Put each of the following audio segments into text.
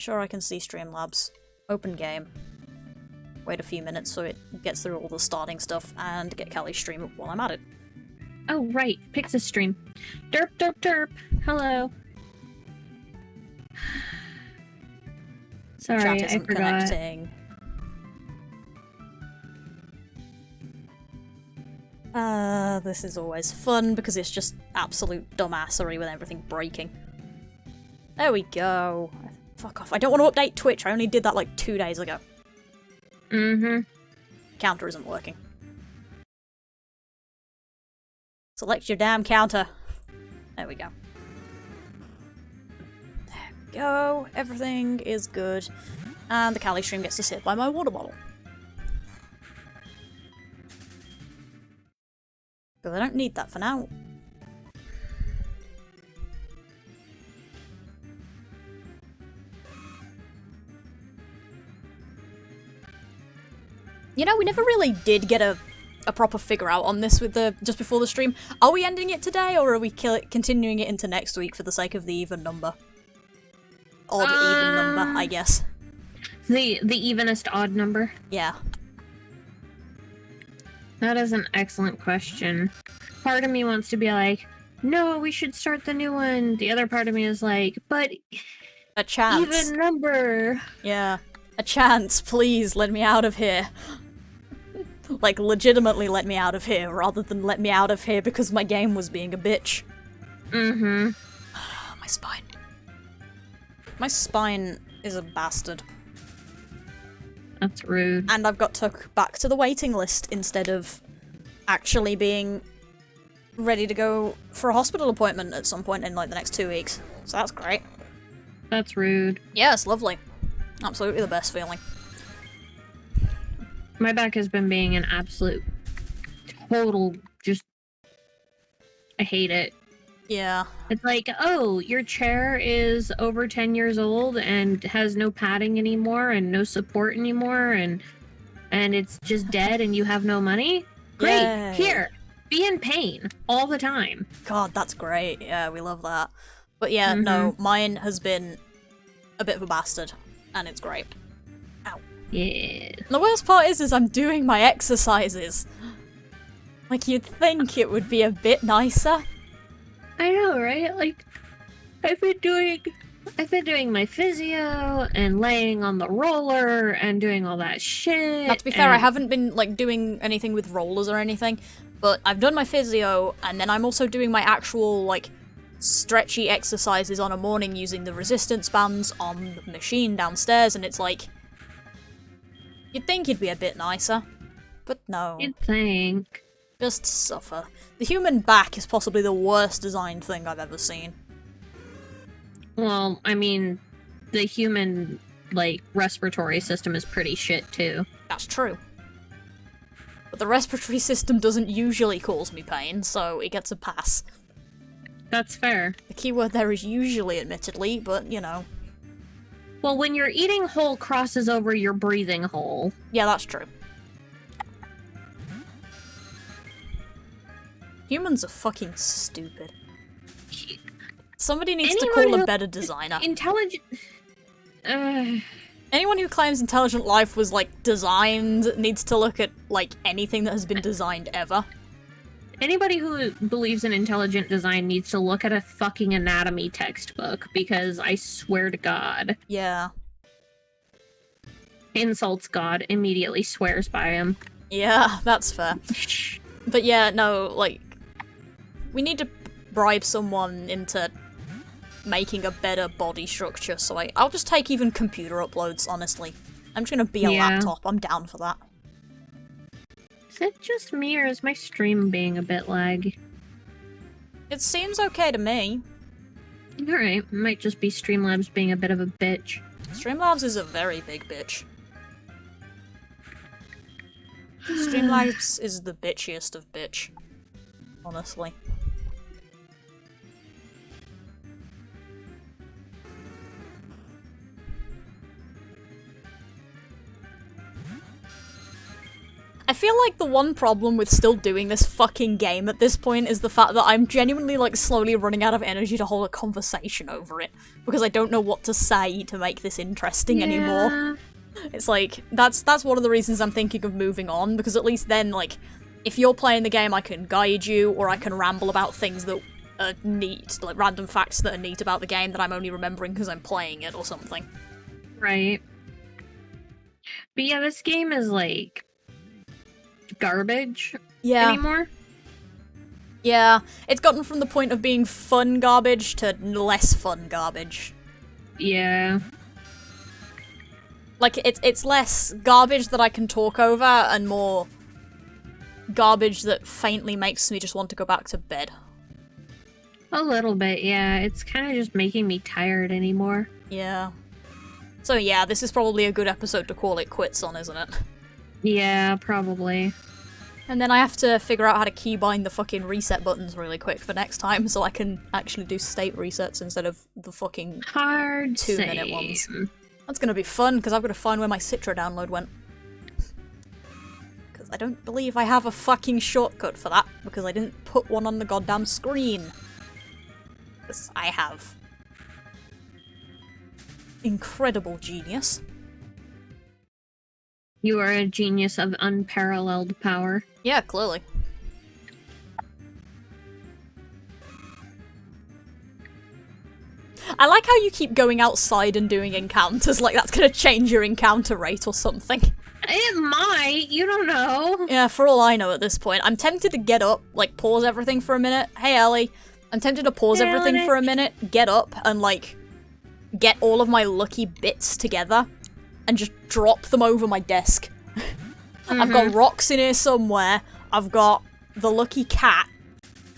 Sure, I can see Streamlabs. Open game. Wait a few minutes so it gets through all the starting stuff and get Kali's stream up while I'm at it. Oh, right. Pixis stream. Derp, derp, derp. Hello. Sorry, Chat I isn't forgot. connecting. This is always fun because it's just absolute dumbassery with everything breaking. There we go. Fuck off. I don't want to update Twitch. I only did that like 2 days ago. Mm-hmm. Counter isn't working. Select your damn counter. There we go. There we go. Everything is good. And the Kali stream gets to sit by my water bottle. Because I don't need that for now. You know, we never really did get a proper figure out on this with the just before the stream. Are we ending it today, or are we continuing it into next week for the sake of the even number? Odd even number, I guess. The evenest odd number? Yeah. That is an excellent question. Part of me wants to be like, no, we should start the new one. The other part of me is like, but A chance. even number. Yeah. A chance, please, let me out of here. Like, legitimately let me out of here, rather than let me out of here because my game was being a bitch. Mm-hmm. My spine. My spine is a bastard. That's rude. And I've got took back to the waiting list instead of actually being ready to go for a hospital appointment at some point in, like, the next 2 weeks. So that's great. That's rude. Yeah, it's lovely. Absolutely the best feeling. My back has been being an absolute total just... I hate it. Yeah. It's like, oh, your chair is over 10 years old and has no padding anymore and no support anymore and it's just dead and you have no money? Great. Yay. Here. Be in pain all the time. God, that's great. Yeah, we love that. But yeah, no, mine has been a bit of a bastard, and it's great. Ow. Yeah. The worst part is I'm doing my exercises. Like, you'd think it would be a bit nicer. I know, right? Like, I've been doing my physio and laying on the roller and doing all that shit. Now, to be fair, I haven't been, like, doing anything with rollers or anything, but I've done my physio, and then I'm also doing my actual, like, stretchy exercises on a morning using the resistance bands on the machine downstairs, and it's like... You'd think it'd be a bit nicer, but no. You'd think. Just suffer. The human back is possibly the worst designed thing I've ever seen. Well, I mean, the human, like, respiratory system is pretty shit, too. That's true. But the respiratory system doesn't usually cause me pain, so it gets a pass. That's fair. The keyword there is usually, admittedly, but, you know. Well, when your eating hole crosses over your breathing hole. Yeah, that's true. Humans are fucking stupid. Somebody needs to call a better designer. Intelligent... Anyone who claims intelligent life was, like, designed needs to look at, like, anything that has been designed ever. Anybody who believes in intelligent design needs to look at a fucking anatomy textbook, because I swear to God. Yeah. Insults God, immediately swears by him. Yeah, that's fair. But yeah, no, like, we need to bribe someone into making a better body structure, so I'll just take even computer uploads, honestly. I'm just gonna be a laptop, I'm down for that. Is it just me, or is my stream being a bit laggy? It seems okay to me. Alright, might just be Streamlabs being a bit of a bitch. Streamlabs is a very big bitch. Streamlabs is the bitchiest of bitch. Honestly. I feel like the one problem with still doing this fucking game at this point is the fact that I'm genuinely, like, slowly running out of energy to hold a conversation over it. Because I don't know what to say to make this interesting anymore. It's like, that's one of the reasons I'm thinking of moving on, because at least then, like, if you're playing the game, I can guide you, or I can ramble about things that are neat, like random facts that are neat about the game that I'm only remembering because I'm playing it or something. Right. But yeah, this game is, like, garbage anymore. Yeah, it's gotten from the point of being fun garbage to less fun garbage. Yeah. Like, it's less garbage that I can talk over and more garbage that faintly makes me just want to go back to bed. A little bit, yeah. It's kind of just making me tired anymore. Yeah. So yeah, this is probably a good episode to call it quits on, isn't it? Yeah, probably. And then I have to figure out how to keybind the fucking reset buttons really quick for next time so I can actually do state resets instead of the fucking hard 2-minute ones. That's gonna be fun, because I've got to find where my Citra download went. Because I don't believe I have a fucking shortcut for that, because I didn't put one on the goddamn screen. Because I have. Incredible genius. You are a genius of unparalleled power. Yeah, clearly. I like how you keep going outside and doing encounters, like that's gonna change your encounter rate or something. It might, you don't know. Yeah, for all I know at this point. I'm tempted to get up, like pause everything for a minute. Hey Ellie. I'm tempted to pause everything for a minute, get up, and like, get all of my lucky bits together, and just drop them over my desk. I've got rocks in here somewhere, I've got the lucky cat,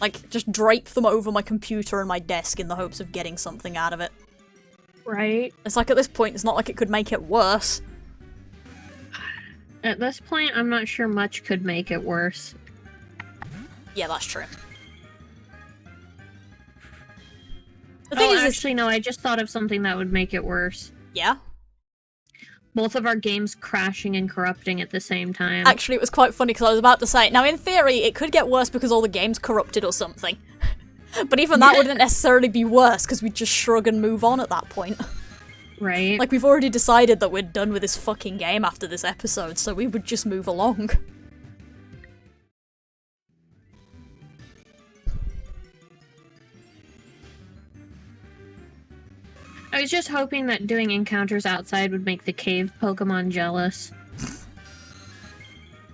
like, just drape them over my computer and my desk in the hopes of getting something out of it. Right. It's like, at this point, it's not like it could make it worse. At this point, I'm not sure much could make it worse. Yeah, that's true. The thing is, actually, no, I just thought of something that would make it worse. Yeah? Both of our games crashing and corrupting at the same time. Actually, it was quite funny because I was about to say, now in theory, it could get worse because all the games corrupted or something. But even that wouldn't necessarily be worse because we'd just shrug and move on at that point. Right. Like, we've already decided that we're done with this fucking game after this episode, so we would just move along. I was just hoping that doing encounters outside would make the cave Pokemon jealous.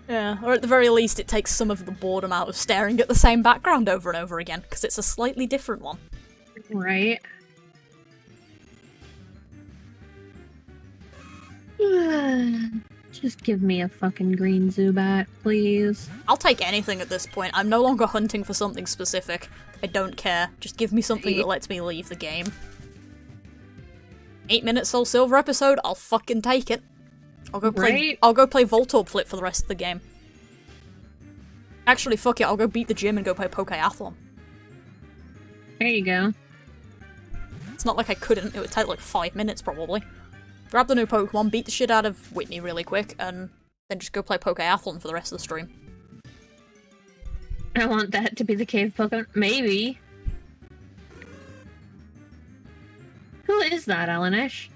Yeah, or at the very least it takes some of the boredom out of staring at the same background over and over again, because it's a slightly different one. Right. Just give me a fucking green Zubat, please. I'll take anything at this point. I'm no longer hunting for something specific. I don't care. Just give me something that lets me leave the game. 8-minute SoulSilver episode, I'll fucking take it. I'll go play Voltorb Flip for the rest of the game. Actually, fuck it, I'll go beat the gym and go play Pokeathlon. There you go. It's not like I couldn't, it would take like 5 minutes probably. Grab the new Pokemon, beat the shit out of Whitney really quick, and then just go play Pokeathlon for the rest of the stream. I want that to be the cave Pokemon. Maybe. Who is that, Elenish?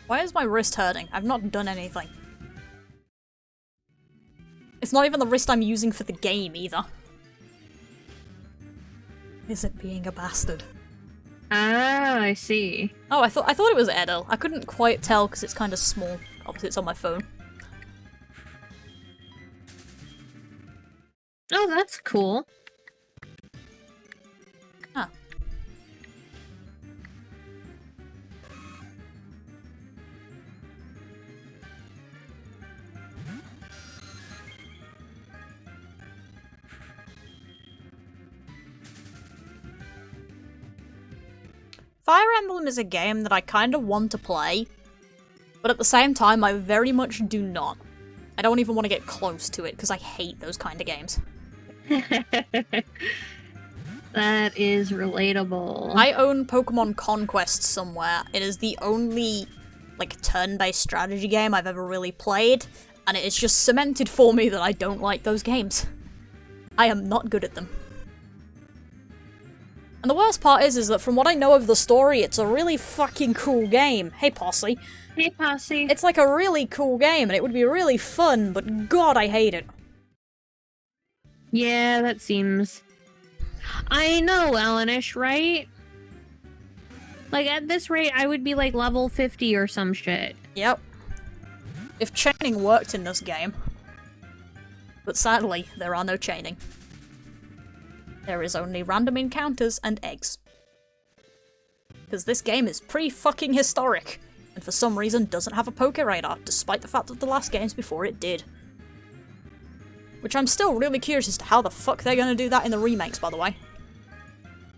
Why is my wrist hurting? I've not done anything. It's not even the wrist I'm using for the game, either. Is it being a bastard? Ah, I see. Oh, I thought it was Edel. I couldn't quite tell because it's kind of small. Obviously, it's on my phone. Oh, that's cool. Huh. Fire Emblem is a game that I kind of want to play, but at the same time, I very much do not. I don't even want to get close to it because I hate those kind of games. That is relatable. I own Pokemon Conquest somewhere. It is the only like turn-based strategy game I've ever really played, and it is just cemented for me that I don't like those games. I am not good at them. And the worst part is that from what I know of the story, it's a really fucking cool game. Hey, Posse. Hey, Posse. It's like a really cool game, and it would be really fun, but god, I hate it. Yeah, that seems... I know, Elenish, right? Like, at this rate, I would be like level 50 or some shit. Yep. If chaining worked in this game. But sadly, there are no chaining. There is only random encounters and eggs. Because this game is pretty fucking historic, and for some reason doesn't have a Poke Radar, despite the fact that the last games before it did. Which I'm still really curious as to how the fuck they're gonna do that in the remakes, by the way.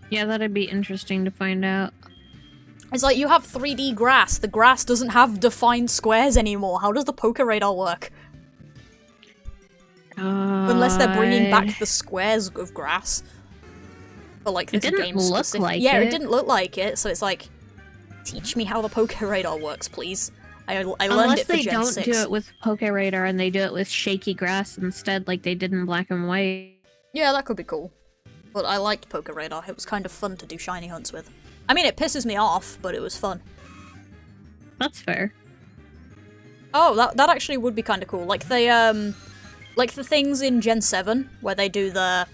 Yeah, that'd be interesting to find out. It's like, you have 3D grass. The grass doesn't have defined squares anymore. How does the Poke Radar work? Unless they're bringing back the squares of grass. But like, this game specific. Like yeah, it. It didn't look like it, so it's like, teach me how the Poke Radar works, please. I learned Unless it for they Gen don't 6. do it with Poke Radar and they do it with shaky grass instead, like they did in Black and White. Yeah, that could be cool. But I liked Poke Radar. It was kind of fun to do shiny hunts with. I mean, it pisses me off, but it was fun. That's fair. Oh, that actually would be kind of cool. Like the things in Gen 7 where they do the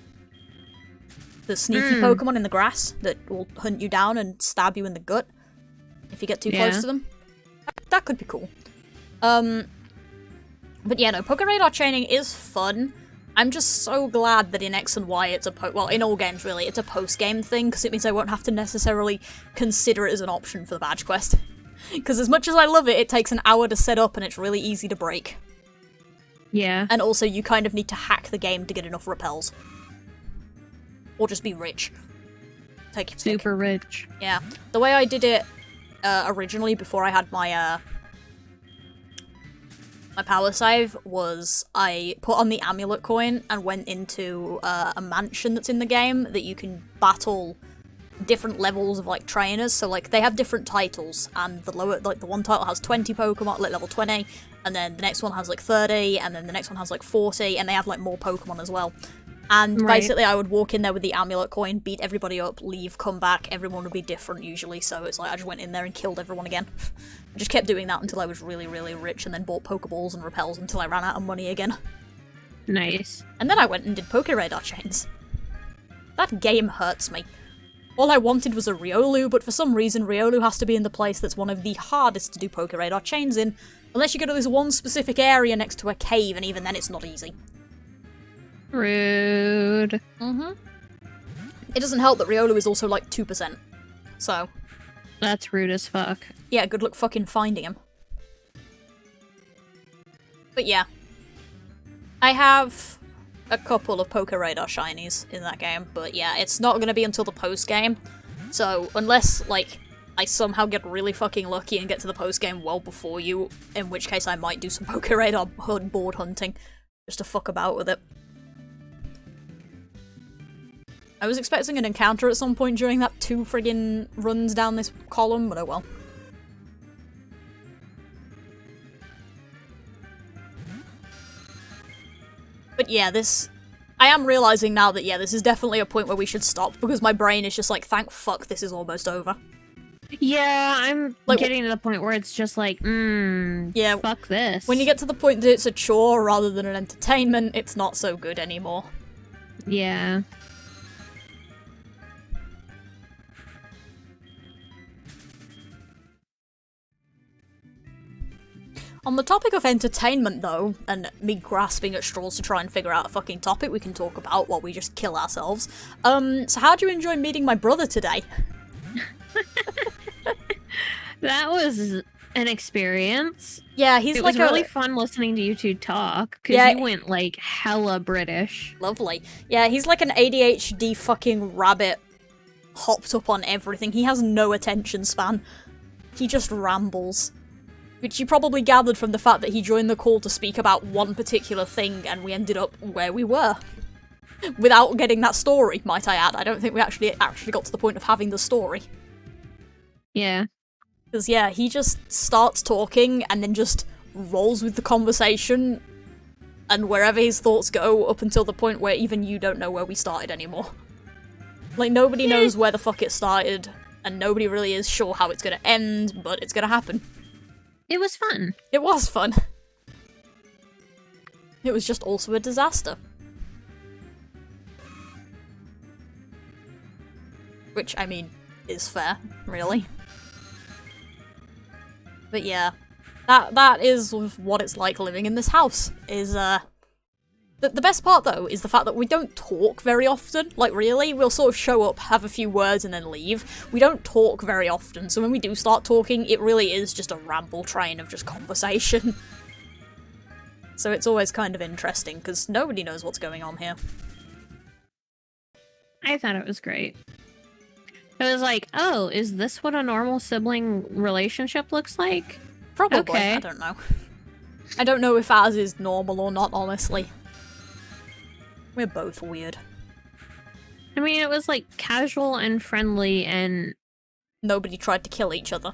sneaky Pokemon in the grass that will hunt you down and stab you in the gut if you get too close to them. That could be cool. But yeah, no, Poke Radar chaining is fun. I'm just so glad that in X and Y it's well, in all games really, it's a post-game thing, because it means I won't have to necessarily consider it as an option for the badge quest. Because as much as I love it, it takes an hour to set up and it's really easy to break. Yeah. And also, you kind of need to hack the game to get enough repels. Or just be rich. Take your pick. Super rich. Yeah. The way I did it originally, before I had my my power save, was I put on the amulet coin and went into a mansion that's in the game that you can battle different levels of like trainers. So like they have different titles, and the lower, like the one title has 20 Pokemon, like level 20, and then the next one has like 30, and then the next one has like 40, and they have like more Pokemon as well. And basically I would walk in there with the amulet coin, beat everybody up, leave, come back, everyone would be different usually, so it's like I just went in there and killed everyone again. I just kept doing that until I was really, really rich, and then bought Pokeballs and repels until I ran out of money again. Nice. And then I went and did Poke Radar chains. That game hurts me. All I wanted was a Riolu, but for some reason Riolu has to be in the place that's one of the hardest to do Poke Radar chains in, unless you go to this one specific area next to a cave, and even then it's not easy. Rude. Mm-hmm. It doesn't help that Riolu is also like 2%. So. That's rude as fuck. Yeah, good luck fucking finding him. But yeah. I have a couple of Poke Radar shinies in that game, but yeah, it's not gonna be until the post-game. So, unless, like, I somehow get really fucking lucky and get to the post-game well before you, in which case I might do some Poke Radar board hunting, just to fuck about with it. I was expecting an encounter at some point during that 2 friggin' runs down this column, but oh well. But yeah, I am realising now that, yeah, this is definitely a point where we should stop, because my brain is just like, thank fuck this is almost over. Yeah, I'm like, getting to the point where it's just like, yeah, fuck this. When you get to the point that it's a chore rather than an entertainment, it's not so good anymore. Yeah. On the topic of entertainment, though, and me grasping at straws to try and figure out a fucking topic we can talk about while we just kill ourselves, so how'd you enjoy meeting my brother today? That was an experience. Yeah, he's it like was really fun listening to you two talk, because you went, like, hella British. Lovely. Yeah, he's like an ADHD fucking rabbit hopped up on everything. He has no attention span. He just rambles. Which you probably gathered from the fact that he joined the call to speak about one particular thing, and we ended up where we were. Without getting that story, might I add. I don't think we actually got to the point of having the story. Yeah. Because, yeah, he just starts talking and then just rolls with the conversation, and wherever his thoughts go, up until the point where even you don't know where we started anymore. Like, nobody knows where the fuck it started, and nobody really is sure how it's gonna end, but it's gonna happen. It was fun. It was fun. It was just also a disaster. Which, I mean, is fair, really. But yeah, that is what it's like living in this house, is, the best part, though, is the fact that we don't talk very often. Like, really, we'll sort of show up, have a few words, and then leave. We don't talk very often, so when we do start talking, it really is just a ramble train of just conversation. So it's always kind of interesting, because nobody knows what's going on here. I thought it was great. It was like, oh, is this what a normal sibling relationship looks like? Probably, okay. I don't know. I don't know if ours is normal or not, honestly. We're both weird. I mean, it was like casual and friendly and... Nobody tried to kill each other.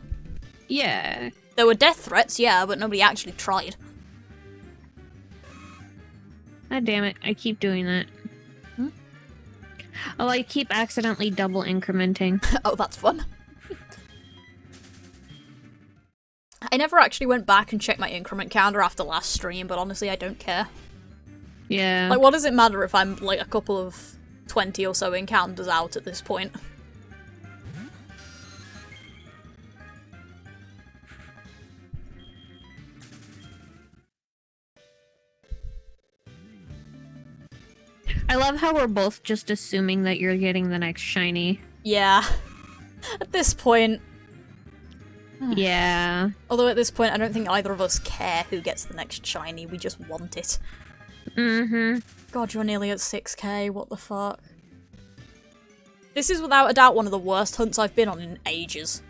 Yeah. There were death threats, yeah, but nobody actually tried. God damn it, I keep doing that. Hmm? Oh, I keep accidentally double incrementing. Oh, that's fun. I never actually went back and checked my increment counter after last stream, but honestly, I don't care. Yeah. Like, what does it matter if I'm, like, a couple of 20 or so encounters out at this point? I love how we're both just assuming that you're getting the next shiny. Yeah. At this point... Yeah. Although at this point, I don't think either of us care who gets the next shiny, we just want it. Mm-hmm. God, you're nearly at 6k, what the fuck? This is without a doubt one of the worst hunts I've been on in ages.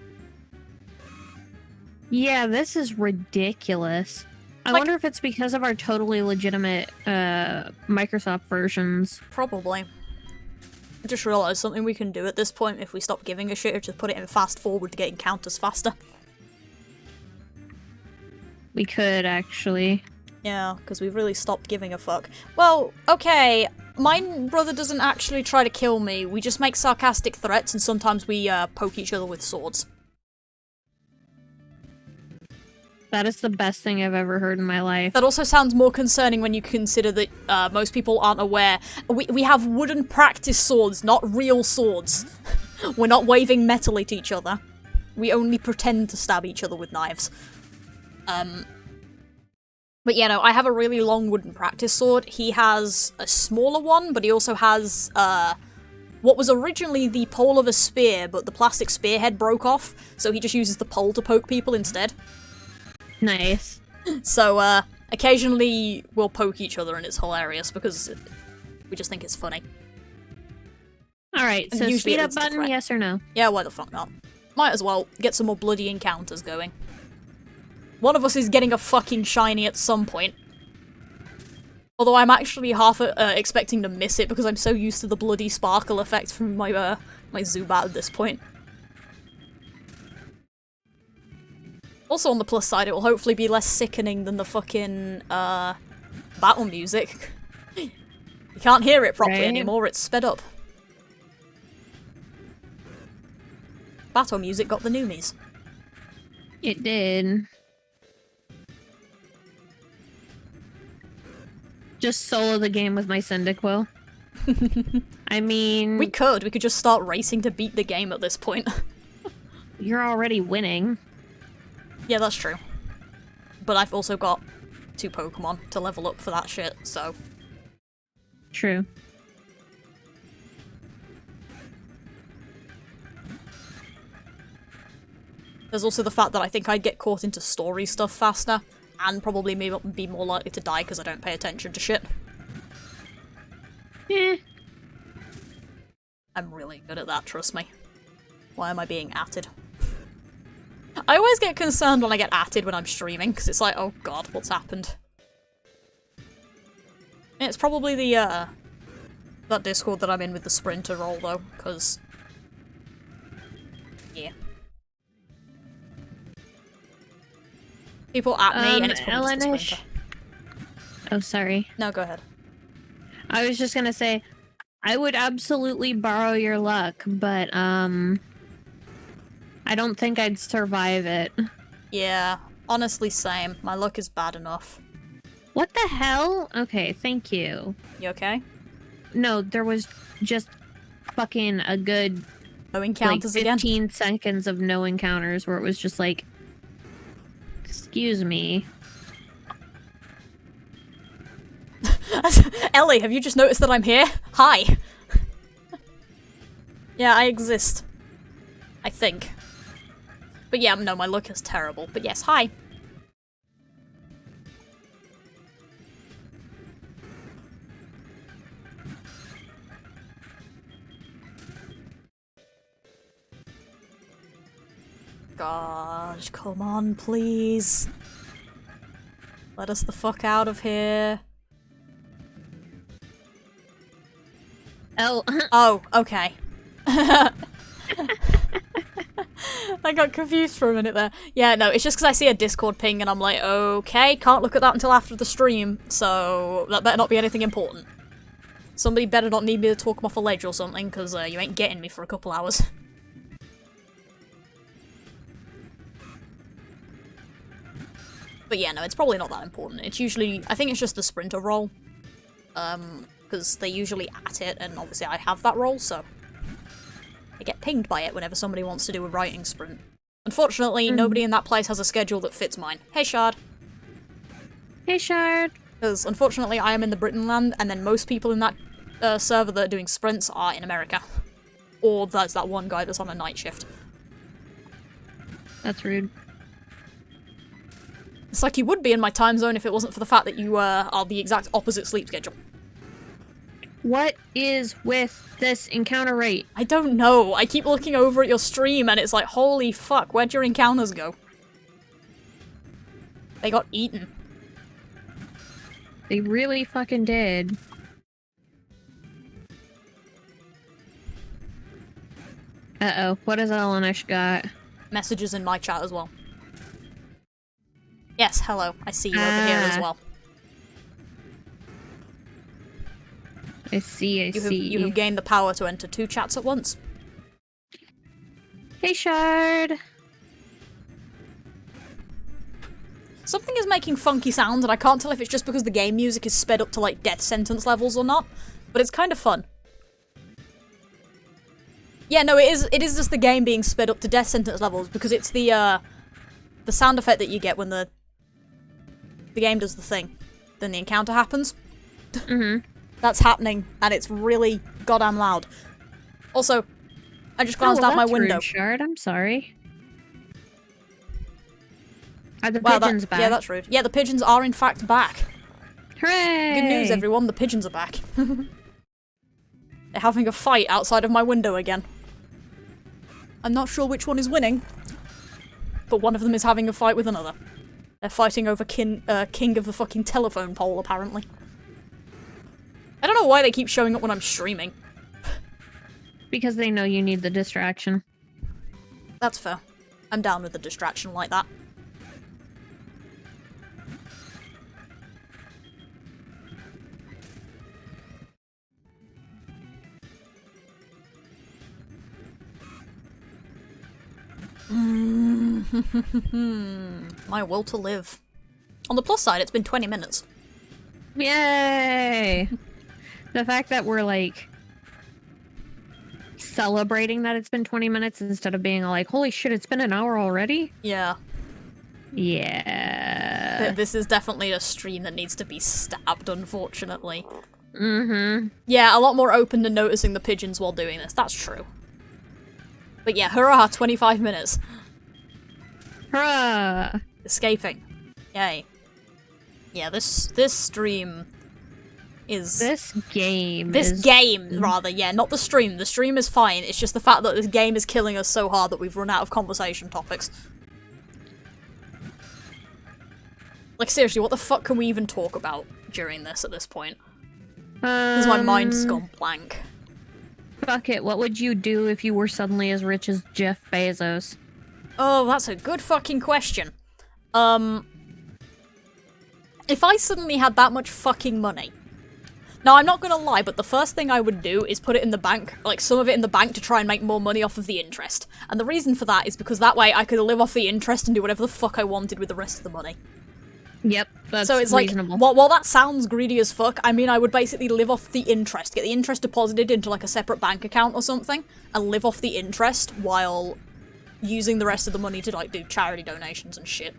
Yeah, this is ridiculous. I Like- wonder if it's because of our totally legitimate Microsoft versions. Probably. I just realised something we can do at this point if we stop giving a shit, is just put it in fast forward to get encounters faster. We could, actually. Yeah, because we've really stopped giving a fuck. Well, okay, my brother doesn't actually try to kill me, we just make sarcastic threats and sometimes we poke each other with swords. That is the best thing I've ever heard in my life. That also sounds more concerning when you consider that most people aren't aware. We have wooden practice swords, not real swords. We're not waving metal at each other. We only pretend to stab each other with knives. But yeah, no, I have a really long wooden practice sword. He has a smaller one, but he also has what was originally the pole of a spear, but the plastic spearhead broke off, so he just uses the pole to poke people instead. Nice. So, occasionally we'll poke each other and it's hilarious because we just think it's funny. Alright, And so usually speed up it's the button, threat. yes or no? Yeah, why the fuck not? Might as well get some more bloody encounters going. One of us is getting a fucking shiny at some point. Although I'm actually half expecting to miss it because I'm so used to the bloody sparkle effect from my my Zubat at this point. Also on the plus side, it will hopefully be less sickening than the fucking battle music. You can't hear it properly Right. anymore, it's sped up. Battle music got the noomies. It did. Just solo the game with my Cyndaquil. I mean... We could just start racing to beat the game at this point. You're already winning. Yeah, that's true. But I've also got 2 Pokemon to level up for that shit, so... True. There's also the fact that I think I'd get caught into story stuff faster, and probably be more likely to die because I don't pay attention to shit. Eh. I'm really good at that, trust me. Why am I being atted? I always get concerned when I get atted when I'm streaming, because it's like, oh god, what's happened? It's probably the, that Discord that I'm in with the Sprinter role, though, because... Yeah. People at me, and it's probably just the Elenish. sprinter. Oh, sorry. No, go ahead. I was just gonna say, I would absolutely borrow your luck, but, I don't think I'd survive it. Yeah, honestly, same. My luck is bad enough. What the hell? Okay, thank you. You okay? No, there was just fucking a good, No like, encounters 15 seconds of no encounters where it was just like, excuse me. again? Ellie, have you just noticed that I'm here? Hi! Yeah, I exist. I think. But yeah, no, my luck is terrible. But yes, hi. Gosh, come on, please. Let us the fuck out of here. Oh, Oh, okay. I got confused for a minute there. Yeah, no, it's just because I see a Discord ping and I'm like, okay, can't look at that until after the stream, so that better not be anything important. Somebody better not need me to talk them off a ledge or something, because you ain't getting me for a couple hours. But yeah, no, it's probably not that important. It's usually, I think it's just the sprinter role. Because they're usually at it, and obviously I have that role, so I get pinged by it whenever somebody wants to do a writing sprint. Unfortunately, nobody in that place has a schedule that fits mine. Hey, Shard. hey, Shard. Because unfortunately I am in the Britain land, and then most people in that server that are doing sprints are in America. Or there's that one guy that's on a night shift. That's rude. It's like you would be in my time zone if it wasn't for the fact that you are the exact opposite sleep schedule. What is with this encounter rate? I don't know. I keep looking over at your stream and it's like, holy fuck, where'd your encounters go? They got eaten. They really fucking did. Uh-oh, what has Elenish got? Messages in my chat as well. Yes, hello. I see you over here as well. I see, You have gained the power to enter 2 chats at once. Hey, Shard! Something is making funky sounds, and I can't tell if it's just because the game music is sped up to, like, death sentence levels or not, but it's kind of fun. Yeah, no, it is just the game being sped up to death sentence levels, because it's the sound effect that you get when the game does the thing. Then the encounter happens. Mm-hmm. That's happening, and it's really goddamn loud. Also, I just glanced out my window. Rude, Shard. I'm sorry. Are the Wow, pigeons back? Yeah, that's rude. Yeah, the pigeons are in fact back. Hooray! Good news, everyone. The pigeons are back. They're having a fight outside of my window again. I'm not sure which one is winning, but one of them is having a fight with another. They're fighting over king of the fucking telephone pole, apparently. I don't know why they keep showing up when I'm streaming. Because they know you need the distraction. That's fair. I'm down with the distraction like that. My will to live. On the plus side, it's been 20 minutes. Yay! The fact that we're, like, celebrating that it's been 20 minutes instead of being like, holy shit, it's been an hour already? Yeah. Yeah. This is definitely a stream that needs to be stabbed, unfortunately. Mm-hmm. Yeah, a lot more open to noticing the pigeons while doing this, that's true. But yeah, hurrah, 25 minutes. Hurrah! Escaping. Yay. Yeah, this stream is... This game, rather, yeah, not the stream. The stream is fine, it's just the fact that this game is killing us so hard that we've run out of conversation topics. Like, seriously, what the fuck can we even talk about during this at this point? Because my mind's gone blank. Fuck it, what would you do if you were suddenly as rich as Jeff Bezos? Oh, that's a good fucking question. If I suddenly had that much fucking money... Now, I'm not gonna lie, but the first thing I would do is put it in the bank, like some of it in the bank to try and make more money off of the interest. And the reason for that is because that way I could live off the interest and do whatever the fuck I wanted with the rest of the money. Yep, that's so it's reasonable. Like, while that sounds greedy as fuck, I mean, I would basically live off the interest, get the interest deposited into like a separate bank account or something, and live off the interest while using the rest of the money to like do charity donations and shit.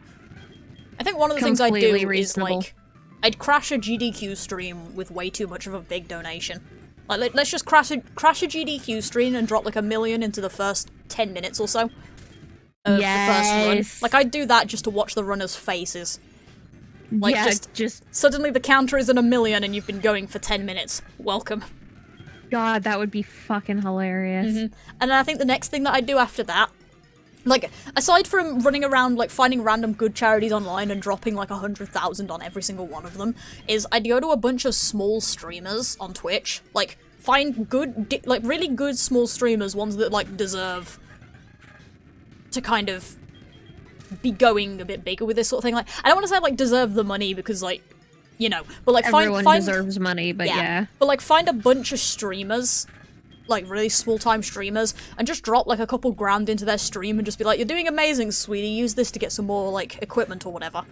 I think one of the things I'd do is like, I'd crash a GDQ stream with way too much of a big donation. Like, let's just crash a GDQ stream and drop like $1 million into the first 10 minutes or so of the first run. Like, I'd do that just to watch the runners' faces. Like, yeah, just suddenly the counter is at $1 million and you've been going for 10 minutes. Welcome. God, that would be fucking hilarious. And then I think the next thing that I'd do after that, like, aside from running around, like, finding random good charities online and dropping, like, 100,000 on every single one of them, is I'd go to a bunch of small streamers on Twitch. Like, find good, like, really good small streamers, ones that, like, deserve to kind of be going a bit bigger with this sort of thing. Like, I don't want to say, like, deserve the money because, like, you know, but, like, everyone deserves money, but yeah. But, like, find a bunch of streamers, like, really small-time streamers, and just drop, like, a couple grand into their stream and just be like, you're doing amazing, sweetie, use this to get some more, like, equipment or whatever.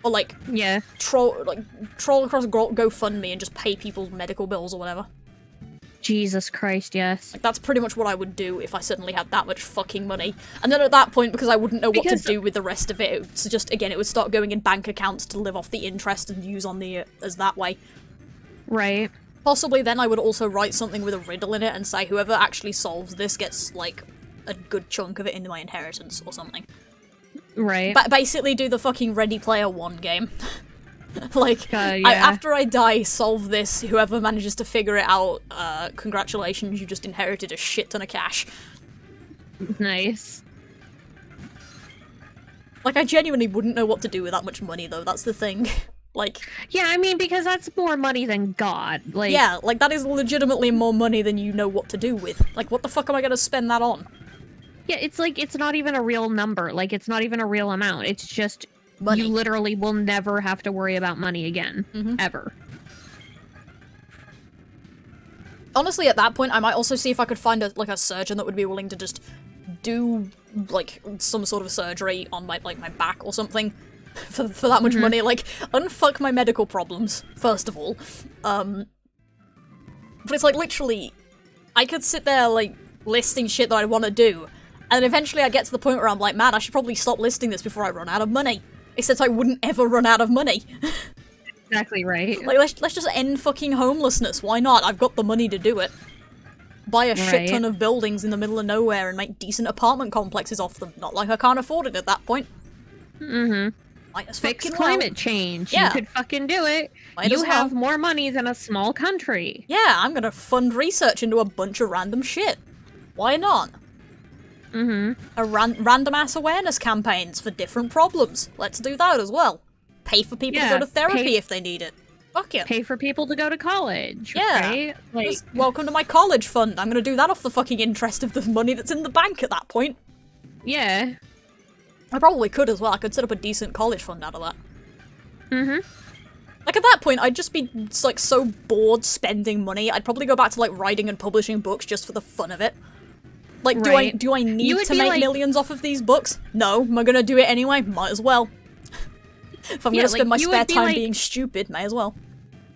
Or, like, troll across GoFundMe and just pay people's medical bills or whatever. Jesus Christ, yes. Like, that's pretty much what I would do if I suddenly had that much fucking money. And then at that point, because I wouldn't know what to do with the rest of it, so just, again, it would start going in bank accounts to live off the interest and use on the, as that way. Right. Possibly then I would also write something with a riddle in it and say whoever actually solves this gets, like, a good chunk of it into my inheritance or something. Right. But basically do the fucking Ready Player One game. Like, yeah. after I die, solve this, whoever manages to figure it out, congratulations, you just inherited a shit ton of cash. Nice. Like, I genuinely wouldn't know what to do with that much money, though, that's the thing. Like... Yeah, I mean, because that's more money than God. Like... Yeah, like, that is legitimately more money than you know what to do with. Like, what the fuck am I gonna spend that on? Yeah, it's like, it's not even a real number. Like, it's not even a real amount. It's just, money. You literally will never have to worry about money again. Ever. Honestly, at that point, I might also see if I could find a surgeon that would be willing to just do, like, some sort of surgery on my, like, my back or something. For that much money, like, unfuck my medical problems, first of all. But it's like, literally, I could sit there, like, listing shit that I want to do, and eventually I get to the point where I'm like, man, I should probably stop listing this before I run out of money. Except I wouldn't ever run out of money. Exactly right. Like, let's just end fucking homelessness, why not? I've got the money to do it. Buy a shit ton of buildings in the middle of nowhere and make decent apartment complexes off them. Not like I can't afford it at that point. Fix climate change. Yeah. You could fucking do it. You have more money than a small country. Yeah, I'm gonna fund research into a bunch of random shit. Why not? Random ass awareness campaigns for different problems. Let's do that as well. Pay for people to go to therapy if they need it. Fuck yeah. Pay for people to go to college. Yeah. Right? Like, just welcome to my college fund. I'm gonna do that off the fucking interest of the money that's in the bank at that point. Yeah. I probably could as well. I could set up a decent college fund out of that. Like, at that point, I'd just be, like, so bored spending money, I'd probably go back to, like, writing and publishing books just for the fun of it. Like, do I need to make millions off of these books? No. Am I gonna do it anyway? Might as well. If I'm gonna spend my spare time being stupid, may as well.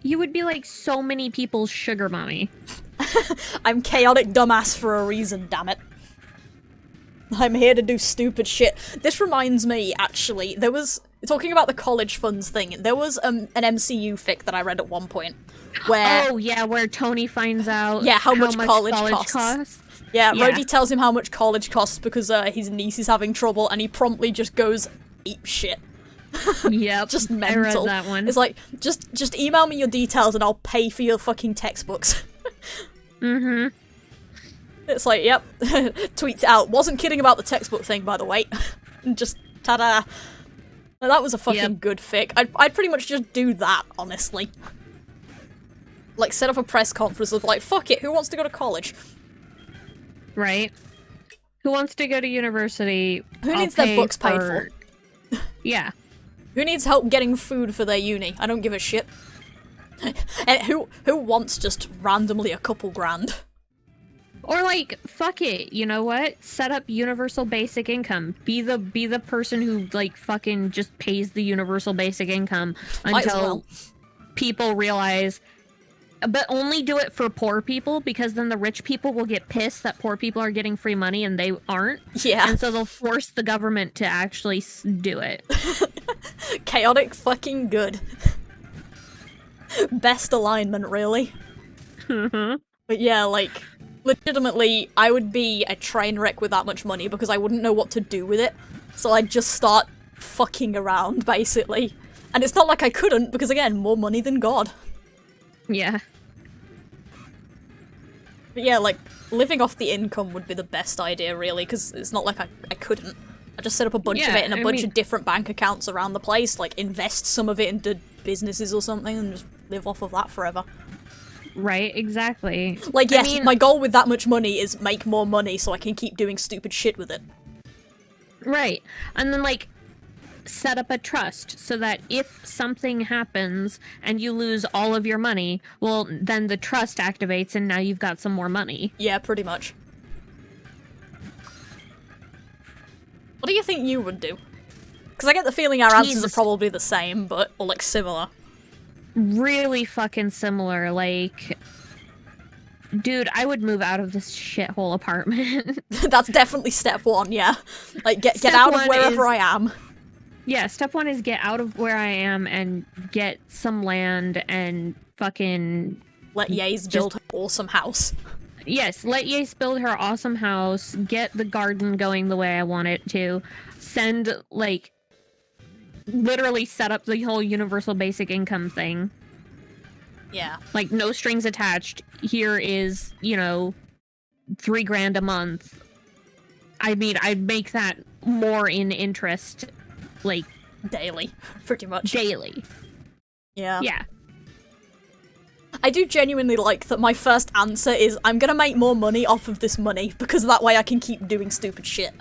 You would be, like, so many people's sugar mommy. I'm chaotic dumbass for a reason, damn it. I'm here to do stupid shit. This reminds me, actually, there was... Talking about the college funds thing, there was an MCU fic that I read at one point, where... Oh, yeah, where Tony finds out how much college costs. Yeah, Rhodey tells him how much college costs because his niece is having trouble, and he promptly just goes ape shit. Yep, just mental. I read that one. It's like, just email me your details and I'll pay for your fucking textbooks. It's like, yep, tweets out. Wasn't kidding about the textbook thing, by the way. Just, ta-da. That was a fucking good fic. I'd pretty much just do that, honestly. Like, set up a press conference of like, fuck it, who wants to go to college? Right. Who wants to go to university? Who needs their books paid for? Yeah. Who needs help getting food for their uni? I don't give a shit. And who wants just randomly a couple grand? Or like, fuck it, you know what? Set up universal basic income. Be the person who like fucking just pays the universal basic income until people realize. But only do it for poor people, because then the rich people will get pissed that poor people are getting free money and they aren't. Yeah. And so they'll force the government to actually do it. Chaotic fucking good. Best alignment, really. But yeah, like, legitimately, I would be a train wreck with that much money because I wouldn't know what to do with it. So I'd just start fucking around, basically. And it's not like I couldn't, because again, more money than God. Yeah. But yeah, like, living off the income would be the best idea, really, because it's not like I couldn't. I just set up a bunch of it in a bunch of different bank accounts around the place, like, invest some of it into businesses or something, and just live off of that forever. Right, exactly. Like, yes, my goal with that much money is make more money so I can keep doing stupid shit with it. Right. And then, like, set up a trust so that if something happens and you lose all of your money, well, then the trust activates and now you've got some more money. Yeah, pretty much. What do you think you would do? Because I get the feeling our answers are probably the same, but, or, like, similar. Really fucking similar, like... Dude, I would move out of this shithole apartment. That's definitely step one, yeah. Like, get out of wherever I am. Yeah, step one is get out of where I am and get some land and fucking... Let Yaze build her awesome house. Yes, let Yace build her awesome house, get the garden going the way I want it to, send, like, literally set up the whole universal basic income thing. Yeah. Like, no strings attached. Here is, you know, $3,000 a month. I mean, I'd make that more in interest, like... Daily, pretty much. Daily. Yeah. Yeah. I do genuinely like that my first answer is, I'm gonna make more money off of this money, because that way I can keep doing stupid shit.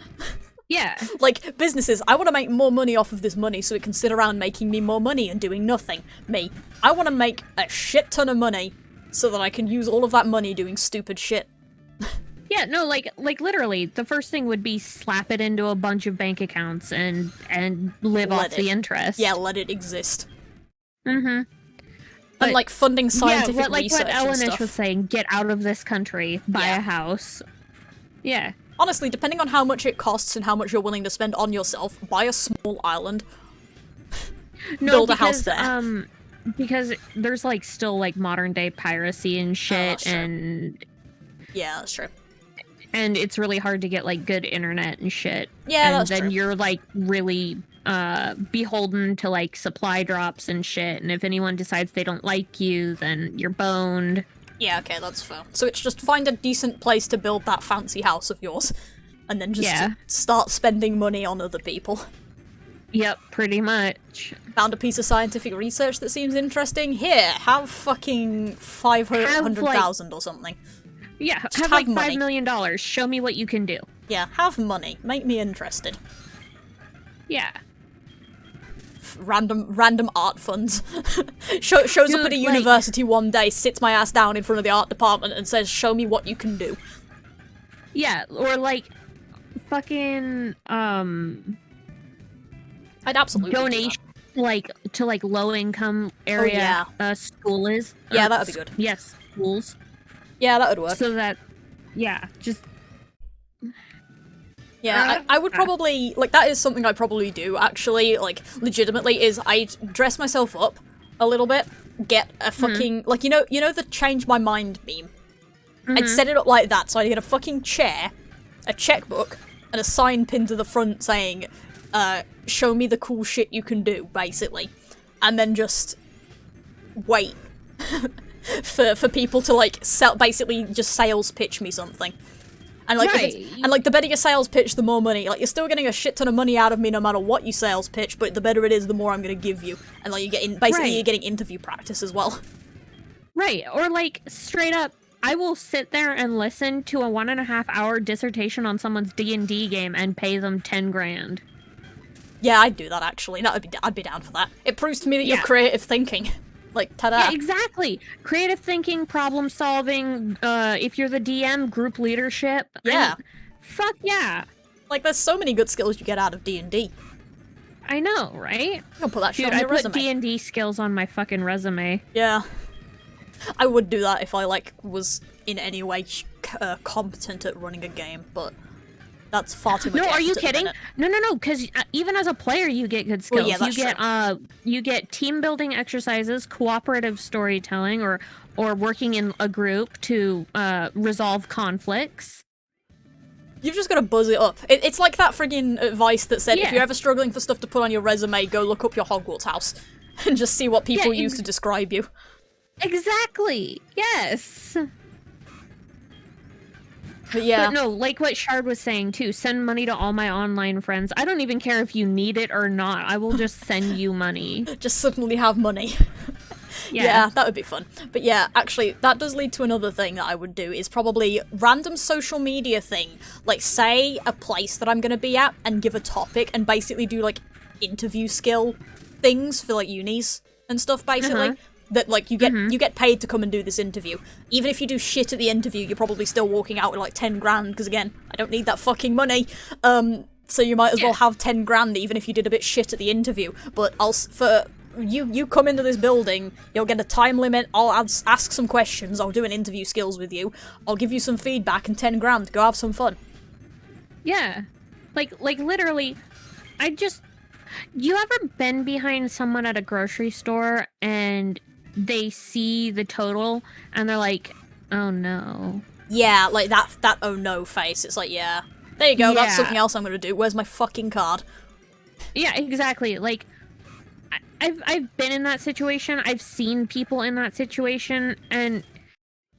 Yeah. Like, businesses, I want to make more money off of this money so it can sit around making me more money and doing nothing. Me, I want to make a shit ton of money so that I can use all of that money doing stupid shit. Yeah, no, like literally, the first thing would be slap it into a bunch of bank accounts and live off the interest. Yeah, let it exist. Mm-hmm. And, like, funding scientific like research what and stuff. Elenish was saying, get out of this country, buy a house. Yeah. Honestly, depending on how much it costs and how much you're willing to spend on yourself, buy a small island. Build a house there. Because there's, like, still, like, modern-day piracy and shit, and... Yeah, that's true. And it's really hard to get, like, good internet and shit. Yeah, and that's true. And then you're, like, really... beholden to, like, supply drops and shit, and if anyone decides they don't like you, then you're boned. Yeah, okay, that's fair. So it's just find a decent place to build that fancy house of yours, and then just start spending money on other people. Yep, pretty much. Found a piece of scientific research that seems interesting? Here, have fucking 500,000 or something. Yeah, just have like money. $5 million. Show me what you can do. Yeah, have money. Make me interested. Yeah. Random art funds. Shows up at a university one day, sits my ass down in front of the art department and says, show me what you can do. Yeah, or like, fucking, I'd absolutely donation, to low income area school is. Yeah, that would be good. Yes, schools. Yeah, that would work. So that, yeah, just... Yeah, I would probably, like, that is something I'd probably do, actually, like, legitimately, is I'd dress myself up a little bit, get a fucking, like, you know the change my mind meme? I'd set it up like that, so I'd get a fucking chair, a checkbook, and a sign pinned to the front saying, show me the cool shit you can do, basically. And then just wait for people to, like, basically just sales pitch me something. And, like, the better your sales pitch, the more money. Like, you're still getting a shit ton of money out of me no matter what you sales pitch, but the better it is, the more I'm gonna give you. And, like, you're getting interview practice as well. Right, or, like, straight up, I will sit there and listen to a 1.5 hour dissertation on someone's D&D game and pay them 10 grand. Yeah, I'd do that actually. I'd be down for that. It proves to me that you're Yeah. creative thinking. Like, ta-da. Yeah, exactly. Creative thinking, problem solving, if you're the DM, group leadership. Yeah. Fuck yeah. Like, there's so many good skills you get out of D&D. I know, right? I'll put that shit Dude, on I your put resume. D&D skills on my fucking resume. Yeah. I would do that if I, like, was in any way competent at running a game, but that's far too much No, are you effort at the kidding? minute. No, because even as a player, you get good skills. Well, yeah, that's you get team building exercises, cooperative storytelling, or working in a group to resolve conflicts. You've just got to buzz it up. It's like that friggin' advice that said, if Yeah. you're ever struggling for stuff to put on your resume, go look up your Hogwarts house and just see what people use to describe you. Exactly. Yes. But yeah. But no, like what Shard was saying too, send money to all my online friends. I don't even care if you need it or not. I will just send you money. Just suddenly have money. Yeah. Yeah, that would be fun. But yeah, actually, that does lead to another thing that I would do, is probably random social media thing. Like, say a place that I'm going to be at and give a topic and basically do, like, interview skill things for, like, unis and stuff, basically. That, like, you get paid to come and do this interview. Even if you do shit at the interview, you're probably still walking out with, like, 10 grand, because, again, I don't need that fucking money. So you might as well have 10 grand even if you did a bit shit at the interview. But you come into this building, you'll get a time limit, I'll ask some questions, I'll do an interview skills with you, I'll give you some feedback and 10 grand, go have some fun. Yeah. Like literally, you ever been behind someone at a grocery store and they see the total and they're like, oh no. Yeah, like that oh no face, it's like, yeah. There you go, that's Yeah. something else I'm gonna do, where's my fucking card? Yeah, exactly. Like, I've been in that situation. I've seen people in that situation, and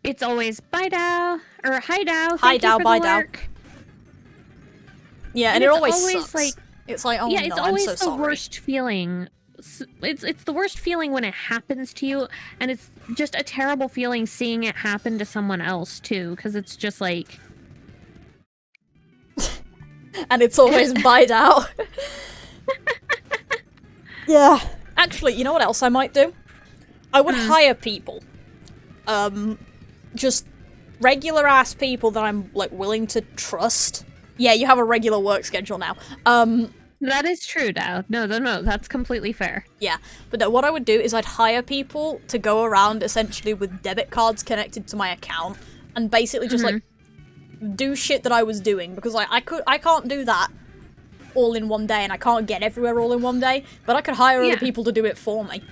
it's always bye Dow or hi Dow. Hi Dow, bye Dow. Yeah, and it always sucks. Like, it's like, oh yeah, no, it's I'm always so the sorry. worst feeling. It's the worst feeling when it happens to you, and it's just a terrible feeling seeing it happen to someone else too, because it's just like. And it's always bye Dow. Yeah. Actually, you know what else I might do? I would hire people. Just regular ass people that I'm, like, willing to trust. Yeah, you have a regular work schedule now. That is true, Dow. No, that's completely fair. Yeah, but no, what I would do is I'd hire people to go around essentially with debit cards connected to my account and basically just, like, do shit that I was doing, because, like, I can't do that all in one day, and I can't get everywhere all in one day, but I could hire other people to do it for me.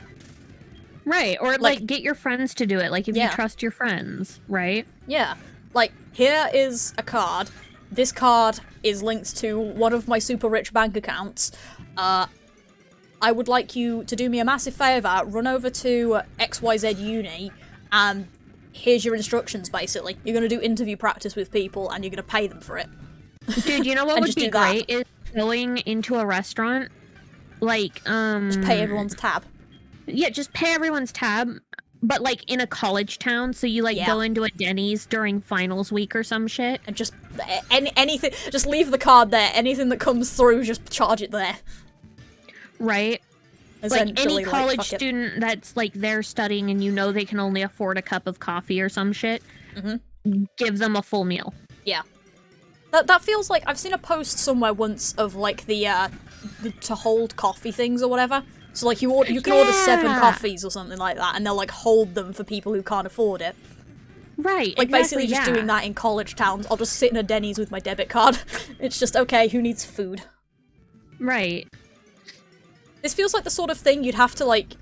Right, or, like get your friends to do it, like, if you trust your friends, right? Yeah. Like, here is a card. This card is linked to one of my super rich bank accounts. I would like you to do me a massive favour, run over to XYZ Uni, and here's your instructions, basically. You're going to do interview practice with people, and you're going to pay them for it. Dude, you know what would be great is going into a restaurant, like, Just pay everyone's tab. Yeah, just pay everyone's tab, but, like, in a college town, so you, like, go into a Denny's during finals week or some shit. And just, anything, just leave the card there. Anything that comes through, just charge it there. Right? Like, any college student that's, like, there studying and you know they can only afford a cup of coffee or some shit, give them a full meal. Yeah. That feels like, I've seen a post somewhere once of, like, the to hold coffee things or whatever. So, like, you can order 7 coffees or something like that, and they'll, like, hold them for people who can't afford it. Right, Like, basically just doing that in college towns. I'll just sit in a Denny's with my debit card. It's just, okay, who needs food? Right. This feels like the sort of thing you'd have to, like,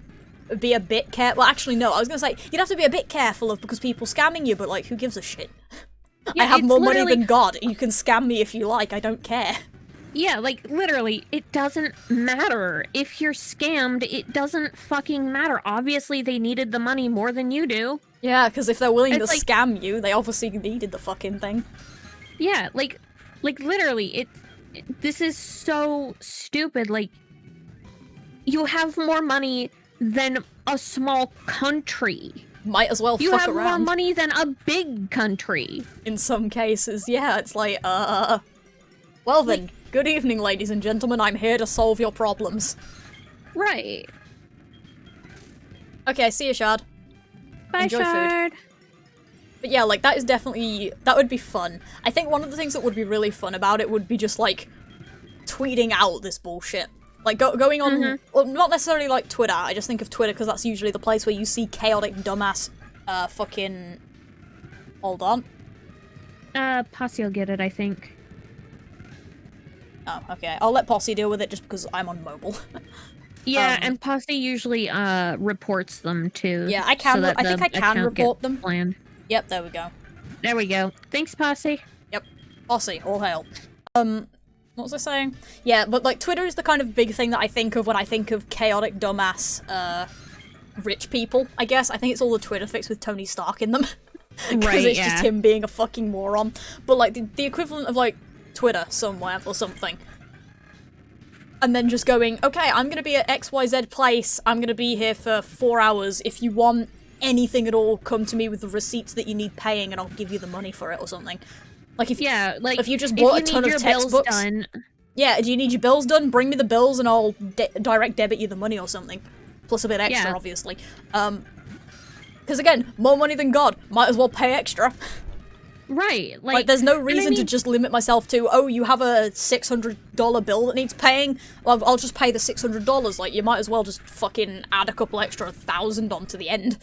be a bit careful. Well, actually, no, I was gonna say, you'd have to be a bit careful of, because people scamming you, but, like, who gives a shit? Yeah, I have more money than God. You can scam me if you like, I don't care. Yeah, like, literally, it doesn't matter. If you're scammed, it doesn't fucking matter. Obviously, they needed the money more than you do. Yeah, because if they're willing to It's like- scam you, they obviously needed the fucking thing. Yeah, like literally, this is so stupid. Like, you have more money than a small country. Might as well You fuck have around. more money than a big country. In some cases, yeah, it's like, well then, good evening, ladies and gentlemen, I'm here to solve your problems. Right. Okay, see you, Shard. Bye, Enjoy Shard. food. But yeah, like, that is definitely, that would be fun. I think one of the things that would be really fun about it would be just, like, tweeting out this bullshit. Like, going on, well, not necessarily, like, Twitter, I just think of Twitter because that's usually the place where you see chaotic, dumbass, fucking... Hold on. Posse will get it, I think. Oh, okay. I'll let Posse deal with it just because I'm on mobile. Yeah, and Posse usually, reports them, too. Yeah, I can, so I think I can report them. Planned. Yep, there we go. There we go. Thanks, Posse. Yep. Posse, all hail. What was I saying? Yeah, but, like, Twitter is the kind of big thing that I think of when I think of chaotic, dumbass, rich people, I guess. I think it's all the Twitter fics with Tony Stark in them. Because it's just him being a fucking moron. But, like, the equivalent of, like, Twitter somewhere or something. And then just going, okay, I'm gonna be at XYZ place, I'm gonna be here for 4 hours, if you want anything at all, come to me with the receipts that you need paying and I'll give you the money for it or something. Like, if you just bought a ton of textbooks... Yeah, do you need your bills done? Bring me the bills and I'll direct debit you the money or something. Plus a bit extra, obviously. Because again, more money than God. Might as well pay extra. Right. Like, there's no reason to just limit myself to, oh, you have a $600 bill that needs paying? Well, I'll just pay the $600. Like, you might as well just fucking add a couple extra 1,000 onto the end.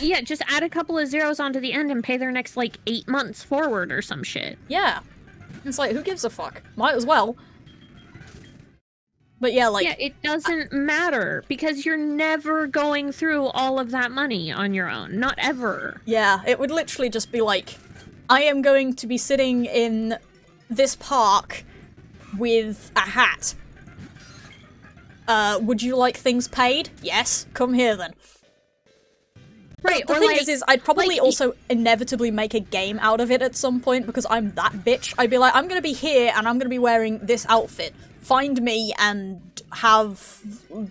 Yeah, just add a couple of zeros onto the end and pay their next, like, 8 months forward or some shit. Yeah. It's like, who gives a fuck? Might as well. But yeah, like... Yeah, it doesn't matter, because you're never going through all of that money on your own. Not ever. Yeah, it would literally just be like, I am going to be sitting in this park with a hat. Would you like things paid? Yes. Come here, then. Right, the thing is I'd probably also inevitably make a game out of it at some point, because I'm that bitch. I'd be like, I'm gonna be here, and I'm gonna be wearing this outfit. Find me and have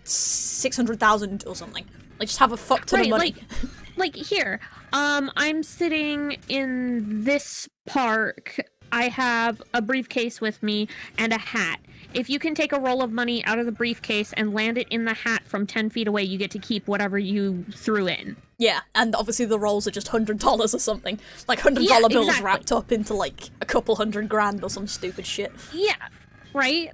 600,000 or something. Like, just have a fuck ton of money. Like, here, I'm sitting in this park. I have a briefcase with me and a hat. If you can take a roll of money out of the briefcase and land it in the hat from 10 feet away, you get to keep whatever you threw in. Yeah, and obviously the rolls are just $100 or something. Like, $100 bills wrapped up into, like, a couple $100,000 or some stupid shit. Yeah, right?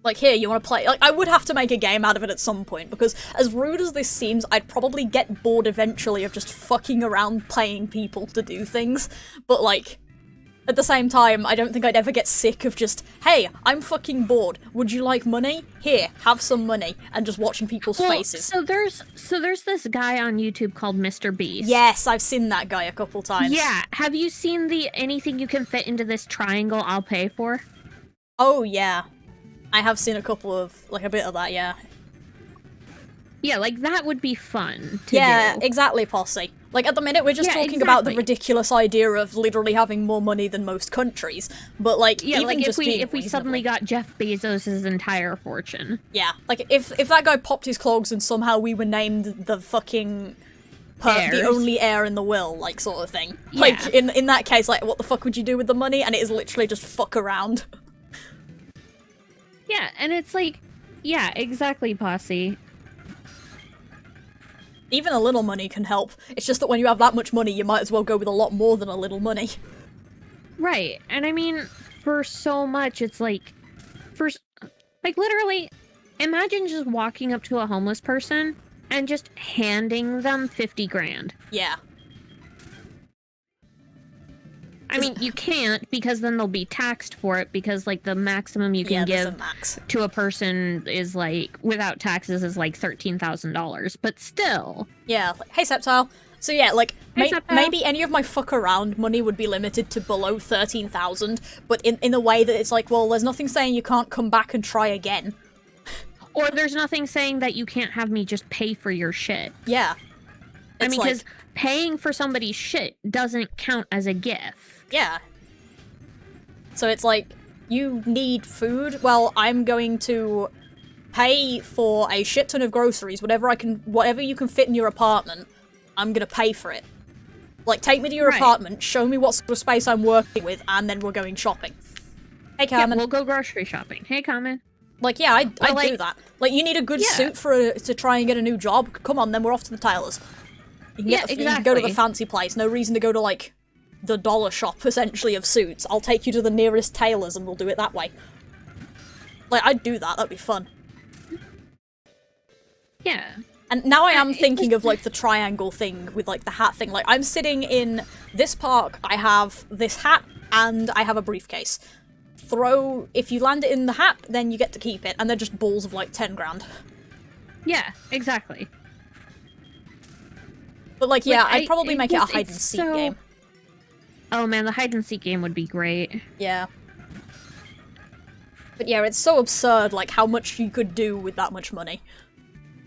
Like, here, you want to play? Like, I would have to make a game out of it at some point, because as rude as this seems, I'd probably get bored eventually of just fucking around paying people to do things. But, like, at the same time, I don't think I'd ever get sick of just, hey, I'm fucking bored. Would you like money? Here, have some money. And just watching people's faces. So there's this guy on YouTube called Mr. Beast. Yes, I've seen that guy a couple times. Yeah, have you seen the anything you can fit into this triangle I'll pay for? Oh, yeah. I have seen a couple of, like, a bit of that, yeah. Yeah, like, that would be fun to do. Exactly, Posse. Like, at the minute, we're just talking about the ridiculous idea of literally having more money than most countries. But, like, even like, just if we suddenly got Jeff Bezos' entire fortune. Yeah, like, if that guy popped his clogs and somehow we were named the fucking... the only heir in the will, like, sort of thing. Yeah. Like, in that case, like, what the fuck would you do with the money? And it is literally just fuck around. Yeah, and it's like, yeah, exactly, Posse. Even a little money can help. It's just that when you have that much money, you might as well go with a lot more than a little money. Right, and I mean, for so much, it's like, literally, imagine just walking up to a homeless person and just handing them 50 grand. Yeah. I mean, you can't, because then they'll be taxed for it, because, like, the maximum you can give to a person is, like, without taxes is, like, $13,000, but still. Yeah, like, hey, Septile. So yeah, like, maybe any of my fuck around money would be limited to below 13,000, but in a way that it's like, well, there's nothing saying you can't come back and try again. Or there's nothing saying that you can't have me just pay for your shit. Yeah. I mean, because paying for somebody's shit doesn't count as a gift. Yeah. So it's like, you need food? Well, I'm going to pay for a shit ton of groceries, whatever you can fit in your apartment, I'm gonna pay for it. Like, take me to your apartment, show me what sort of space I'm working with, and then we're going shopping. Hey, Yeah, Carmen. we'll go grocery shopping. Hey, Carmen. Like, yeah, I'd like- do that. Like, you need a good Yeah. suit to try and get a new job? Come on, then we're off to the tailors. You can Yeah, you can go to the exactly. fancy place. No reason to go to, like, the dollar shop, essentially, of suits. I'll take you to the nearest tailors and we'll do it that way. Like, I'd do that. That'd be fun. Yeah. And now I am thinking of, like, the triangle thing with, like, the hat thing. Like, I'm sitting in this park, I have this hat, and I have a briefcase. If you land it in the hat, then you get to keep it, and they're just balls of, like, 10 grand. Yeah, exactly. But, like, yeah, Like, I'd probably make it a it's hide-and-seek so- game. Oh man, the hide and seek game would be great. Yeah. But yeah, it's so absurd, like, how much you could do with that much money.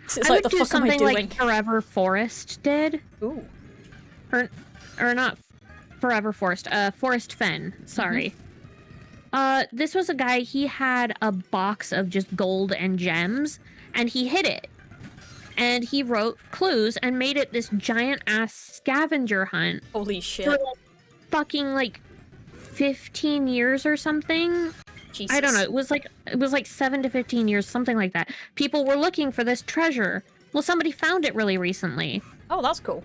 It's I like, would the do fuck am I something doing? like Forever Forest did. Ooh. Or not Forever Forest, Forest Fen, sorry. This was a guy, he had a box of just gold and gems, and he hid it. And he wrote clues and made it this giant-ass scavenger hunt Holy shit. for, like, fucking, like, 15 years or something. Jesus. I don't know, it was like 7 to 15 years, something like that. People were looking for this treasure. Well, somebody found it really recently. Oh, that's cool.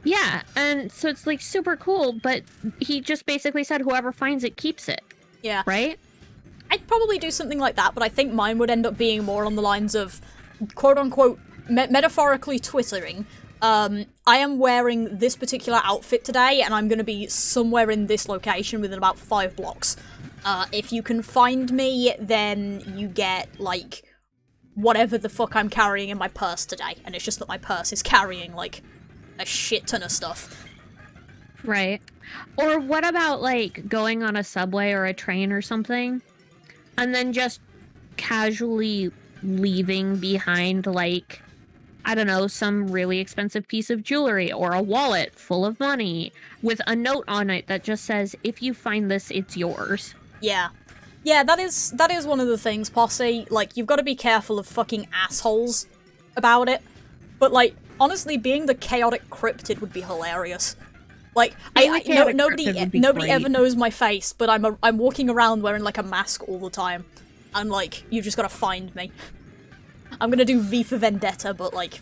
Yeah, and so it's, like, super cool, but he just basically said whoever finds it keeps it. Yeah. Right? I'd probably do something like that, but I think mine would end up being more on the lines of, quote-unquote, metaphorically twittering. I am wearing this particular outfit today, and I'm going to be somewhere in this location within about 5 blocks. If you can find me, then you get, like, whatever the fuck I'm carrying in my purse today. And it's just that my purse is carrying, like, a shit ton of stuff. Right. Or what about, like, going on a subway or a train or something, and then just casually leaving behind, like, I don't know, some really expensive piece of jewelry or a wallet full of money with a note on it that just says, if you find this, it's yours. Yeah. Yeah, that is one of the things, Posse. Like, you've got to be careful of fucking assholes about it. But, like, honestly, being the chaotic cryptid would be hilarious. Like, nobody ever knows my face, but I'm walking around wearing, like, a mask all the time. And, like, you've just got to find me. I'm gonna do V for Vendetta, but, like,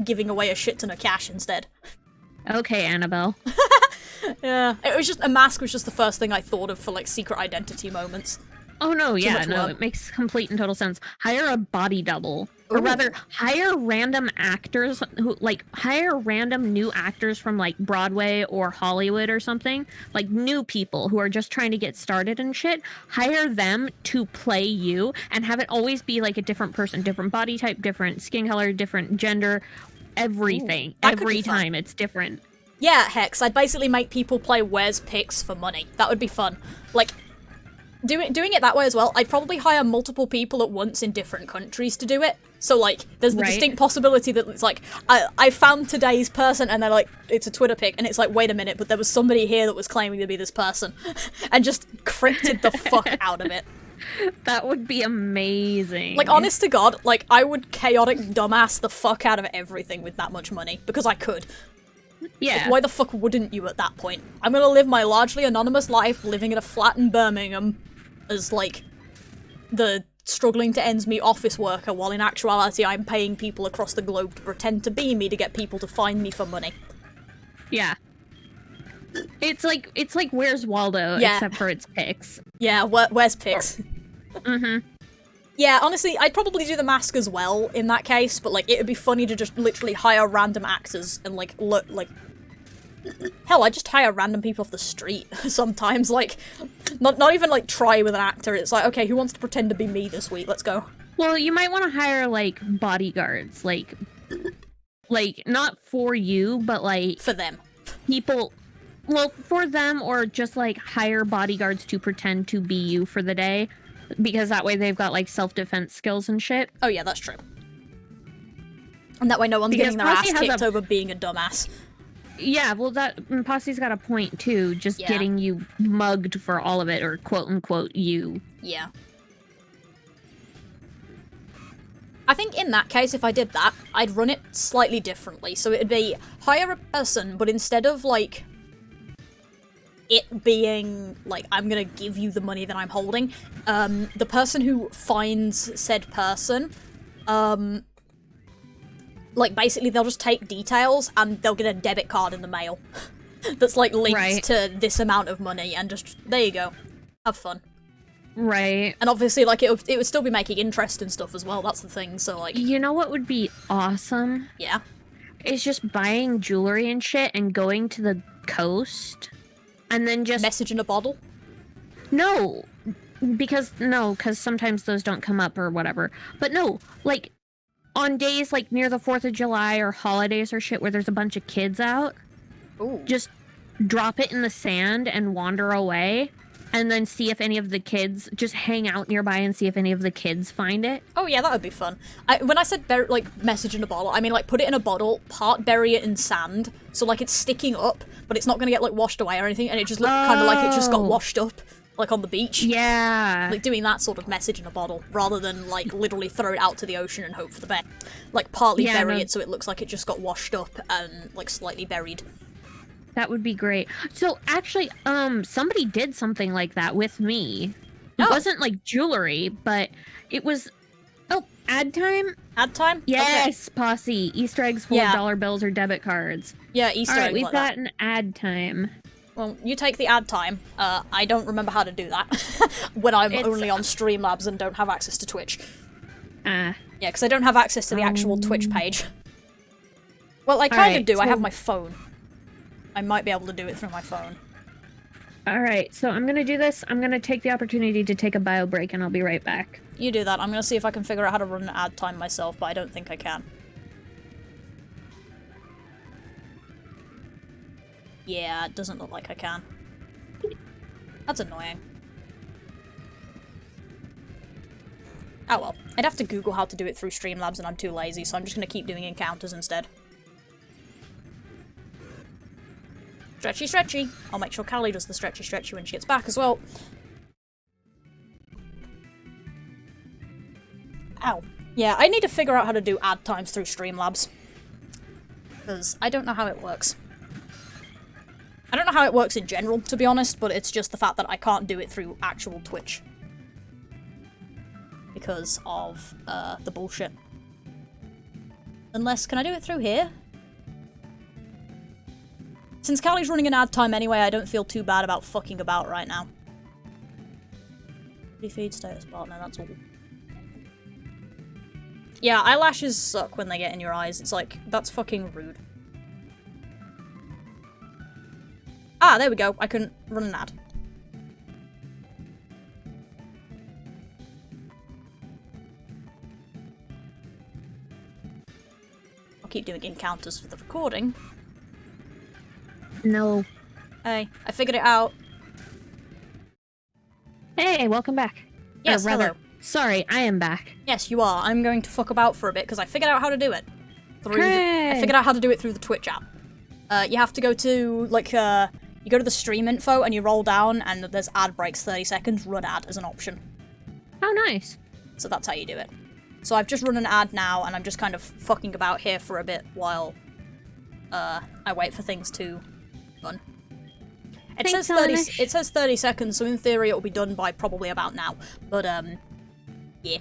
giving away a shit ton of cash instead. Okay, Annabelle. Yeah, a mask was just the first thing I thought of for, like, secret identity moments. Oh no, yeah, much no, work. it makes complete and total sense. Hire a body double. Or Ooh. rather, hire random actors who, like, hire random new actors from, like, Broadway or Hollywood or something. Like, new people who are just trying to get started and shit. Hire them to play you and have it always be, like, a different person. Different body type, different skin color, different gender, everything. That could be Every fun. time it's different. Yeah, Hex, I'd basically make people play Where's Picks for money. That would be fun. Like, doing it that way as well, I'd probably hire multiple people at once in different countries to do it. So, like, there's the Right. distinct possibility that it's like, I found today's person, and they're like, it's a Twitter pic, and it's like, wait a minute, but there was somebody here that was claiming to be this person. And just cryptid the fuck out of it. That would be amazing. Like, honest to God, like, I would chaotic dumbass the fuck out of everything with that much money, because I could. Yeah. Why the fuck wouldn't you at that point? I'm gonna live my largely anonymous life, living in a flat in Birmingham, as, like, the struggling to ends meet office worker, while in actuality I'm paying people across the globe to pretend to be me to get people to find me for money. Yeah. It's like Where's Waldo, Yeah. except for its pics. Yeah, where's Pix? Mm-hmm. Yeah, honestly, I'd probably do the mask as well in that case, but, like, it'd be funny to just literally hire random actors and, like, look, like... Hell, I just hire random people off the street sometimes, like, not even, like, try with an actor. It's like, okay, who wants to pretend to be me this week? Let's go. Well, you might want to hire, like, bodyguards, like, not for you, but, like, For them. people, well, for them, or just, like, hire bodyguards to pretend to be you for the day, because that way they've got, like, self-defense skills and shit. Oh yeah, that's true. And that way no one's Because getting their ass Posse has kicked a- over being a dumbass. Yeah, well, that Posse's got a point, too, just Yeah. getting you mugged for all of it, or quote-unquote you. Yeah. I think in that case, if I did that, I'd run it slightly differently. So it'd be hire a person, but instead of, like, it being, like, I'm gonna give you the money that I'm holding, the person who finds said person, like, basically they'll just take details and they'll get a debit card in the mail that's, like, linked to this amount of money, and just, there you go. Have fun. Right. And obviously, like, it would still be making interest and stuff as well, that's the thing, so, like... You know what would be awesome? Yeah? Is just buying jewelry and shit and going to the coast, and then just... Message in a bottle? No! Because sometimes those don't come up or whatever. But no, like, on days, like, near the 4th of July or holidays or shit where there's a bunch of kids out, Ooh. Just drop it in the sand and wander away, and then see if any of the kids, just hang out nearby and see if any of the kids find it. Oh yeah, that would be fun. When I said like message in a bottle, I mean like put it in a bottle, bury it in sand, so like it's sticking up, but it's not gonna get like washed away or anything, and it just looks kind of like it just got washed up, like on the beach. Yeah. Like doing that sort of message in a bottle, rather than like literally throw it out to the ocean and hope for the best. Like partly bury it so it looks like it just got washed up and like slightly buried. That would be great. So actually, somebody did something like that with me. It wasn't like jewelry, but it was... Oh, ad time? Ad time? Yes, okay. Posse. Easter eggs full of dollar bills or debit cards. Yeah, Easter eggs. Alright, we've like got an ad time. Well, you take the ad time. I don't remember how to do that when I'm only on Streamlabs and don't have access to Twitch. Yeah, because I don't have access to the actual Twitch page. Well, I kind of do. So... I have my phone. I might be able to do it through my phone. Alright, so I'm gonna do this. I'm gonna take the opportunity to take a bio break, and I'll be right back. You do that. I'm gonna see if I can figure out how to run an ad time myself, but I don't think I can. Yeah, it doesn't look like I can. That's annoying. Oh well. I'd have to Google how to do it through Streamlabs, and I'm too lazy, so I'm just gonna keep doing encounters instead. Stretchy, stretchy. I'll make sure Kali does the stretchy, stretchy when she gets back as well. Ow. Yeah, I need to figure out how to do ad times through Streamlabs. Because I don't know how it works. I don't know how it works in general, to be honest, but it's just the fact that I can't do it through actual Twitch. Because of, the bullshit. Unless, can I do it through here? Since Kali's running an ad time anyway, I don't feel too bad about fucking about right now. Feed status partner, that's all. Yeah, eyelashes suck when they get in your eyes. It's like, that's fucking rude. Ah, there we go. I couldn't run an ad. I'll keep doing encounters for the recording. No. Hey, I figured it out. Hey, welcome back. Yes, hello. Sorry, I am back. Yes, you are. I'm going to fuck about for a bit because I figured out how to do it. I figured out how to do it through the Twitch app. You have to go to, like, you go to the stream info and you roll down and there's ad breaks 30 seconds, run ad as an option. Oh, nice. So that's how you do it. So I've just run an ad now and I'm just kind of fucking about here for a bit while, I wait for things to run. It says 30 seconds, so in theory it'll be done by probably about now. But, yeah.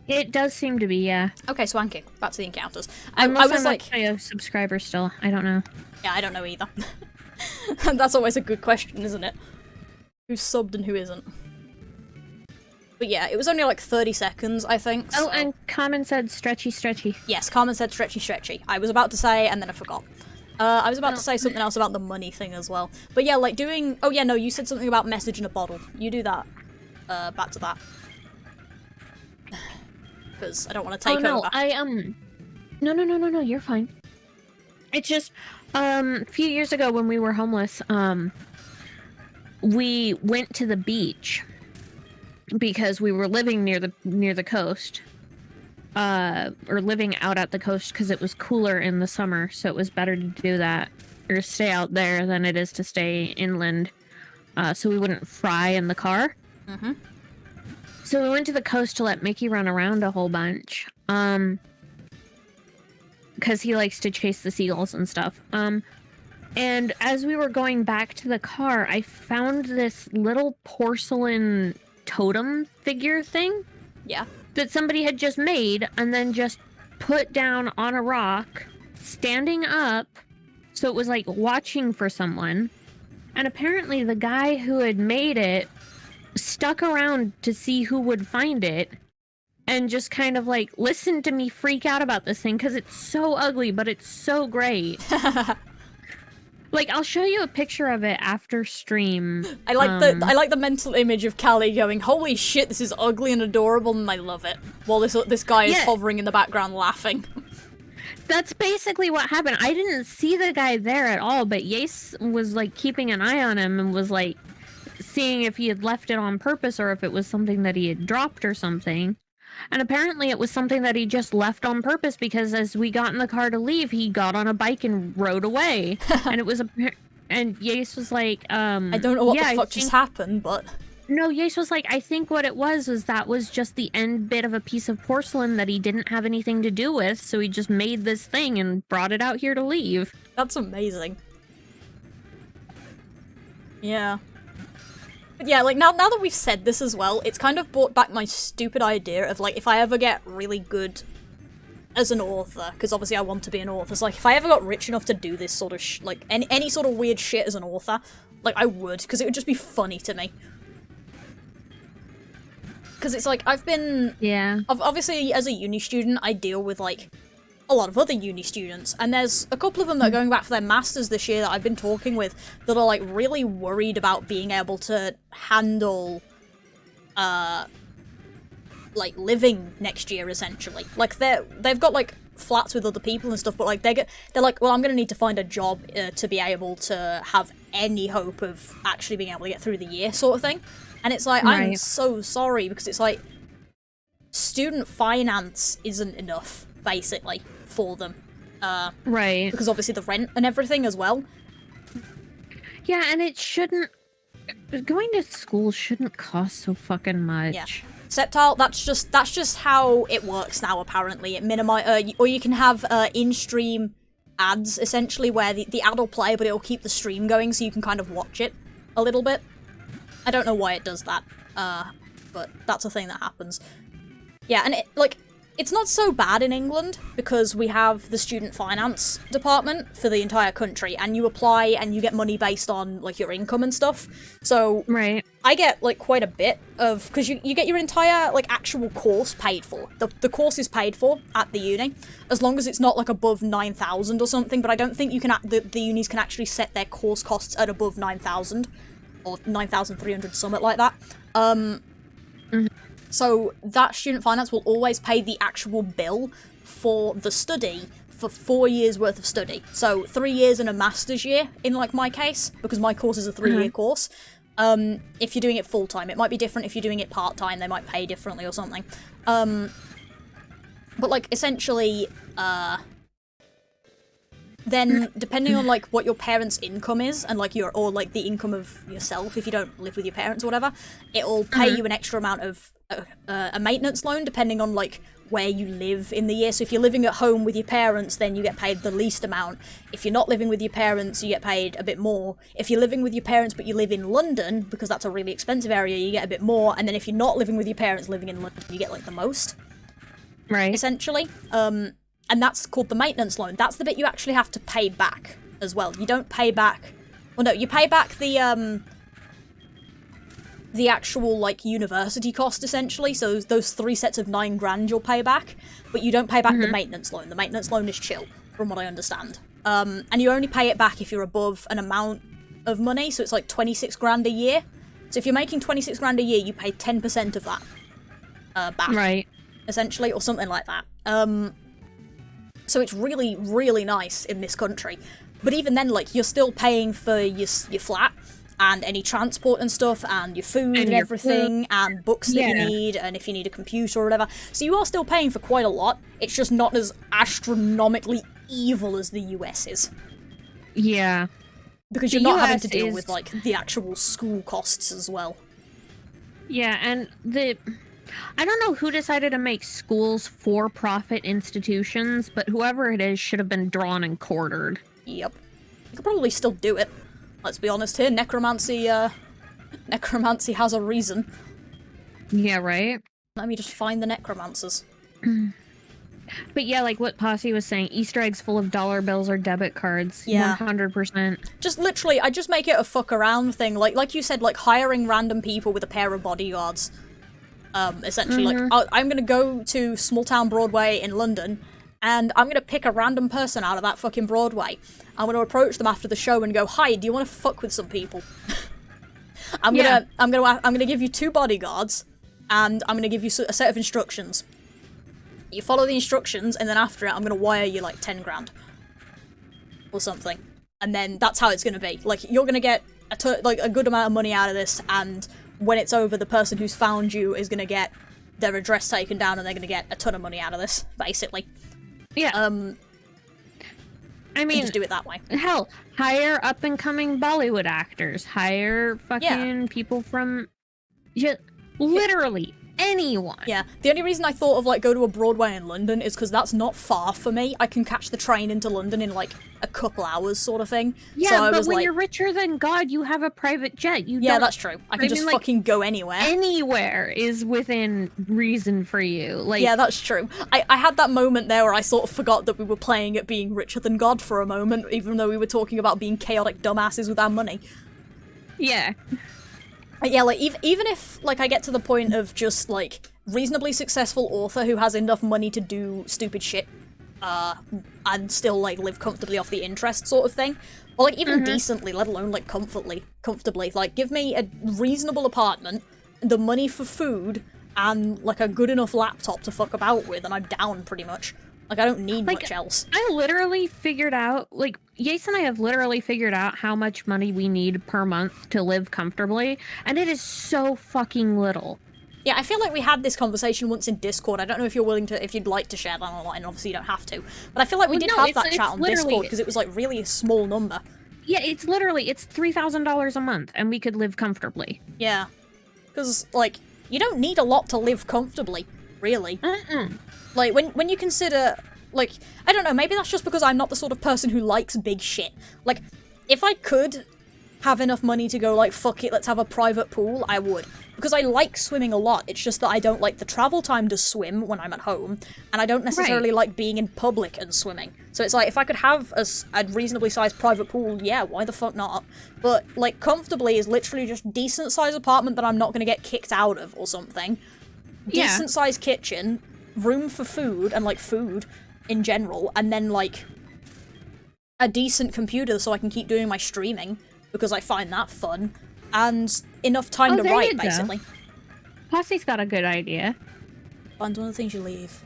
It does seem to be, yeah. Okay, swanky. Back to the encounters. I was like a subscriber still. I don't know. Yeah, I don't know either. That's always a good question, isn't it? Who's subbed and who isn't? But yeah, it was only like 30 seconds, I think. Oh, so. And Carmen said stretchy, stretchy. Yes, Carmen said stretchy, stretchy. I was about to say, and then I forgot. I was about to say something else about the money thing as well. But yeah, like doing... Oh yeah, no, you said something about message in a bottle. You do that. Back to that. Because I don't want to take over. No, you're fine. It's just, a few years ago when we were homeless, we went to the beach because we were living near the coast. Or living out at the coast because it was cooler in the summer, so it was better to do that, or stay out there than it is to stay inland, so we wouldn't fry in the car. Mm-hmm. So we went to the coast to let Mickey run around a whole bunch, because he likes to chase the seagulls and stuff. And as we were going back to the car, I found this little porcelain totem figure thing. Yeah. That somebody had just made and then just put down on a rock, standing up, so it was like watching for someone. And apparently the guy who had made it stuck around to see who would find it and just kind of like listened to me freak out about this thing because it's so ugly, but it's so great. Like, I'll show you a picture of it after stream. I like the mental image of Callie going, "Holy shit, this is ugly and adorable," and I love it. While this guy is hovering in the background laughing. That's basically what happened. I didn't see the guy there at all, but Yace was like keeping an eye on him and was like seeing if he had left it on purpose or if it was something that he had dropped or something. And apparently it was something that he just left on purpose because as we got in the car to leave, he got on a bike and rode away. And it was and Yace was like, I don't know what the fuck just happened, but... No, Yace was like, I think what it was that was just the end bit of a piece of porcelain that he didn't have anything to do with, so he just made this thing and brought it out here to leave. That's amazing. Yeah. But yeah, like, now that we've said this as well, it's kind of brought back my stupid idea of, like, if I ever get really good as an author, because obviously I want to be an author, so, like, if I ever got rich enough to do this sort of like, any sort of weird shit as an author, like, I would, because it would just be funny to me. Because it's like, I've been... Yeah. Obviously, as a uni student, I deal with, like, a lot of other uni students, and there's a couple of them that are going back for their masters this year that I've been talking with that are, like, really worried about being able to handle, like, living next year, essentially. Like, they've got, like, flats with other people and stuff, but, like, they're like, well, I'm gonna need to find a job to be able to have any hope of actually being able to get through the year, sort of thing. And it's like, right. I'm so sorry, because it's like, student finance isn't enough, basically, for them. Right. Because obviously the rent and everything as well. Yeah, and it shouldn't... Going to school shouldn't cost so fucking much. Yeah. Septile, that's just how it works now, apparently. It or you can have in-stream ads, essentially, where the ad will play, but it'll keep the stream going, so you can kind of watch it a little bit. I don't know why it does that, but that's a thing that happens. Yeah, and it's not so bad in England, because we have the student finance department for the entire country, and you apply and you get money based on, like, your income and stuff. So, right. I get, like, quite a bit of, because you get your entire, like, actual course paid for. The course is paid for at the uni, as long as it's not, like, above 9,000 or something, but I don't think you can, the unis can actually set their course costs at above 9,000. Or 9,300, something like that. So that student finance will always pay the actual bill for the study for 4 years worth of study. So 3 years and a master's year, in, like, my case, because my course is a 3-year course. If you're doing it full-time, it might be different if you're doing it part-time, they might pay differently or something. But, like, essentially, then, depending on, like, what your parents' income is, and, like, or, like, the income of yourself, if you don't live with your parents or whatever, it'll pay you an extra amount of a maintenance loan, depending on, like, where you live in the year. So if you're living at home with your parents, then you get paid the least amount. If you're not living with your parents, you get paid a bit more. If you're living with your parents, but you live in London, because that's a really expensive area, you get a bit more. And then if you're not living with your parents, living in London, you get, like, the most. Right. Essentially. And that's called the maintenance loan. That's the bit you actually have to pay back as well. You don't pay back... Well, no, you pay back the actual, like, university cost, essentially. So those 3 sets of 9 grand you'll pay back, but you don't pay back the maintenance loan. The maintenance loan is chill, from what I understand. And you only pay it back if you're above an amount of money, so it's like 26 grand a year. So if you're making 26 grand a year, you pay 10% of that back. Right. Essentially, or something like that. So it's really, really nice in this country. But even then, like, you're still paying for your flat, and any transport and stuff, and your food and everything, and books that you need, and if you need a computer or whatever. So you are still paying for quite a lot. It's just not as astronomically evil as the US is. Yeah. Because you're not having to deal with, like, the actual school costs as well. Yeah, and I don't know who decided to make schools for-profit institutions, but whoever it is should have been drawn and quartered. Yep. You could probably still do it. Let's be honest here, necromancy has a reason. Yeah, right? Let me just find the necromancers. But yeah, like what Posse was saying, Easter eggs full of dollar bills or debit cards. Yeah. 100%. Just literally, I just make it a fuck around thing. Like you said, like hiring random people with a pair of bodyguards. Essentially, like, I'm gonna go to small town Broadway in London, and I'm gonna pick a random person out of that fucking Broadway. I'm gonna approach them after the show and go, "Hi, do you want to fuck with some people?" I'm gonna give you 2 bodyguards, and I'm gonna give you a set of instructions. You follow the instructions, and then after it, I'm gonna wire you like 10 grand or something, and then that's how it's gonna be. Like, you're gonna get a good amount of money out of this, and when it's over, the person who's found you is gonna get their address taken down, and they're gonna get a ton of money out of this, basically. Yeah. I mean, just do it that way. Hell, hire up-and-coming Bollywood actors. Hire fucking people from just literally anyone. Yeah. The only reason I thought of, like, go to a Broadway in London is because that's not far for me. I can catch the train into London in, like, a couple hours sort of thing. Yeah, so but when you're richer than God, you have a private jet. Yeah, that's true. I can just fucking go anywhere. Anywhere is within reason for you. Like, yeah, that's true. I had that moment there where I sort of forgot that we were playing at being richer than God for a moment, even though we were talking about being chaotic dumbasses with our money. Yeah. Yeah, like, even if, like, I get to the point of just, like, reasonably successful author who has enough money to do stupid shit, and still, like, live comfortably off the interest sort of thing, or, like, even decently, let alone, like, comfortably, like, give me a reasonable apartment, the money for food, and, like, a good enough laptop to fuck about with, and I'm down, pretty much. Like, I don't need much else. I literally figured out, like, Yace and I have literally figured out how much money we need per month to live comfortably, and it is so fucking little. Yeah, I feel like we had this conversation once in Discord. I don't know if if you'd like to share that online, obviously you don't have to. But I feel like we did have that chat on Discord, because it was, like, really a small number. Yeah, it's $3,000 a month, and we could live comfortably. Yeah. Because, like, you don't need a lot to live comfortably, really. Like, when you consider, like, I don't know, maybe that's just because I'm not the sort of person who likes big shit. Like, if I could have enough money to go, like, fuck it, let's have a private pool, I would. Because I like swimming a lot, it's just that I don't like the travel time to swim when I'm at home, and I don't necessarily like being in public and swimming. So it's like, if I could have a reasonably sized private pool, yeah, why the fuck not? But, like, comfortably is literally just decent sized apartment that I'm not gonna get kicked out of or something. Yeah. Decent sized kitchen, room for food, and, like, food in general, and then, like, a decent computer so I can keep doing my streaming, because I find that fun, and enough time to write, basically. Posse's got a good idea. Find one of the things you leave.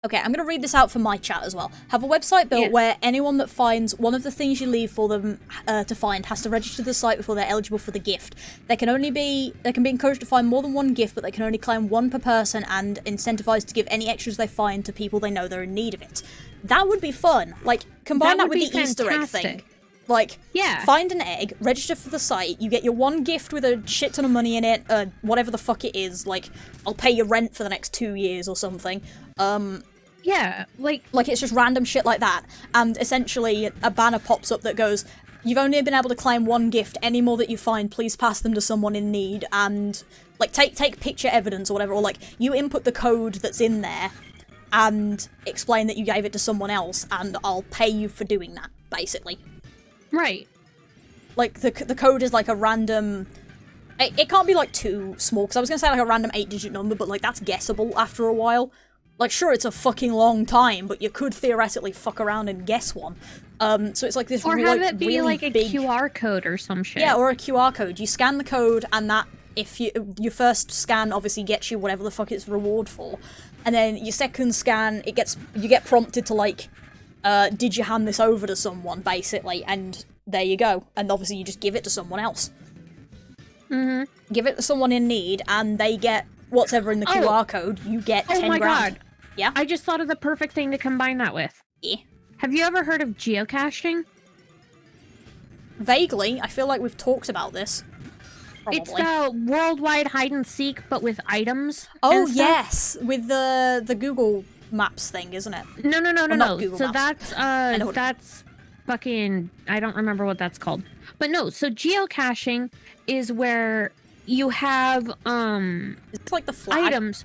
Okay, I'm gonna read this out for my chat as well. Have a website built where anyone that finds one of the things you leave for them to find has to register the site before they're eligible for the gift. They can be encouraged to find more than one gift, but they can only claim one per person, and incentivized to give any extras they find to people they know they're in need of it. That would be fun. Like, combine that with the Easter egg thing. Like, find an egg, register for the site, you get your one gift with a shit ton of money in it, whatever the fuck it is, like, I'll pay your rent for the next 2 years or something. Yeah, like it's just random shit like that, and essentially a banner pops up that goes, you've only been able to claim one gift, any more that you find, please pass them to someone in need, and, like, take picture evidence or whatever, or, like, you input the code that's in there, and explain that you gave it to someone else, and I'll pay you for doing that, basically. Right. Like, the code is, like, a random... It can't be, like, too small, because I was going to say, like, a random 8-digit number, but, like, that's guessable after a while. Like, sure, it's a fucking long time, but you could theoretically fuck around and guess one. So it's, like, this or have it be, really like, a big... QR code or some shit. Yeah, or a QR code. You scan the code, and that, if your first scan obviously gets you whatever the fuck it's reward for, and then your second scan, you get prompted to, like... did you hand this over to someone, basically, and there you go. And obviously you just give it to someone else. Give it to someone in need, and they get whatever in the QR code, you get 10 grand. Oh my god. Yeah? I just thought of the perfect thing to combine that with. Yeah. Have you ever heard of geocaching? Vaguely. I feel like we've talked about this. Probably. It's the worldwide hide and seek, but with items. Oh, yes! With the Google Maps thing, isn't it? No. Google So Maps. that's fucking, I don't remember what that's called. But no, so geocaching is where you have It's like the flag. items.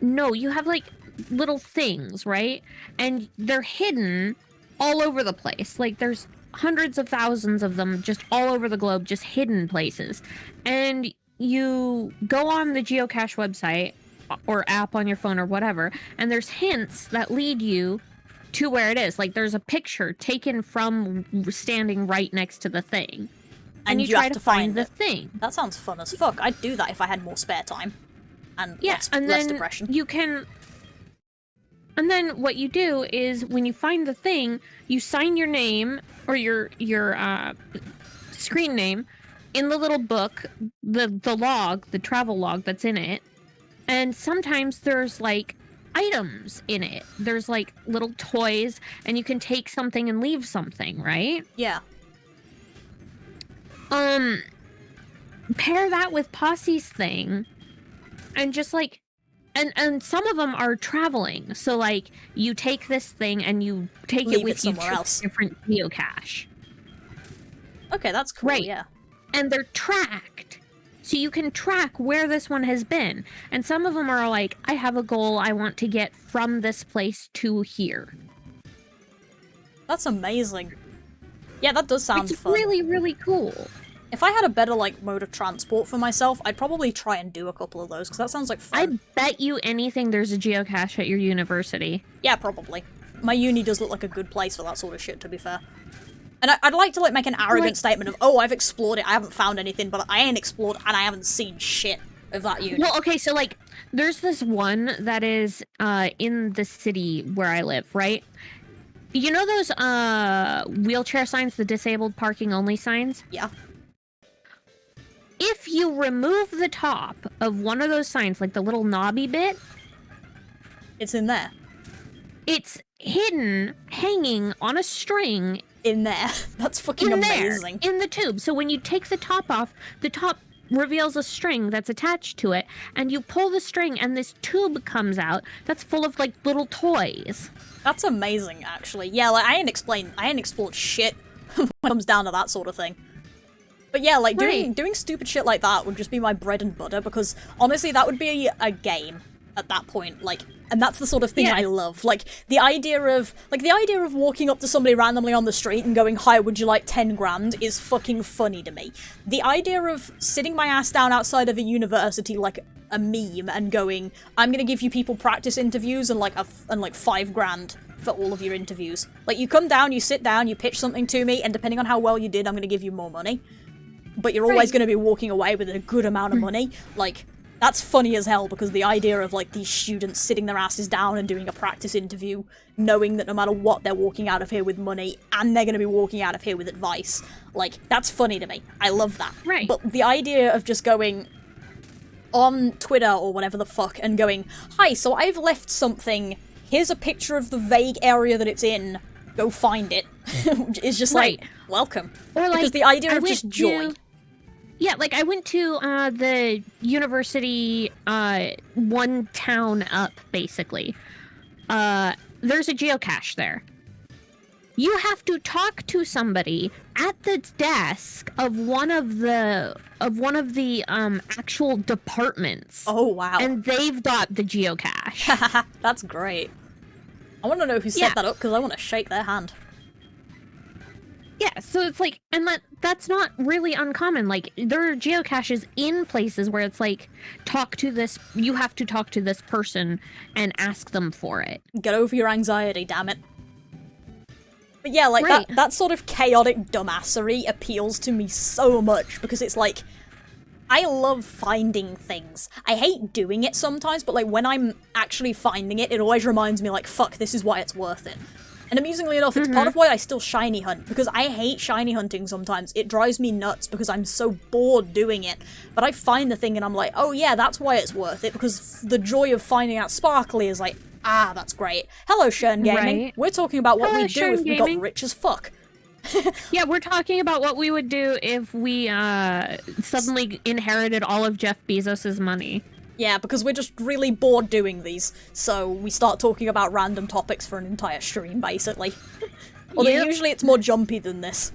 No, you have like little things, right? And they're hidden all over the place. Like there's hundreds of thousands of them just all over the globe, just hidden places. And you go on the geocache website or app on your phone or whatever, and there's hints that lead you to where it is. Like there's a picture taken from standing right next to the thing. And you try have to find the thing. That sounds fun as fuck. I'd do that if I had more spare time. And less depression. You can... And then what you do is when you find the thing, you sign your name or your screen name in the little book, the log, the travel log that's in it. And sometimes there's like items in it. There's like little toys, and you can take something and leave something, right? Yeah. Pair that with Posse's thing, and just like, and some of them are traveling. So like, you take this thing and you take it with you to a different geocache. Okay, that's cool. Right. Yeah. And they're tracked. So you can track where this one has been. And some of them are like, I have a goal I want to get from this place to here. That's amazing. Yeah, that does sound fun. It's really, really cool. If I had a better, like, mode of transport for myself, I'd probably try and do a couple of those, because that sounds like fun. I bet you anything there's a geocache at your university. Yeah, probably. My uni does look like a good place for that sort of shit, to be fair. And I'd like to, like, make an arrogant statement of, oh, I've explored it, I haven't found anything, but I ain't explored, and I haven't seen shit of that uni. Well, okay, so, like, there's this one that is in the city where I live, right? You know those wheelchair signs, the disabled parking only signs? Yeah. If you remove the top of one of those signs, like the little knobby bit... It's in there. It's hidden, hanging on a string... In there. That's fucking amazing. In the tube. So when you take the top off, the top reveals a string that's attached to it, and you pull the string and this tube comes out that's full of, like, little toys. That's amazing, actually. Yeah, like, I ain't explored shit when it comes down to that sort of thing. But yeah, like, doing stupid shit like that would just be my bread and butter, because, honestly, that would be a game at that point, like, and that's the sort of thing I love. Like, the idea of walking up to somebody randomly on the street and going, hi, would you like 10 grand is fucking funny to me. The idea of sitting my ass down outside of a university like a meme and going, I'm gonna give you people practice interviews and like 5 grand for all of your interviews. Like, you come down, you sit down, you pitch something to me, and depending on how well you did, I'm gonna give you more money. But you're always gonna be walking away with a good amount of money. Like, that's funny as hell, because the idea of, like, these students sitting their asses down and doing a practice interview, knowing that no matter what, they're walking out of here with money, and they're gonna be walking out of here with advice. Like, that's funny to me. I love that. Right. But the idea of just going on Twitter or whatever the fuck and going, hi, so I've left something, here's a picture of the vague area that it's in, go find it, is just like, welcome. Or, like, because the idea of just joy. Yeah, like, I went to the university one town up, basically. There's a geocache there. You have to talk to somebody at the desk of one of the actual departments. Oh, wow. And they've got the geocache. That's great. I want to know who set that up, because I want to shake their hand. Yeah, so it's like, and that's not really uncommon. Like, there are geocaches in places where it's like, you have to talk to this person and ask them for it. Get over your anxiety, damn it. But yeah, like, that sort of chaotic dumbassery appeals to me so much, because it's like, I love finding things. I hate doing it sometimes, but like, when I'm actually finding it, it always reminds me, like, fuck, this is why it's worth it. And amusingly enough, it's part of why I still shiny hunt, because I hate shiny hunting sometimes. It drives me nuts because I'm so bored doing it. But I find the thing and I'm like, oh yeah, that's why it's worth it, because the joy of finding out sparkly is like, ah, that's great. Hello, Shern Gaming. Right. We're talking about what we'd do Shern if we got rich as fuck. Yeah, we're talking about what we would do if we suddenly inherited all of Jeff Bezos' money. Yeah, because we're just really bored doing these, so we start talking about random topics for an entire stream, basically. Although usually it's more jumpy than this.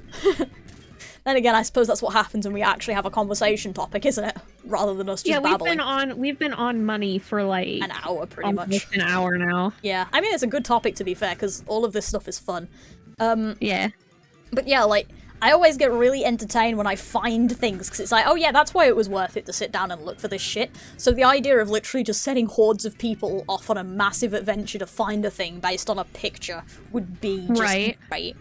Then again, I suppose that's what happens when we actually have a conversation topic, isn't it? Rather than us just babbling. We've been on money for like an hour, pretty much. An hour now. Yeah, I mean it's a good topic to be fair, because all of this stuff is fun. Yeah. But yeah, like I always get really entertained when I find things, because it's like, oh yeah, that's why it was worth it to sit down and look for this shit. So the idea of literally just setting hordes of people off on a massive adventure to find a thing based on a picture would be just great.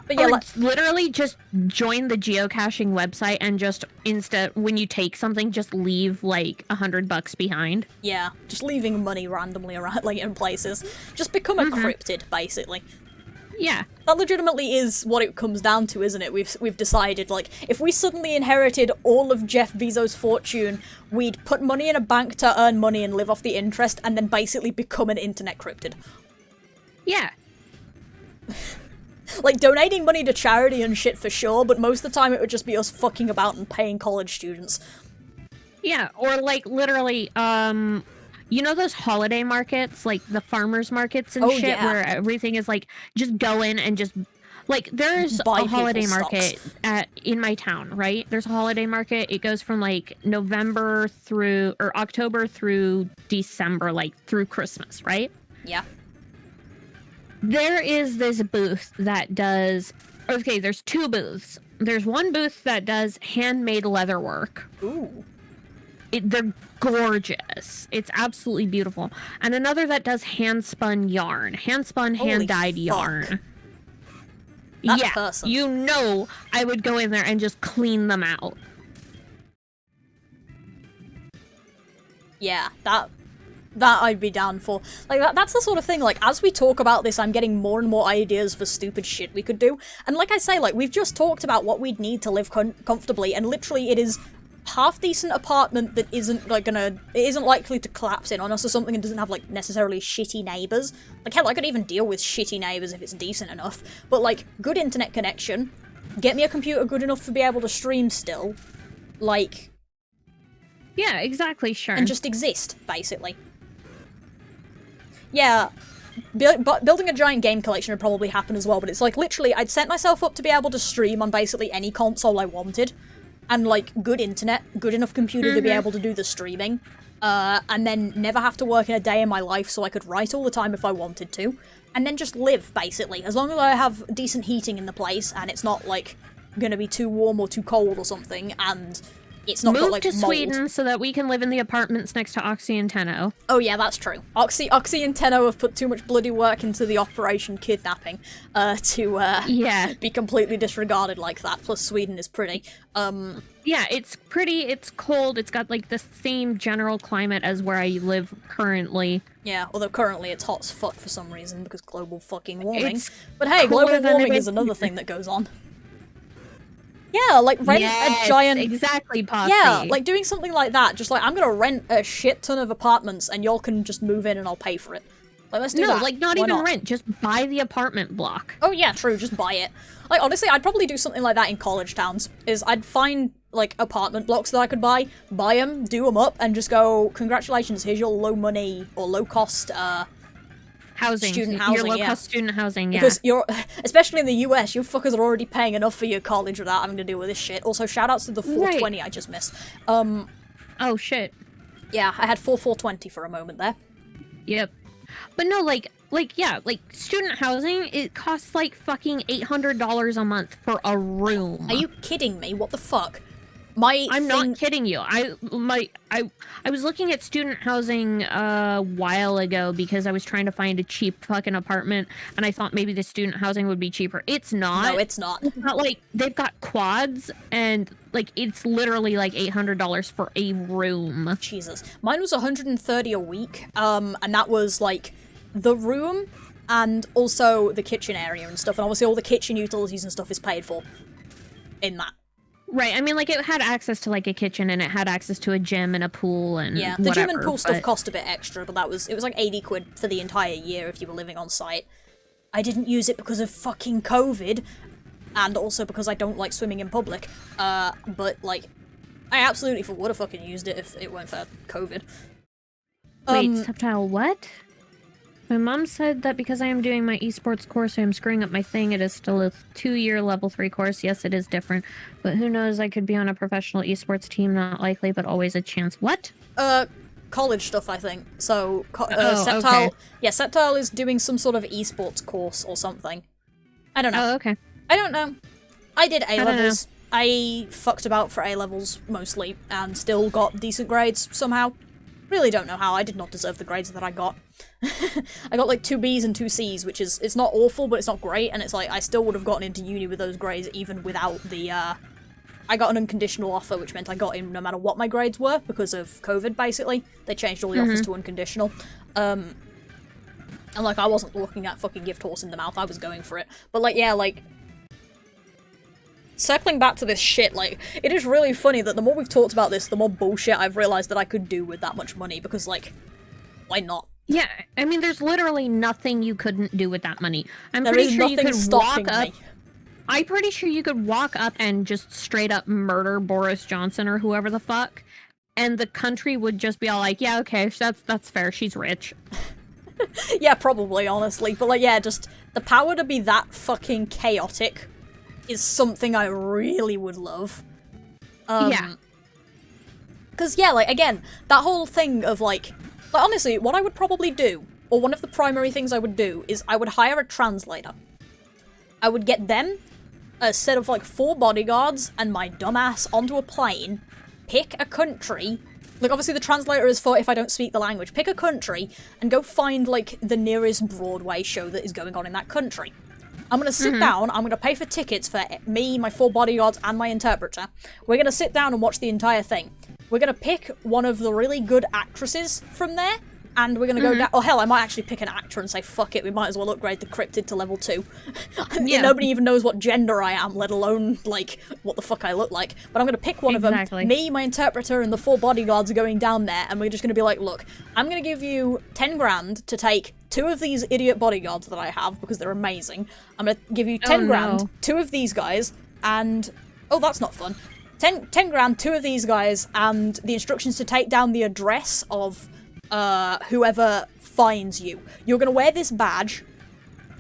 But yeah, literally just join the geocaching website and just when you take something, just leave like $100 behind. Yeah, just leaving money randomly around, like in places. Just become a cryptid, basically. Yeah. That legitimately is what it comes down to, isn't it? We've decided, like, if we suddenly inherited all of Jeff Bezos' fortune, we'd put money in a bank to earn money and live off the interest, and then basically become an internet cryptid. Yeah. Like, donating money to charity and shit for sure, but most of the time it would just be us fucking about and paying college students. Yeah, or like, literally, you know those holiday markets, like the farmers markets and shit, where everything is like, just go in and just, like, there's a holiday market in my town, right? There's a holiday market. It goes from like October through December, like through Christmas, right? Yeah. There is this booth that does, okay, there's two booths. There's one booth that does handmade leather work. Ooh. They're gorgeous. It's absolutely beautiful. And another that does hand-spun yarn. Hand-spun, hand-dyed yarn. That person. You know I would go in there and just clean them out. Yeah, that I'd be down for. Like, that's the sort of thing, like, as we talk about this, I'm getting more and more ideas for stupid shit we could do. And like I say, like, we've just talked about what we'd need to live comfortably, and literally it is half-decent apartment that isn't, like, it isn't likely to collapse in on us or something and doesn't have, like, necessarily shitty neighbours. Like, hell, I could even deal with shitty neighbours if it's decent enough. But, like, good internet connection, get me a computer good enough to be able to stream still, like... Yeah, exactly, sure. And just exist, basically. Yeah, building a giant game collection would probably happen as well, but it's like, literally, I'd set myself up to be able to stream on basically any console I wanted, and, like, good internet, good enough computer to be able to do the streaming, and then never have to work in a day in my life so I could write all the time if I wanted to, and then just live, basically. As long as I have decent heating in the place, and it's not, like, gonna be too warm or too cold or something, and... It's not got, like, Move to mold. Sweden so that we can live in the apartments next to Oxy and Tenno. Oh yeah, that's true. Oxy and Tenno have put too much bloody work into the Operation Kidnapping to be completely disregarded like that. Plus Sweden is pretty. Yeah, it's pretty, it's cold, it's got like the same general climate as where I live currently. Yeah, although currently it's hot as fuck for some reason because global fucking warming. But hey, global warming is another thing that goes on. Yeah, like rent a giant... exactly, Potsy. Yeah, like doing something like that. Just like, I'm gonna rent a shit ton of apartments and y'all can just move in and I'll pay for it. Like, let's do that. No, like not even rent, just buy the apartment block. Oh yeah, true, just buy it. Like, honestly, I'd probably do something like that in college towns. I'd find, like, apartment blocks that I could buy them, do them up, and just go, congratulations, here's your low money or low cost, housing. Student housing, your low-cost student housing, yeah. Because especially in the US, you fuckers are already paying enough for your college without having to deal with this shit. Also, shoutouts to the 420 I just missed. Oh, shit. Yeah, I had 420 for a moment there. Yep. But no, like, yeah, like, student housing, it costs, like, fucking $800 a month for a room. Are you kidding me? What the fuck? I'm not kidding you. I was looking at student housing a while ago because I was trying to find a cheap fucking apartment, and I thought maybe the student housing would be cheaper. It's not. No, it's not. It's not like they've got quads, and like it's literally like $800 for a room. Jesus, mine was $130 a week, and that was like the room and also the kitchen area and stuff, and obviously all the kitchen utilities and stuff is paid for in that. Right, I mean, like, it had access to, like, a kitchen, and it had access to a gym and a pool and yeah, the gym and pool stuff cost a bit extra, but it was like 80 quid for the entire year if you were living on site. I didn't use it because of fucking COVID, and also because I don't like swimming in public, but, like, I absolutely would have fucking used it if it weren't for COVID. Wait, subtitle what? My mom said that because I am doing my esports course, I am screwing up my thing. It is still a 2-year level 3 course. Yes, it is different. But who knows? I could be on a professional esports team. Not likely, but always a chance. What? College stuff, I think. So, Septile... Okay. Yeah, Septile is doing some sort of esports course or something. I don't know. Oh, okay. I don't know. I did A-levels. I fucked about for A-levels, mostly, and still got decent grades, somehow. Really don't know how. I did not deserve the grades that I got. I got, like, 2 Bs and 2 Cs, which is, it's not awful, but it's not great, and it's like, I still would have gotten into uni with those grades, even without the, I got an unconditional offer, which meant I got in no matter what my grades were, because of COVID, basically. They changed all the offers to unconditional. And, like, I wasn't looking at fucking gift horse in the mouth, I was going for it. But, like, yeah, like... Circling back to this shit, like, it is really funny that the more we've talked about this, the more bullshit I've realised that I could do with that much money, because, like, why not? Yeah, I mean, there's literally nothing you couldn't do with that money. I'm pretty sure you could walk up... I'm pretty sure you could walk up and just straight up murder Boris Johnson or whoever the fuck, and the country would just be all like, yeah, okay, that's fair, she's rich. Yeah, probably, honestly. But, like, yeah, just the power to be that fucking chaotic is something I really would love. Yeah. Because, yeah, like, again, that whole thing of, like, honestly, what I would probably do, or one of the primary things I would do, is I would hire a translator. I would get them, a set of, like, 4 bodyguards, and my dumbass onto a plane, pick a country. Like, obviously the translator is for if I don't speak the language. Pick a country, and go find, like, the nearest Broadway show that is going on in that country. I'm gonna sit down, I'm gonna pay for tickets for me, my 4 bodyguards, and my interpreter. We're gonna sit down and watch the entire thing. We're gonna pick one of the really good actresses from there, and we're gonna go down- oh hell, I might actually pick an actor and say, fuck it, we might as well upgrade the cryptid to level 2. Yeah. Nobody even knows what gender I am, let alone, like, what the fuck I look like. But I'm gonna pick one of them. Me, my interpreter, and the 4 bodyguards are going down there, and we're just gonna be like, look, I'm gonna give you 10 grand to take 2 of these idiot bodyguards that I have, because they're amazing. I'm gonna give you 10 grand, 2 of these guys, and... oh, that's not fun. 10 grand, 2 of these guys, and the instructions to take down the address of whoever finds you. You're gonna wear this badge,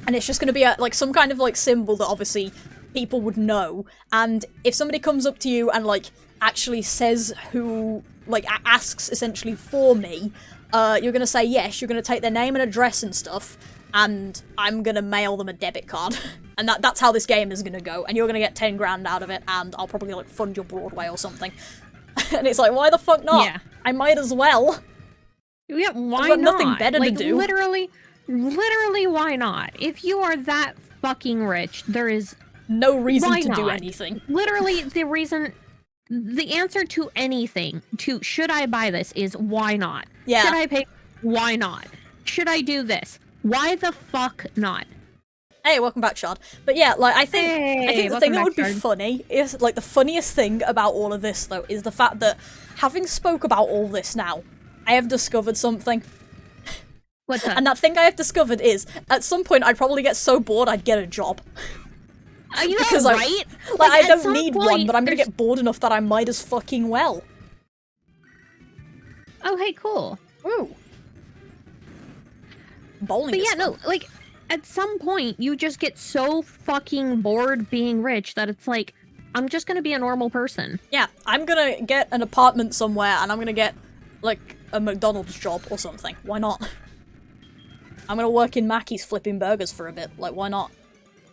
and it's just gonna be like some kind of like symbol that obviously people would know, and if somebody comes up to you and like actually says who, like asks essentially for me, you're gonna say yes, you're gonna take their name and address and stuff, and I'm gonna mail them a debit card. And that's how this game is gonna go, and you're gonna get 10 grand out of it, and I'll probably like fund your Broadway or something. And it's like, why the fuck not? Yeah. I might as well. Yeah, why I've got not? Nothing better to do. Literally, why not? If you are that fucking rich, there is no reason to do anything. Literally, the answer to anything, to should I buy this, is why not? Yeah. Should I pay? Why not? Should I do this? Why the fuck not? Hey, welcome back, Shard. But yeah, like, I think the thing that would be funny is, like, the funniest thing about all of this, though, is the fact that, having spoke about all this now, I have discovered something. What's that? And that thing I have discovered is, at some point, I'd probably get so bored I'd get a job. Are you because right? Like, I don't need one, but I'm gonna get bored enough that I might as fucking well. Oh, hey, cool. Ooh. Bowling But is yeah, fun. no, like, at some point, you just get so fucking bored being rich that it's like, I'm just gonna be a normal person. Yeah, I'm gonna get an apartment somewhere, and I'm gonna get, like, a McDonald's job or something. Why not? I'm gonna work in Mackey's flipping burgers for a bit. Like, why not?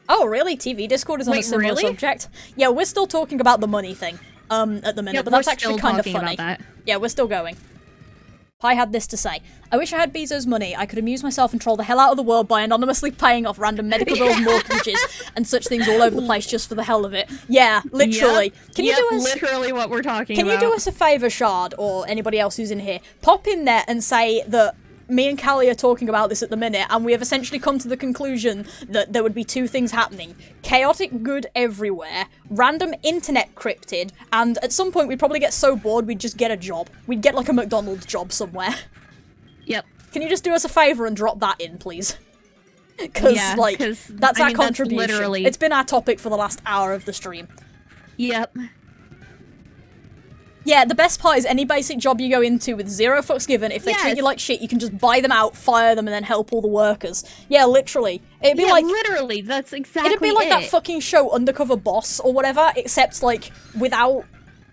Oh, really? TV Discord is on a similar subject? Yeah, we're still talking about the money thing, at the minute, but that's actually kind of funny. Yeah, we're still going. Pi had this to say. I wish I had Bezos' money. I could amuse myself and troll the hell out of the world by anonymously paying off random medical bills, mortgages, and such things all over the place just for the hell of it. Yeah, literally. Can you do us literally what we're talking about. Can you do us a favour, Shard, or anybody else who's in here? Pop in there and say that me and Kali are talking about this at the minute, and we have essentially come to the conclusion that there would be 2 things happening. Chaotic good everywhere, random internet cryptid, and at some point we'd probably get so bored we'd just get a job. We'd get like a McDonald's job somewhere. Yep. Can you just do us a favour and drop that in, please? Because, that's our contribution. That's literally... It's been our topic for the last hour of the stream. Yep. Yeah, the best part is any basic job you go into with zero fucks given, if they treat you like shit, you can just buy them out, fire them, and then help all the workers. Yeah, literally. It'd be like... literally, that's exactly it'd be like that fucking show Undercover Boss or whatever, except, like, without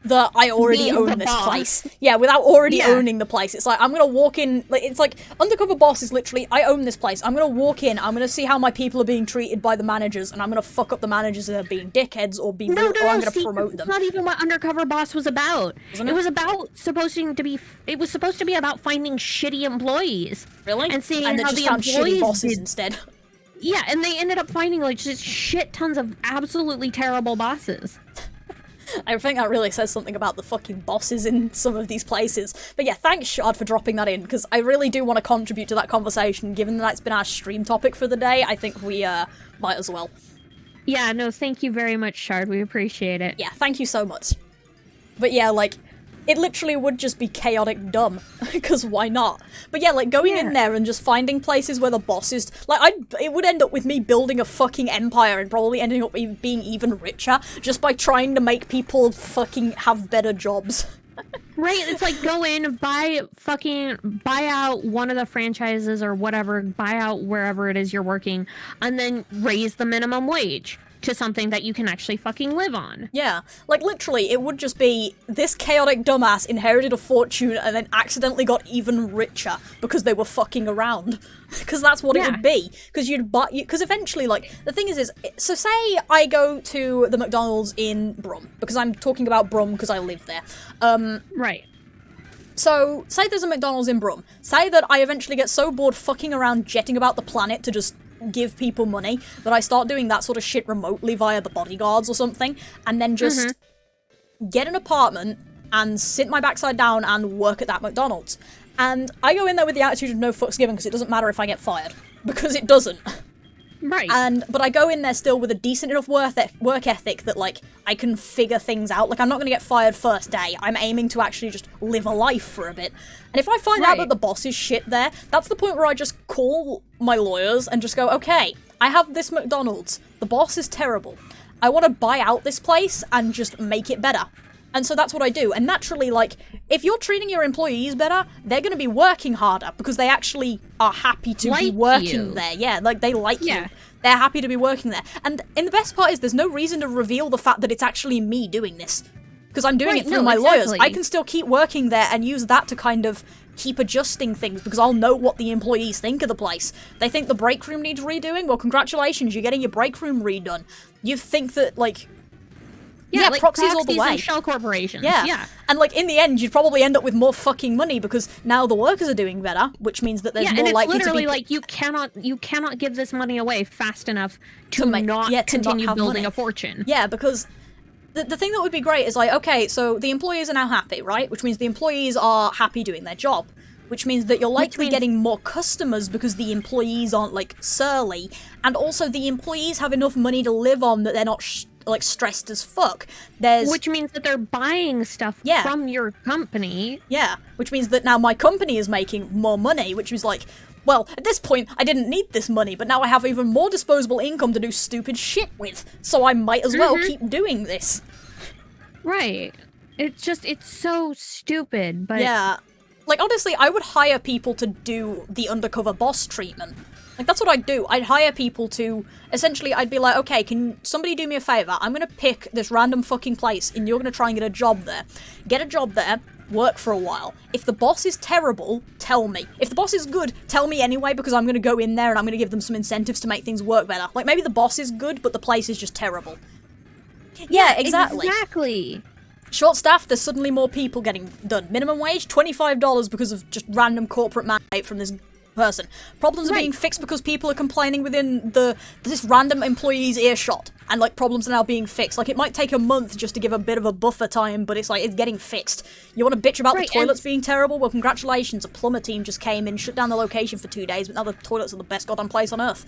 the I already own this place. Yeah, without already owning the place. It's like, I'm gonna walk in, like, it's like, Undercover Boss is literally, I own this place. I'm gonna walk in, I'm gonna see how my people are being treated by the managers, and I'm gonna fuck up the managers that are being dickheads, or be rude, or I'm gonna promote them. That's not even what Undercover Boss was about. It was supposed to be about finding shitty employees. Really? And seeing and how just the found employees shitty bosses instead. Yeah, and they ended up finding, like, just shit tons of absolutely terrible bosses. I think that really says something about the fucking bosses in some of these places. But yeah, thanks, Shard, for dropping that in, because I really do want to contribute to that conversation. Given that it's been our stream topic for the day, I think we might as well. Yeah, no, thank you very much, Shard. We appreciate it. Yeah, thank you so much. But yeah, like, it literally would just be chaotic dumb, because why not? But yeah, like, going in there and just finding places where the boss is... Like, it would end up with me building a fucking empire and probably ending up being even richer just by trying to make people fucking have better jobs. Right, it's like, go in, buy out one of the franchises or whatever, buy out wherever it is you're working, and then raise the minimum wage to something that you can actually fucking live on. Yeah, like literally, it would just be this chaotic dumbass inherited a fortune and then accidentally got even richer because they were fucking around. Because that's what it would be. Because because eventually, like, the thing is, so say I go to the McDonald's in Brum, because I'm talking about Brum because I live there. Right. So, say there's a McDonald's in Brum. Say that I eventually get so bored fucking around jetting about the planet to just give people money that I start doing that sort of shit remotely via the bodyguards or something, and then just get an apartment and sit my backside down and work at that McDonald's. And I go in there with the attitude of no fucks given because it doesn't matter if I get fired. Because it doesn't. Right. But I go in there still with a decent enough work ethic that, like, I can figure things out. Like, I'm not going to get fired first day. I'm aiming to actually just live a life for a bit. And if I find out that the boss is shit there, that's the point where I just call my lawyers and just go, okay, I have this McDonald's. The boss is terrible. I want to buy out this place and just make it better. And so that's what I do. And naturally, like, if you're treating your employees better, they're going to be working harder because they actually are happy to be working there. Yeah, like, they like you. They're happy to be working there. And the best part is there's no reason to reveal the fact that it's actually me doing this. Because I'm doing it through my lawyers. I can still keep working there and use that to kind of keep adjusting things because I'll know what the employees think of the place. They think the break room needs redoing? Well, congratulations, you're getting your break room redone. You think that, like... Yeah, like proxies all the way. And shell corporations. Yeah. And, like, in the end, you'd probably end up with more fucking money because now the workers are doing better, which means that there's more likely to be... literally, like, you cannot give this money away fast enough to not continue building a fortune. Yeah, because the thing that would be great is, like, okay, so the employees are now happy, right? Which means the employees are happy doing their job. Which means that you're likely getting more customers because the employees aren't, like, surly. And also the employees have enough money to live on that they're not... like, stressed as fuck. Which means that they're buying stuff from your company. Yeah, which means that now my company is making more money, which is like, well, at this point, I didn't need this money, but now I have even more disposable income to do stupid shit with, so I might as well keep doing this. Right. It's so stupid, but... Yeah. Like, honestly, I would hire people to do the undercover boss treatment. Like, that's what I'd do. I'd hire people to... Essentially, I'd be like, okay, can somebody do me a favor? I'm gonna pick this random fucking place, and you're gonna try and get a job there. Get a job there, work for a while. If the boss is terrible, tell me. If the boss is good, tell me anyway, because I'm gonna go in there and I'm gonna give them some incentives to make things work better. Like, maybe the boss is good, but the place is just terrible. Yeah, exactly. Exactly. Short-staffed, there's suddenly more people getting done. Minimum wage, $25 because of just random corporate mandate from this person. Problems are being fixed because people are complaining within this random employee's earshot. And, like, problems are now being fixed. Like, it might take a month just to give a bit of a buffer time, but it's like, it's getting fixed. You want to bitch about the toilets being terrible? Well, congratulations, a plumber team just came in, shut down the location for 2 days, but now the toilets are the best goddamn place on earth.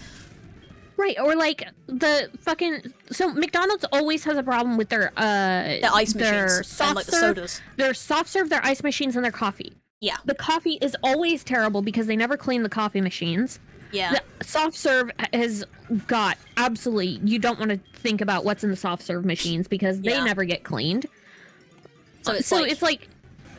Right, or like the fucking... So McDonald's always has a problem with their ice machines and, like, the sodas. Their soft serve, their ice machines, and their coffee. Yeah. The coffee is always terrible because they never clean the coffee machines. Yeah. The soft serve has got absolutely... You don't want to think about what's in the soft serve machines because they never get cleaned. So it's like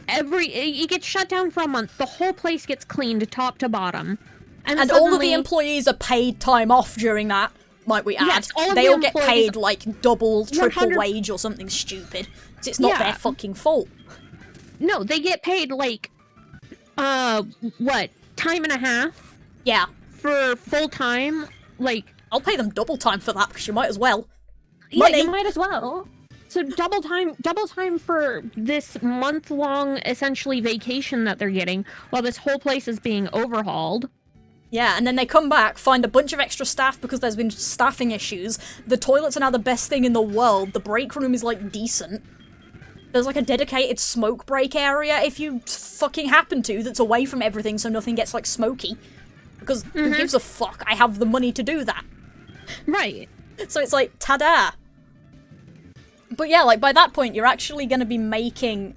it gets shut down for a month. The whole place gets cleaned top to bottom. And suddenly, all of the employees are paid time off during that, might we add. Yes, they all get paid, like, double, triple 100 wage or something stupid. So it's not their fucking fault. No, they get paid, like, what, time and a half? Yeah. For full time? Like... I'll pay them double time for that, because you might as well. Yeah, you might as well. So double time for this month-long, essentially, vacation that they're getting, while this whole place is being overhauled. Yeah, and then they come back, find a bunch of extra staff because there's been staffing issues. The toilets are now the best thing in the world. The break room is, like, decent. There's, like, a dedicated smoke break area if you fucking happen to, that's away from everything so nothing gets, like, smoky. Because who gives a fuck? I have the money to do that. Right. So it's like, ta-da! But yeah, like, by that point, you're actually gonna be making...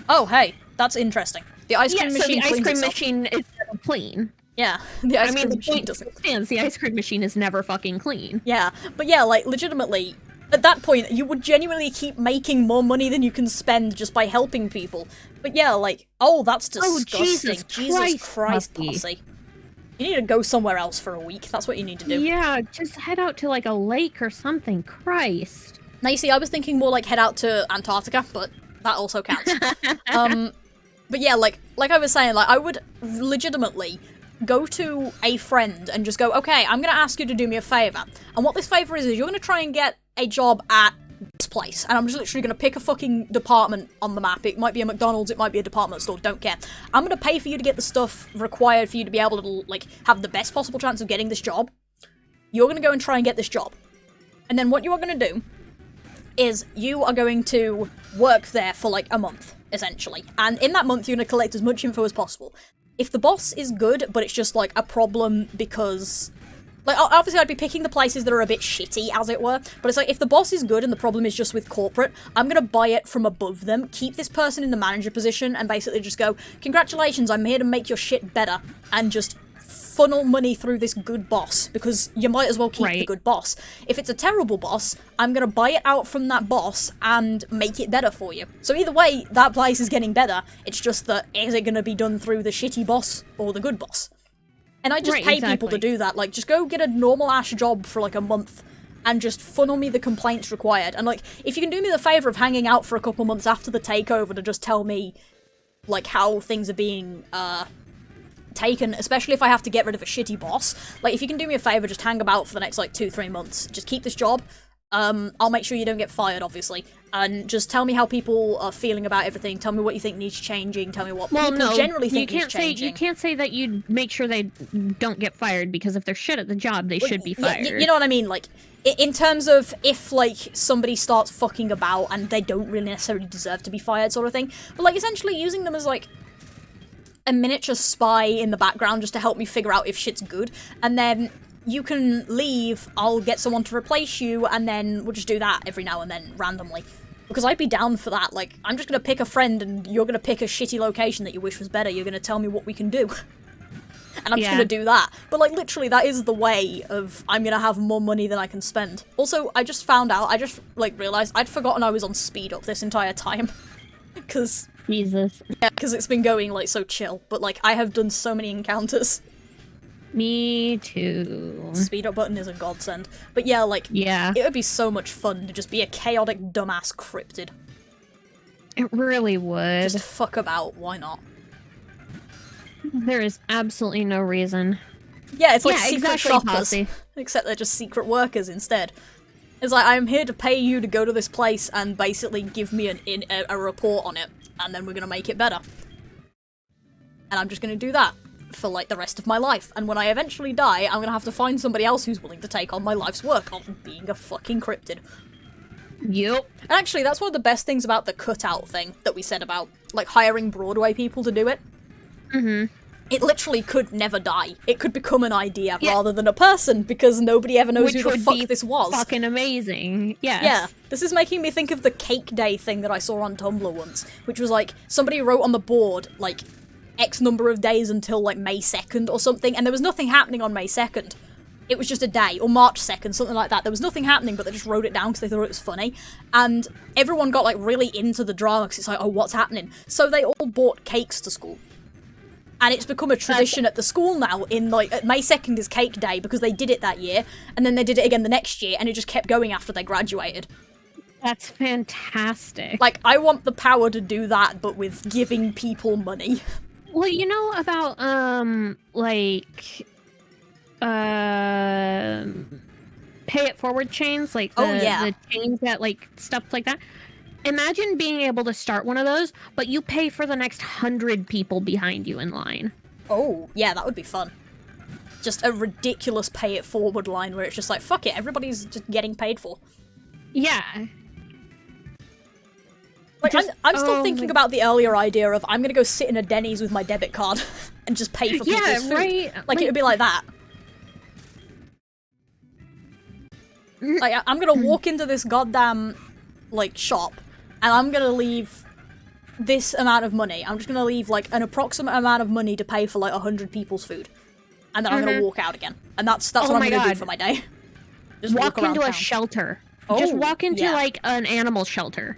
Oh, hey, that's interesting. The ice cream machine so the ice cream itself. machine is never clean. Yeah, the ice cream the machine point doesn't. stands, the ice cream machine is never fucking clean. Yeah, but yeah, like, legitimately, at that point, you would genuinely keep making more money than you can spend just by helping people. But yeah, like, oh, that's disgusting. Jesus Christ, Posse. You need to go somewhere else for a week. That's what you need to do. Yeah, just head out to, like, a lake or something. Christ. Now, you see, I was thinking more like head out to Antarctica, but that also counts. But yeah, like I was saying, like, I would legitimately go to a friend and just go, okay, I'm gonna ask you to do me a favor. And what this favor is you're gonna try and get a job at this place. And I'm just literally gonna pick a fucking department on the map. It might be a McDonald's, it might be a department store, don't care. I'm gonna pay for you to get the stuff required for you to be able to, like, have the best possible chance of getting this job. You're gonna go and try and get this job. And then what you are gonna do is you are going to work there for, like, a month, essentially. And in that month, you're going to collect as much info as possible. If the boss is good, but it's just, like, a problem because... Like, obviously I'd be picking the places that are a bit shitty, as it were, but it's like, if the boss is good and the problem is just with corporate, I'm gonna buy it from above them, keep this person in the manager position, and basically just go, congratulations, I'm here to make your shit better, and just funnel money through this good boss, because you might as well keep the good boss. If it's a terrible boss, I'm gonna buy it out from that boss and make it better for you. So either way, that place is getting better, it's just that, is it gonna be done through the shitty boss or the good boss? And I just pay people to do that, like, just go get a normal-ass job for, like, a month, and just funnel me the complaints required. And, like, if you can do me the favour of hanging out for a couple months after the takeover to just tell me, like, how things are being, taken, especially if I have to get rid of a shitty boss. Like, if you can do me a favour, just hang about for the next, like, 2-3 months. Just keep this job. I'll make sure you don't get fired, obviously. And just tell me how people are feeling about everything. Tell me what you think needs changing. Tell me what people generally think needs changing. You can't say that you make sure they don't get fired, because if they're shit at the job, they should be fired. You know what I mean? Like, in terms of if, like, somebody starts fucking about and they don't really necessarily deserve to be fired sort of thing. But, like, essentially using them as, like, a miniature spy in the background just to help me figure out if shit's good. And then you can leave, I'll get someone to replace you, and then we'll just do that every now and then, randomly. Because I'd be down for that. Like, I'm just gonna pick a friend, and you're gonna pick a shitty location that you wish was better. You're gonna tell me what we can do. And I'm just gonna do that. But, like, literally, that is the way of, I'm gonna have more money than I can spend. Also, I just found out, I just, like, realised I'd forgotten I was on speed up this entire time. Because... Jesus. Yeah, because it's been going, like, so chill. But, like, I have done so many encounters. Me too. Speed up button is a godsend. But yeah, like, it would be so much fun to just be a chaotic dumbass cryptid. It really would. Just fuck about, why not? There is absolutely no reason. Yeah, it's like secret shoppers. Posse. Except they're just secret workers instead. It's like, I'm here to pay you to go to this place and basically give me a report on it, and then we're gonna make it better. And I'm just gonna do that for, like, the rest of my life. And when I eventually die, I'm gonna have to find somebody else who's willing to take on my life's work of being a fucking cryptid. Yep. And actually, that's one of the best things about the cutout thing that we said about, like, hiring Broadway people to do it. Mm-hmm. It literally could never die. It could become an idea rather than a person, because nobody ever knows who the fuck this was. Fucking amazing. Yes. Yeah. This is making me think of the Cake Day thing that I saw on Tumblr once, which was like, somebody wrote on the board, like, X number of days until, like, May 2nd or something, and there was nothing happening on May 2nd. It was just a day, or March 2nd, something like that. There was nothing happening, but they just wrote it down because they thought it was funny. And everyone got, like, really into the drama because it's like, oh, what's happening? So they all bought cakes to school. And it's become a tradition at the school now, in, like, May 2nd is cake day because they did it that year, and then they did it again the next year, and it just kept going after they graduated. That's fantastic. Like, I want the power to do that, but with giving people money. Well, you know about, like, pay it forward chains, like the chains that, like, stuff like that. Imagine being able to start one of those, but you pay for the next 100 people behind you in line. Oh, yeah, that would be fun. Just a ridiculous pay it forward line where it's just like, fuck it, everybody's just getting paid for. Yeah. Like, I'm still thinking about the earlier idea of I'm gonna go sit in a Denny's with my debit card and just pay for people's food. Right. Like, it would be like that. Like, I'm gonna walk into this goddamn, like, shop, and I'm gonna leave this amount of money. I'm just gonna leave, like, an approximate amount of money to pay for, like, 100 people's food. And then I'm gonna walk out again. And that's what I'm gonna do for my day. Just walk into town. a shelter. Oh, just walk into, like, an animal shelter.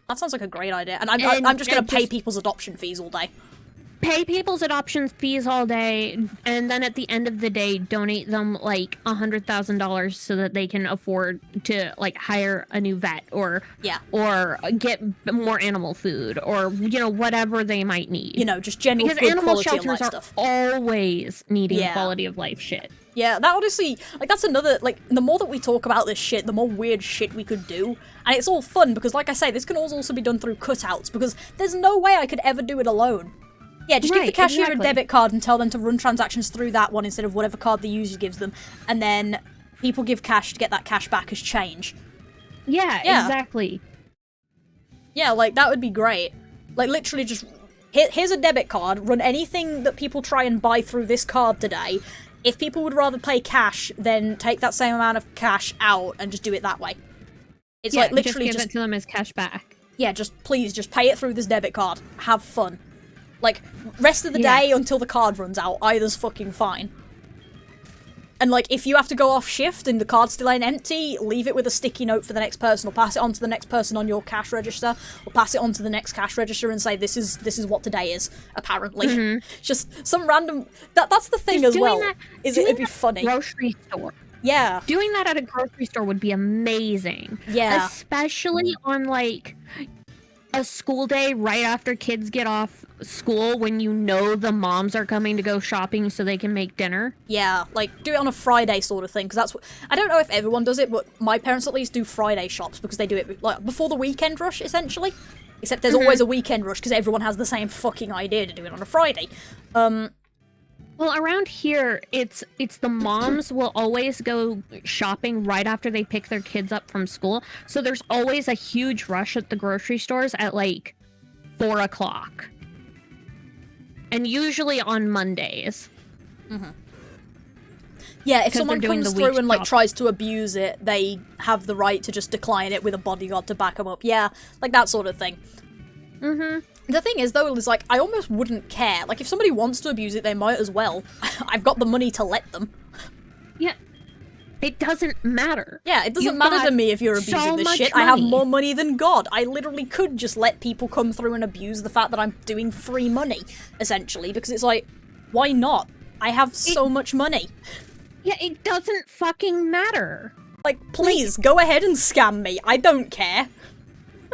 That sounds like a great idea. And I'm just gonna pay people's adoption fees all day. Pay people's adoption fees all day, and then at the end of the day, donate them, like, $100,000 so that they can afford to, like, hire a new vet, or get more animal food, or, you know, whatever they might need. You know, just general because good animal quality shelters of life are stuff. Always needing quality of life shit. Yeah, that honestly, like, that's another, like, the more that we talk about this shit, the more weird shit we could do. And it's all fun, because, like I say, this can also be done through cutouts, because there's no way I could ever do it alone. Yeah, just give the cashier a debit card and tell them to run transactions through that one instead of whatever card the user gives them, and then people give cash to get that cash back as change. Yeah, exactly. Yeah, like, that would be great. Like, literally just, here's a debit card, run anything that people try and buy through this card today. If people would rather pay cash, then take that same amount of cash out and just do it that way. It's like literally just give it to them as cash back. Yeah, please pay it through this debit card. Have fun. Like, rest of the day until the card runs out, either's fucking fine. And, like, if you have to go off shift and the card still ain't empty, leave it with a sticky note for the next person, or pass it on to the next person on your cash register, or pass it on to the next cash register and say, this is what today is, apparently. Just some random... That's the thing as well, it'd be funny. Grocery store. Yeah. Doing that at a grocery store would be amazing. Yeah. Especially on, like, a school day right after kids get off school, when you know the moms are coming to go shopping so they can make dinner. Yeah, like, do it on a Friday sort of thing, because that's what... I don't know if everyone does it, but my parents at least do Friday shops, because they do it, like, before the weekend rush, essentially. Except there's always a weekend rush, because everyone has the same fucking idea to do it on a Friday. Well, around here, it's the moms will always go shopping right after they pick their kids up from school. So there's always a huge rush at the grocery stores at, like, 4 o'clock. And usually on Mondays. Yeah, if someone comes through and, like, tries to abuse it, they have the right to just decline it with a bodyguard to back them up. Yeah, like that sort of thing. The thing is, though, is, like, I almost wouldn't care. Like, if somebody wants to abuse it, they might as well. I've got the money to let them. Yeah. It doesn't matter. Yeah, it doesn't matter to me if you're abusing this shit. I have more money than God. I literally could just let people come through and abuse the fact that I'm doing free money, essentially, because it's like, why not? I have so much money. Yeah, it doesn't fucking matter. Like, please, go ahead and scam me. I don't care.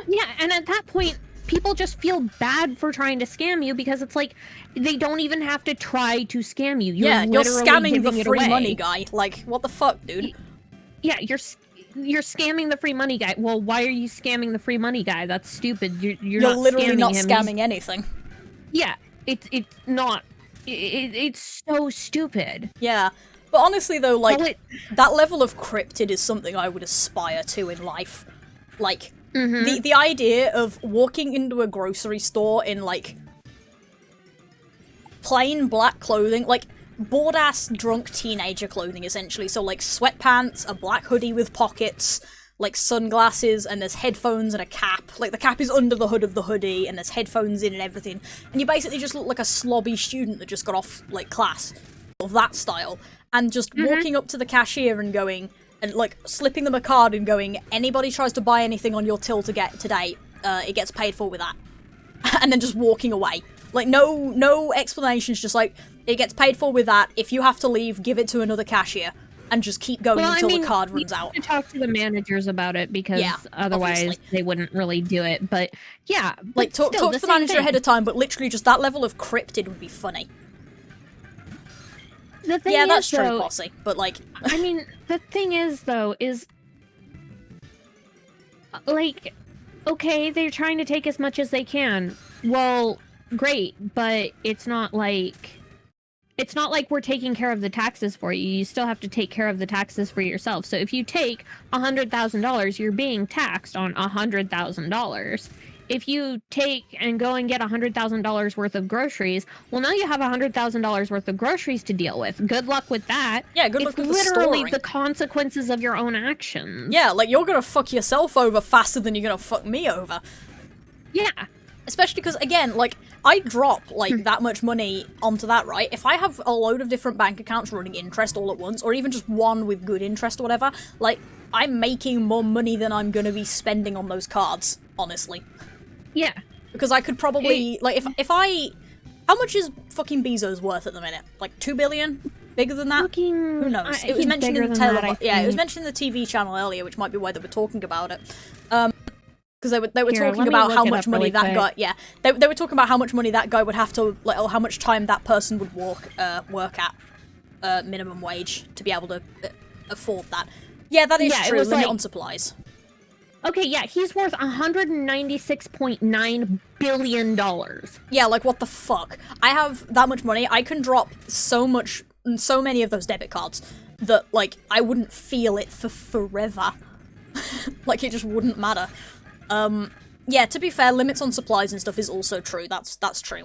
Yeah, and at that point, people just feel bad for trying to scam you, because it's like, they don't even have to try to scam you. You're scamming the free money guy. Like, what the fuck, dude? Yeah, you're scamming the free money guy. Well, why are you scamming the free money guy? That's stupid. You're not literally not him. scamming anything. Yeah, it's not. It's so stupid. Yeah. But honestly, though, like, that level of cryptid is something I would aspire to in life. Like, the idea of walking into a grocery store in, like, plain black clothing, like, bored-ass drunk teenager clothing, essentially. So, like, sweatpants, a black hoodie with pockets, like, sunglasses, and there's headphones and a cap. Like, the cap is under the hood of the hoodie, and there's headphones in and everything. And you basically just look like a slobby student that just got off, like, class. Of that style. and just walking up to the cashier and going, and like slipping them a card and going, anybody tries to buy anything on your till today, it gets paid for with that. And then just walking away. Like, no explanations, just like, it gets paid for with that. If you have to leave, give it to another cashier. And just keep going until the card runs out. You have to talk to the managers about it, because otherwise obviously they wouldn't really do it. But yeah, like talk to the manager ahead of time, but literally just that level of cryptid would be funny. The thing yeah, is, that's true, though, Posse, but like... I mean, the thing is, though, is... Like, okay, they're trying to take as much as they can. Well, great, but it's not like... It's not like we're taking care of the taxes for you. You still have to take care of the taxes for yourself. So if you take $100,000, you're being taxed on $100,000. If you take and go and get $100,000 worth of groceries, well, now you have $100,000 worth of groceries to deal with. Good luck with that. Yeah, good luck with the storing. It's literally the consequences of your own actions. Yeah, like, you're gonna fuck yourself over faster than you're gonna fuck me over. Yeah. Especially because, again, like, I drop, like, that much money onto that, right? If I have a load of different bank accounts running interest all at once, or even just one with good interest or whatever, like, I'm making more money than I'm gonna be spending on those cards, honestly. Yeah. Because I could probably, like, if I... How much is fucking Bezos worth at the minute? Like, 2 billion? Bigger than that? Who knows? It was mentioned in the it was mentioned in the TV channel earlier, which might be why they were talking about it. Because they were talking about how much money that guy... Yeah, they were talking about how much money that guy would have to... Like, or how much time that person would work at minimum wage to be able to afford that. Yeah, that is true. Limit like, on supplies. Okay, yeah, he's worth $196.9 billion. Yeah, like, what the fuck? I have that much money. I can drop so many of those debit cards that, like, I wouldn't feel it for forever. Like, it just wouldn't matter. Yeah, to be fair, limits on supplies and stuff is also true. That's true.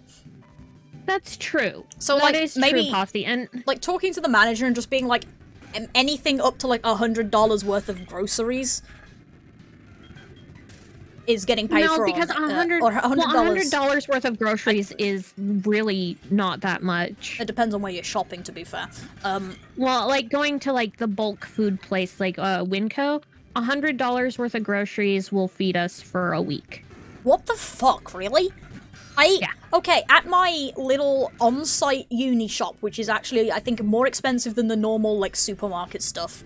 That's true. So, that like, is maybe, true, Posse, and... like, talking to the manager and just being like, anything up to, like, $100 worth of groceries is getting paid for. No, because $100 worth of groceries is really not that much. It depends on where you're shopping, to be fair. Well, like, going to, like, the bulk food place, like, Winco, $100 worth of groceries will feed us for a week. What the fuck, really? Okay, at my little on-site uni shop, which is actually, I think, more expensive than the normal, like, supermarket stuff,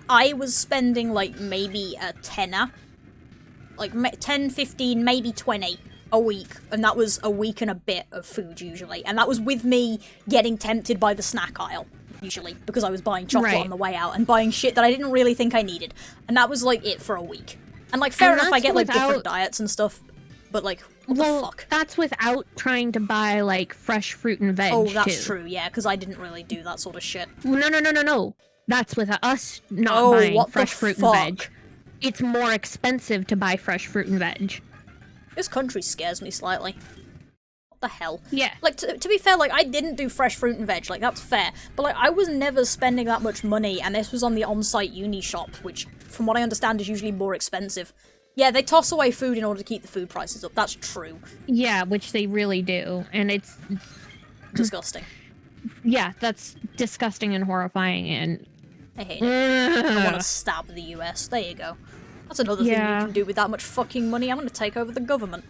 I was spending, like, maybe a tenner. Like, 10, 15, maybe 20 a week. And that was a week and a bit of food, usually. And that was with me getting tempted by the snack aisle, usually, because I was buying chocolate on the way out and buying shit that I didn't really think I needed. And that was, like, it for a week. And, like, fair enough, I get, like, different diets and stuff, but, like, what the fuck? That's without trying to buy, like, fresh fruit and veg, Oh, that's true, yeah, because I didn't really do that sort of shit. No. That's with us not buying fresh fruit and veg. It's more expensive to buy fresh fruit and veg. This country scares me slightly. What the hell? Yeah. Like, to be fair, like, I didn't do fresh fruit and veg, like, that's fair. But, like, I was never spending that much money, and this was on the on-site uni shop, which, from what I understand, is usually more expensive. Yeah, they toss away food in order to keep the food prices up, that's true. Yeah, which they really do, and it's... disgusting. Yeah, that's disgusting and horrifying, and... I hate it. I want to stab the US. There you go. That's another thing you can do with that much fucking money. I'm going to take over the government.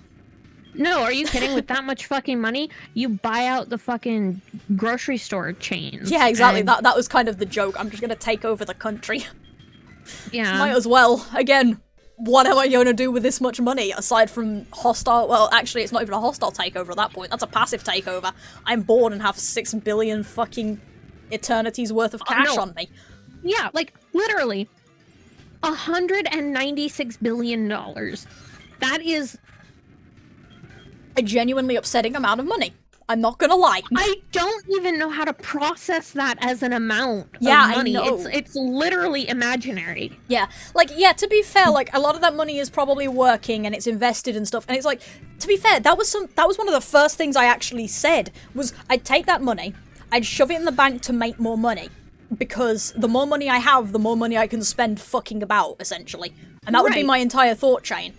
No, are you kidding? With that much fucking money, you buy out the fucking grocery store chains. Yeah, exactly. That was kind of the joke. I'm just going to take over the country. Yeah. Might as well. Again, what am I going to do with this much money aside from hostile? Well, actually, it's not even a hostile takeover at that point. That's a passive takeover. I'm bored and have 6 billion fucking eternities worth of cash on me. Yeah, like, literally, $196 billion. That is... a genuinely upsetting amount of money. I'm not gonna lie. I don't even know how to process that as an amount of money. I know. It's literally imaginary. Yeah, like, yeah, to be fair, like, a lot of that money is probably working and it's invested and stuff, and it's like, to be fair, that was one of the first things I actually said, was I'd take that money, I'd shove it in the bank to make more money. Because the more money I have, the more money I can spend fucking about, essentially. And that would be my entire thought chain.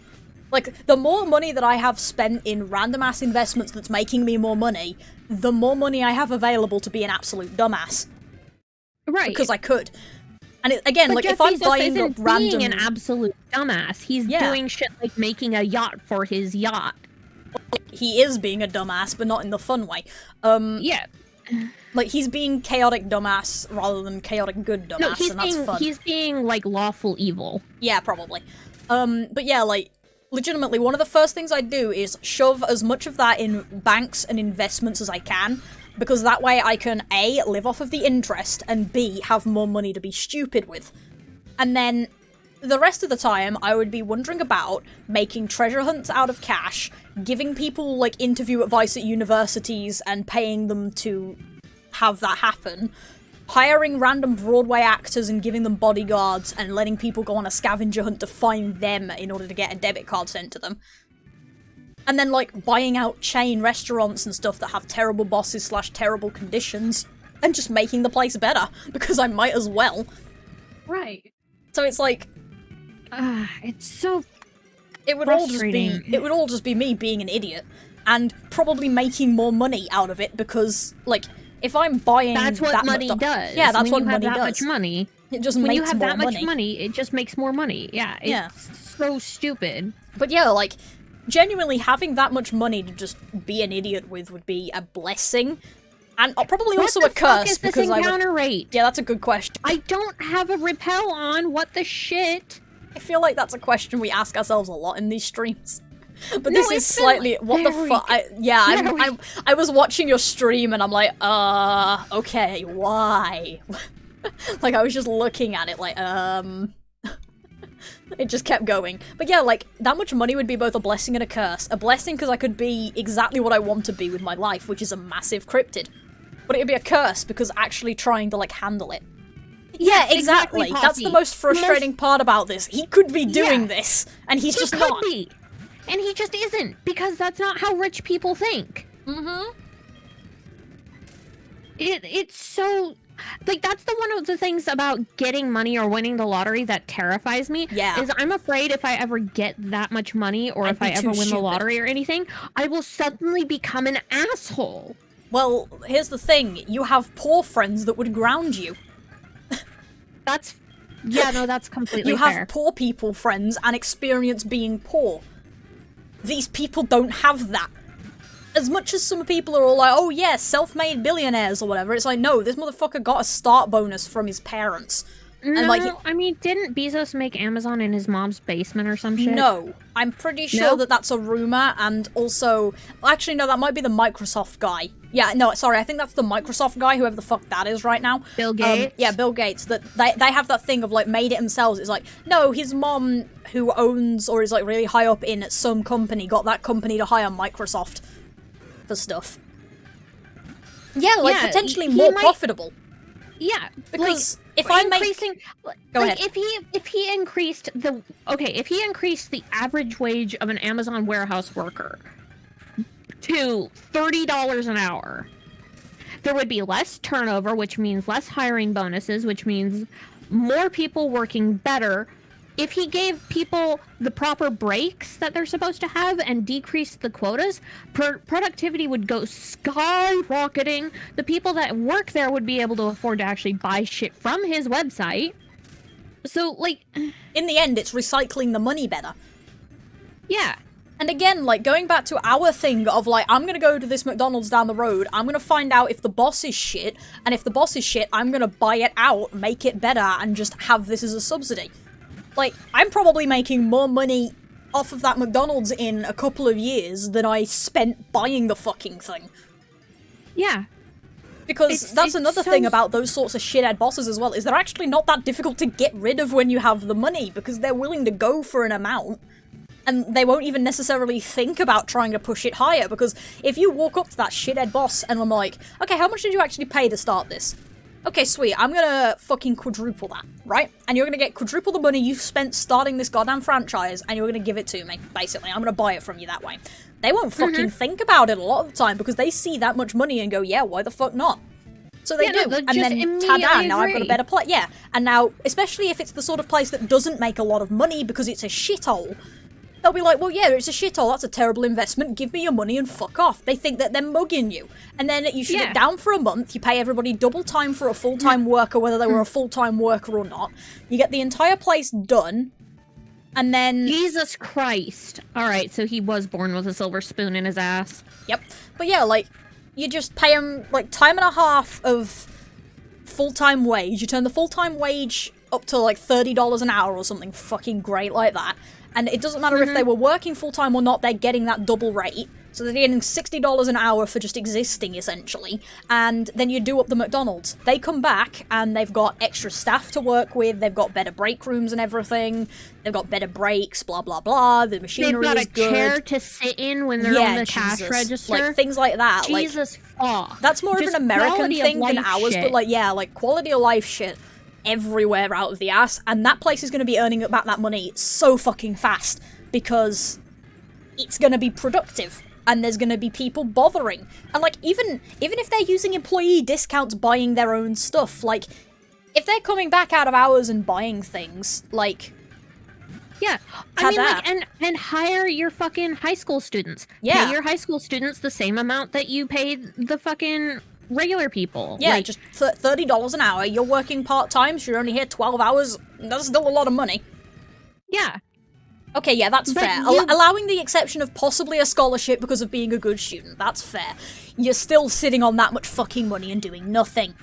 Like, the more money that I have spent in random-ass investments that's making me more money, the more money I have available to be an absolute dumbass. Right. Because I could. And again, but like, Jeff if I'm Bezos buying isn't up random... being an absolute dumbass. He's doing shit like making a yacht for his yacht. He is being a dumbass, but not in the fun way. Yeah. Like, he's being chaotic dumbass rather than chaotic good dumbass, and that's fun. He's being, like, lawful evil. Yeah, probably. But yeah, like, legitimately, one of the first things I do is shove as much of that in banks and investments as I can, because that way I can, A, live off of the interest, and B, have more money to be stupid with. And then, the rest of the time, I would be wandering about, making treasure hunts out of cash, giving people, like, interview advice at universities and paying them to have that happen, hiring random Broadway actors and giving them bodyguards, and letting people go on a scavenger hunt to find them in order to get a debit card sent to them. And then, like, buying out chain restaurants and stuff that have terrible bosses / terrible conditions, and just making the place better, because I might as well. Right. So it's like... it's so it would all just be me being an idiot, and probably making more money out of it, because, like, if I'm buying that's what money does. Yeah, that's what money does. When you have that much money, it just when makes you have more that much money. money, it just makes more money. Yeah, it's so stupid. But yeah, like, genuinely having that much money to just be an idiot with would be a blessing, and probably also a curse. What the fuck is this because encounter rate? Yeah, that's a good question. I don't have a repel on. What the shit? I feel like that's a question we ask ourselves a lot in these streams. But this is slightly what the fuck. I was watching your stream and I'm like, okay, why? Like, I was just looking at it like, it just kept going. But yeah, like, that much money would be both a blessing and a curse. A blessing because I could be exactly what I want to be with my life, which is a massive cryptid. But it would be a curse because actually trying to, like, handle it. Yeah, exactly. That's the most frustrating part about this. He could be doing this, and he's just not. Be. And he just isn't, because that's not how rich people think. Mm-hmm. It's so... Like, that's one of the things about getting money or winning the lottery that terrifies me. Yeah. Is I'm afraid if I ever get that much money, or if I ever win the lottery or anything, I will suddenly become an asshole. Well, here's the thing. You have poor friends that would ground you. That's... Yeah, no, that's completely fair. You have poor people friends and experience being poor. These people don't have that. As much as some people are all like, oh yeah, self-made billionaires or whatever, it's like, no, this motherfucker got a start bonus from his parents. No, and like, I mean, didn't Bezos make Amazon in his mom's basement or some shit? No. I'm pretty sure that that's a rumor, and also... Actually, no, that might be the Microsoft guy. Yeah, no, sorry, I think that's the Microsoft guy, whoever the fuck that is right now. Bill Gates? Yeah, Bill Gates. That they have that thing of, like, made it themselves. It's like, no, his mom, who owns or is, like, really high up in some company, got that company to hire Microsoft for stuff. Yeah, like, potentially more profitable. Yeah, because if I make... Go ahead. If he increased the... Okay, if he increased the average wage of an Amazon warehouse worker to $30 an hour, there would be less turnover, which means less hiring bonuses, which means more people working better. If he gave people the proper breaks that they're supposed to have and decreased the quotas, productivity would go skyrocketing. The people that work there would be able to afford to actually buy shit from his website. So, like... In the end, it's recycling the money better. Yeah. And again, like, going back to our thing of, like, I'm gonna go to this McDonald's down the road, I'm gonna find out if the boss is shit, and if the boss is shit, I'm gonna buy it out, make it better, and just have this as a subsidy. Like, I'm probably making more money off of that McDonald's in a couple of years than I spent buying the fucking thing. Yeah. Because that's another thing about those sorts of shithead bosses as well, is they're actually not that difficult to get rid of when you have the money, because they're willing to go for an amount, and they won't even necessarily think about trying to push it higher, because if you walk up to that shithead boss and I'm like, okay, how much did you actually pay to start this? Okay, sweet, I'm gonna fucking quadruple that, right? And you're gonna get quadruple the money you spent starting this goddamn franchise, and you're gonna give it to me, basically. I'm gonna buy it from you that way. They won't fucking think about it a lot of the time, because they see that much money and go, yeah, why the fuck not? So they do, and then ta-da, now I've got a better place. Yeah, and now, especially if it's the sort of place that doesn't make a lot of money because it's a shithole, they'll be like, well, yeah, it's a shithole, that's a terrible investment, give me your money and fuck off. They think that they're mugging you. And then you shut it down for a month, you pay everybody double time for a full-time worker, whether they were a full-time worker or not. You get the entire place done, and then... Jesus Christ. Alright, so he was born with a silver spoon in his ass. Yep. But yeah, like, you just pay him, like, time and a half of full-time wage. You turn the full-time wage up to, like, $30 an hour or something fucking great like that. And it doesn't matter if they were working full-time or not, they're getting that double rate. So they're getting $60 an hour for just existing, essentially. And then you do up the McDonald's. They come back, and they've got extra staff to work with, they've got better break rooms and everything, they've got better breaks, blah blah blah, the machinery is good. They've got a chair to sit in when they're on the cash register. Like, things like that. Jesus fuck. That's more of an American thing than ours, shit. but like, yeah, like, quality of life shit everywhere out of the ass, and that place is going to be earning about that money so fucking fast, because it's going to be productive. And there's going to be people bothering. And, like, even if they're using employee discounts buying their own stuff, like, if they're coming back out of hours and buying things, like... Yeah. I mean, like, and hire your fucking high school students. Yeah. Pay your high school students the same amount that you paid the fucking regular people. Yeah, like, just $30 an hour. You're working part-time, so you're only here 12 hours. That's still a lot of money. Yeah. Okay, yeah, that's fair. Allowing the exception of possibly a scholarship because of being a good student, that's fair. You're still sitting on that much fucking money and doing nothing.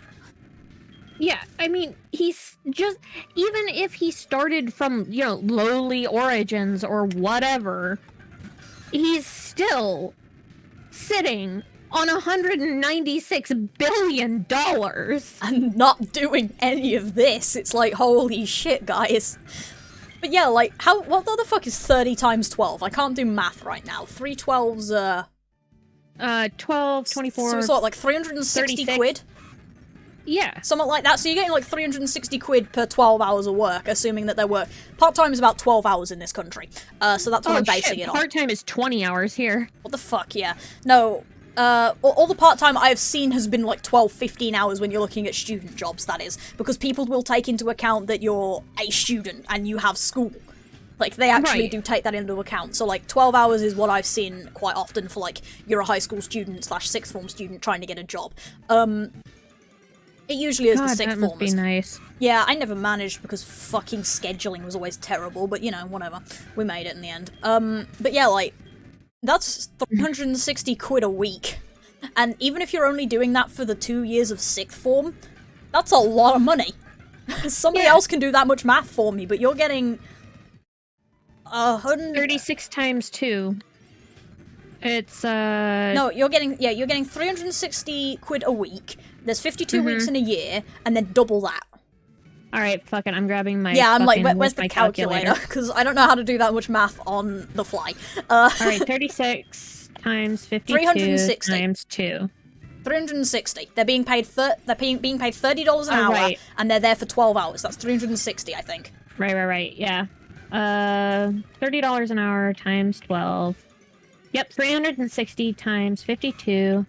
Yeah, I mean, he's just... Even if he started from, you know, lowly origins or whatever, he's still sitting on $196 billion. And not doing any of this. It's like, holy shit, guys. But yeah, like, what the fuck is 30 times 12? I can't do math right now. 3 12s, 12, 24... So it's what, like 360 36. quid? Yeah. Something like that. So you're getting like 360 quid per 12 hours of work, assuming that their work... Part-time is about 12 hours in this country. So that's what I'm basing it on. Part-time is 20 hours here. What the fuck, yeah. No, all the part-time I've seen has been like 12, 15 hours when you're looking at student jobs, that is. Because people will take into account that you're a student and you have school. Like, they actually do take that into account. So, like, 12 hours is what I've seen quite often for, like, you're a high school student / sixth form student trying to get a job. It usually is the sixth formers. That must be nice. Yeah, I never managed because fucking scheduling was always terrible, but, you know, whatever. We made it in the end. But yeah, like, that's 360 quid a week. And even if you're only doing that for the 2 years of sixth form, that's a lot of money. Somebody else can do that much math for me, but you're getting 36 times 2. It's No, you're getting 360 quid a week. There's 52 weeks in a year, and then double that. Alright, fuck it, I'm grabbing my I'm like, where's the calculator? Because I don't know how to do that much math on the fly. Alright, 36 times 52 360 times 2. 360. They're being paid being paid $30 an hour, and they're there for 12 hours. That's 360, I think. Right, yeah. $30 an hour times 12. Yep, 360 times 52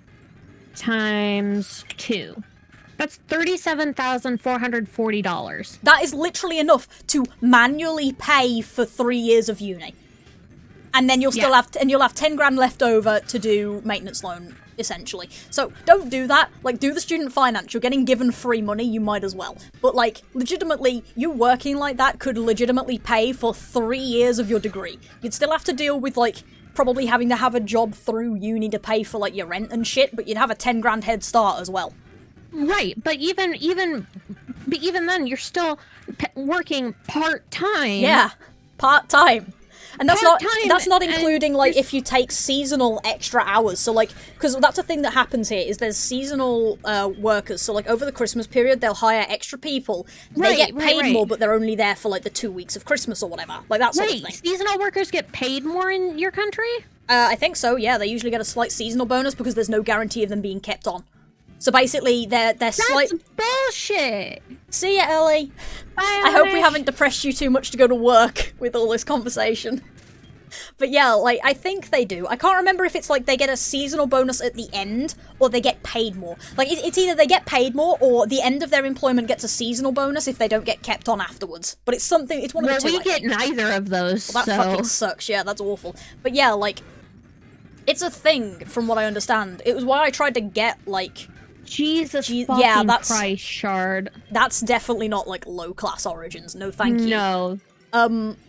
times 2. That's $37,440. That is literally enough to manually pay for 3 years of uni. And then you'll still have 10 grand left over to do maintenance loan, essentially. So don't do that. Like, do the student finance. You're getting given free money, you might as well. But, like, legitimately, you working like that could legitimately pay for 3 years of your degree. You'd still have to deal with, like, probably having to have a job through uni to pay for, like, your rent and shit, but you'd have a 10 grand head start as well. Right, but even then, you're still working part-time. Yeah, part-time. And that's not including, like, if you take seasonal extra hours. So, like, because that's a thing that happens here, is there's seasonal workers. So, like, over the Christmas period, they'll hire extra people. They get paid more, but they're only there for, like, the 2 weeks of Christmas or whatever. Like, that sort of thing. Seasonal workers get paid more in your country? I think so, yeah. They usually get a slight seasonal bonus because there's no guarantee of them being kept on. So basically, they're slight... That's bullshit! See ya, Ellie. Bye, I hope we haven't depressed you too much to go to work with all this conversation. But yeah, like, I think they do. I can't remember if it's like they get a seasonal bonus at the end, or they get paid more. Like, it's either they get paid more, or the end of their employment gets a seasonal bonus if they don't get kept on afterwards. But it's something, it's one of the two. We get neither of those, well, that fucking sucks, yeah, that's awful. But yeah, like, it's a thing, from what I understand. It was why I tried to get, like... Jesus fucking Christ, Shard. That's definitely not, like, low-class origins, no thank you. No.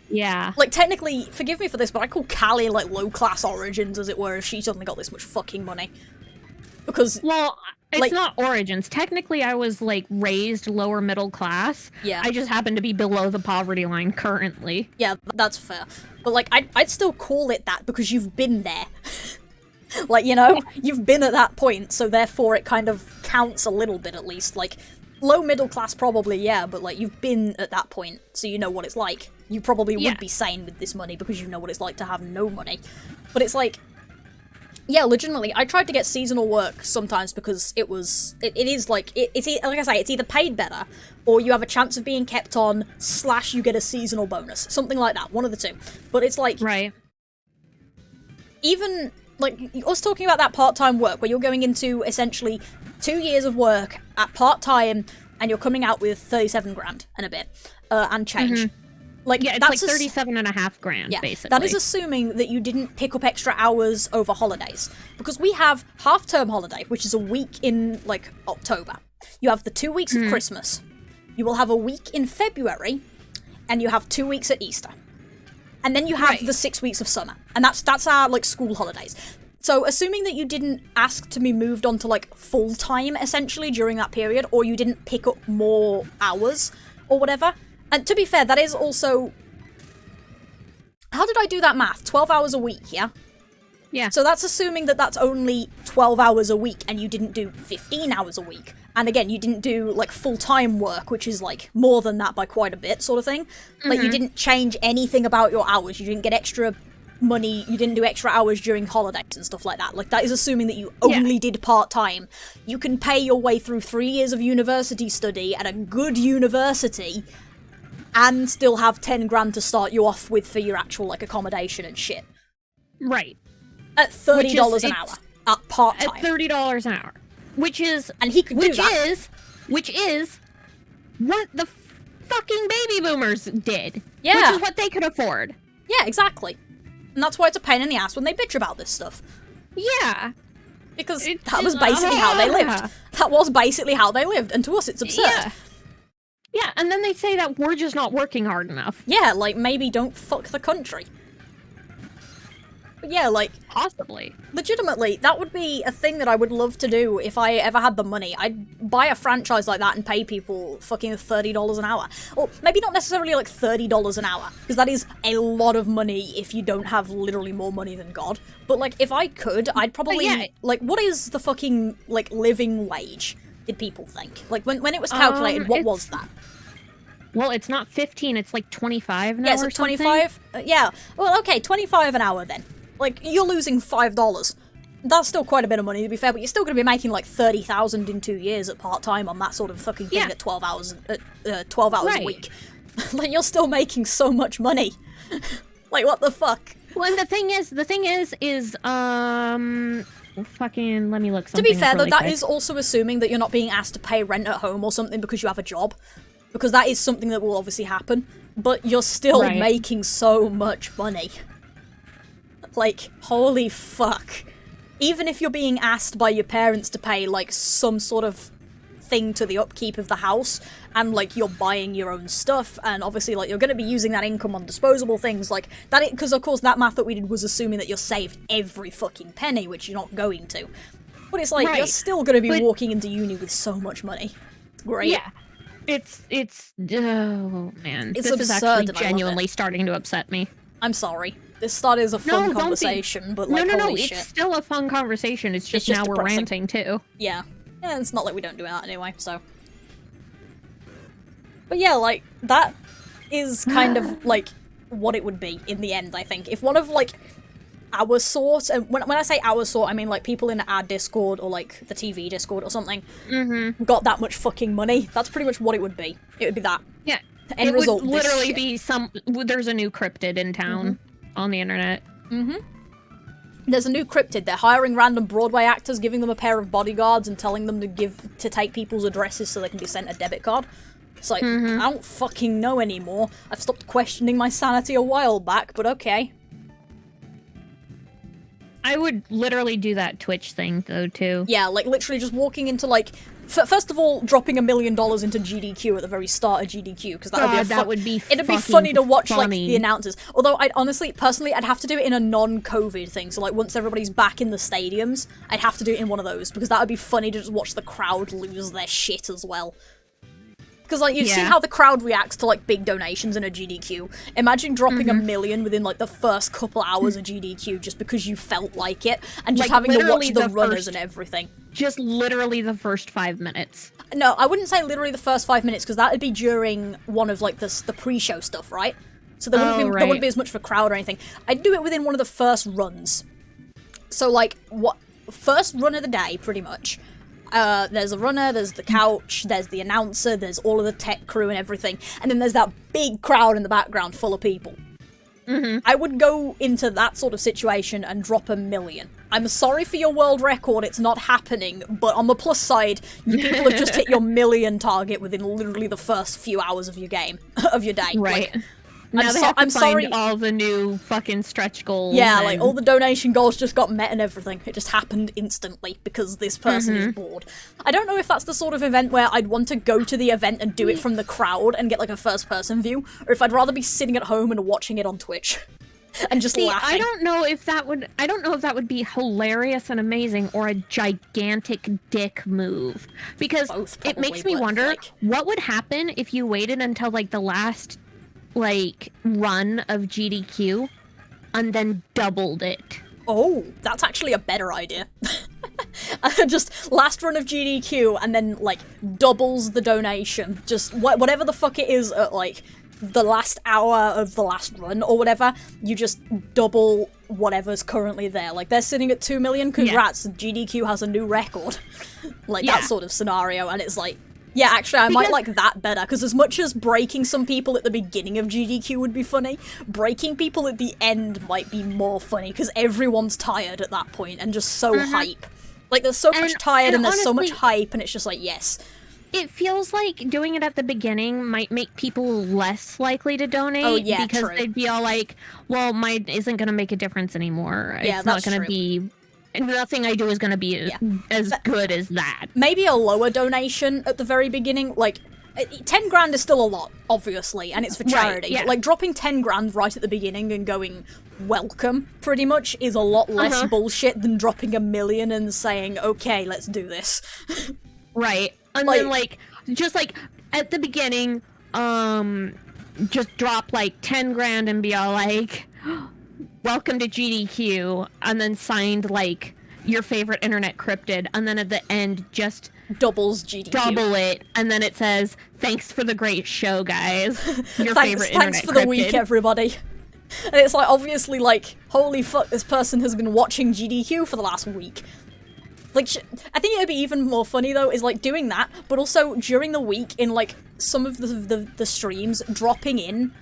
Yeah. Like, technically, forgive me for this, but I call Kali, like, low-class origins, as it were, if she suddenly got this much fucking money. Because... Well, it's like, not origins. Technically, I was, like, raised lower middle class. Yeah. I just happen to be below the poverty line currently. Yeah, that's fair. But, like, I'd still call it that, because you've been there. Like, you know, you've been at that point, so therefore it kind of counts a little bit, at least. Like, low middle class probably, yeah, but, like, you've been at that point, so you know what it's like. You probably would be sane with this money, because you know what it's like to have no money. But it's like... Yeah, legitimately, I tried to get seasonal work sometimes because it is like, it's like I say, it's either paid better, or you have a chance of being kept on, / you get a seasonal bonus. Something like that, one of the two. But it's like... Right. Even... Like, us talking about that part-time work, where you're going into, essentially, 2 years of work at part-time, and you're coming out with 37 grand and a bit, and change. Mm-hmm. Like, yeah, it's that's like 37.5 grand, yeah, basically. that is assuming that you didn't pick up extra hours over holidays. Because we have half-term holiday, which is a week in, like, October. You have the 2 weeks of Christmas. You will have a week in February, and you have 2 weeks at Easter. And then you have the 6 weeks of summer. And that's our, like, school holidays. So, assuming that you didn't ask to be moved on to, like, full-time, essentially, during that period, or you didn't pick up more hours, or whatever. And to be fair, that is also... How did I do that math? 12 hours a week, yeah? Yeah. So that's assuming that that's only 12 hours a week, and you didn't do 15 hours a week. And again, you didn't do, like, full-time work, which is, like, more than that by quite a bit, sort of thing. Like, you didn't change anything about your hours. You didn't get extra money. You didn't do extra hours during holidays and stuff like that. Like, that is assuming that you only did part-time. You can pay your way through 3 years of university study at a good university and still have 10 grand to start you off with for your actual, like, accommodation and shit. Right. At $30 an hour. At part-time. At $30 an hour. Which is... And he could do that. Which is what the fucking baby boomers did. Yeah. Which is what they could afford. Yeah, exactly. And that's why it's a pain in the ass when they bitch about this stuff. Yeah. Because that was basically how they lived. That was basically how they lived, and to us it's absurd. Yeah. Yeah, and then they say that we're just not working hard enough. Yeah, like, maybe don't fuck the country. But yeah, like... Possibly. Legitimately, that would be a thing that I would love to do if I ever had the money. I'd buy a franchise like that and pay people fucking $30 an hour. Or maybe not necessarily, like, $30 an hour, because that is a lot of money if you don't have literally more money than God. But, like, if I could, I'd probably... Like, what is the fucking, like, living wage, did people think? Like, when it was calculated, what was that? Well, it's not 15, it's like 25 an hour. Yeah, it's 25? Yeah. Well, okay, 25 an hour then. Like, you're losing $5. That's still quite a bit of money, to be fair, but you're still going to be making, like, 30,000 in 2 years at part-time on that sort of fucking thing at 12 hours, 12 hours a week. Like, you're still making so much money. Like, what the fuck? Well, and the thing is, fucking, let me look something To be fair, really though, that quick. is also assuming that you're not being asked to pay rent at home or something because you have a job. Because that is something that will obviously happen. But you're still making so much money. Like, holy fuck. Even if you're being asked by your parents to pay, like, some sort of thing to the upkeep of the house, and, like, you're buying your own stuff, and obviously, like, you're going to be using that income on disposable things, like, that, because, of course, that math that we did was assuming that you're saved every fucking penny, which you're not going to. But it's like, you're still going to be walking into uni with so much money. It's great. Yeah. It's, oh, man. It's this is absurd, actually genuinely starting to upset me. I'm sorry. This started as a fun conversation, but, like, holy shit. It's still a fun conversation, it's just now depressing. we're ranting, too. Yeah. Yeah, it's not like we don't do that anyway, so... But yeah, like, that is kind of, like, what it would be in the end, I think. If one of, like, our sort, and when I say our sort, I mean, like, people in our Discord, or, like, the TV Discord or something, got that much fucking money, that's pretty much what it would be. It would be that. Yeah. The end result, would literally be there's a new cryptid in town. on the internet. There's a new cryptid. They're hiring random Broadway actors, giving them a pair of bodyguards, and telling them to take people's addresses so they can be sent a debit card. It's like, I don't fucking know anymore. I've stopped questioning my sanity a while back, but okay. I would literally do that Twitch thing, though, too. Yeah, like, literally just walking into, like... First of all, dropping $1 million into GDQ at the very start of GDQ, because that would be it'd be funny to watch, like, the announcers. Although, I'd honestly, personally, I'd have to do it in a non-COVID thing, so, like, once everybody's back in the stadiums, I'd have to do it in one of those, because that would be funny to just watch the crowd lose their shit as well. Because, like, you've seen how the crowd reacts to, like, big donations in a GDQ. Imagine dropping $1 million within, like, the first couple hours of GDQ just because you felt like it, and just, like, having to watch the runners and everything. Just literally the first 5 minutes. No, I wouldn't say literally the first 5 minutes, because that would be during one of, like, the pre-show stuff, right? So there wouldn't be as much of a crowd or anything. I'd do it within one of the first runs. So, like, first run of the day, pretty much. There's a runner, there's the couch, there's the announcer, there's all of the tech crew and everything, and then there's that big crowd in the background full of people. I would go into that sort of situation and drop $1 million. I'm sorry for your world record, it's not happening, but on the plus side, you people have just hit your million target within literally the first few hours of your game, of your day. Right. Like, Now they have to find all the new fucking stretch goals. Yeah, like, all the donation goals just got met and everything. It just happened instantly because this person is bored. I don't know if that's the sort of event where I'd want to go to the event and do it from the crowd and get, like, a first-person view, or if I'd rather be sitting at home and watching it on Twitch. And just laughing. I don't know if that would be hilarious and amazing or a gigantic dick move. Because it makes me wonder, what would happen if you waited until, like, the last, like, run of GDQ and then doubled it? Oh, that's actually a better idea. Just last run of GDQ and then, like, doubles the donation. Just whatever the fuck it is at, like, the last hour of the last run or whatever, you just double whatever's currently there. Like, they're sitting at 2 million, congrats, GDQ has a new record. Like, that sort of scenario, and it's like, yeah, actually, I might like that better, because as much as breaking some people at the beginning of GDQ would be funny, breaking people at the end might be more funny, because everyone's tired at that point, and just so hype. Like, there's so much tired, and there's honestly, so much hype, and it's just like, yes. It feels like doing it at the beginning might make people less likely to donate. Oh, yeah, because they'd be all like, well, mine isn't going to make a difference anymore. Yeah, it's not going to be... Nothing I do is going to be as good as that. Maybe a lower donation at the very beginning. Like, 10 grand is still a lot, obviously, and it's for charity. But, like, dropping 10 grand right at the beginning and going, welcome, pretty much, is a lot less bullshit than dropping $1 million and saying, okay, let's do this. Right. And like, then, like, just, like, at the beginning, just drop, like, 10 grand and be all like, welcome to GDQ, and then signed, like, your favorite internet cryptid, and then at the end, just... doubles GDQ. Double it, and then it says, thanks for the great show, guys. Your favorite internet cryptid. Thanks for the week, everybody. And it's, like, obviously, like, holy fuck, this person has been watching GDQ for the last week. Like, I think it would be even more funny, though, is, like, doing that, but also during the week in, like, some of the streams, dropping in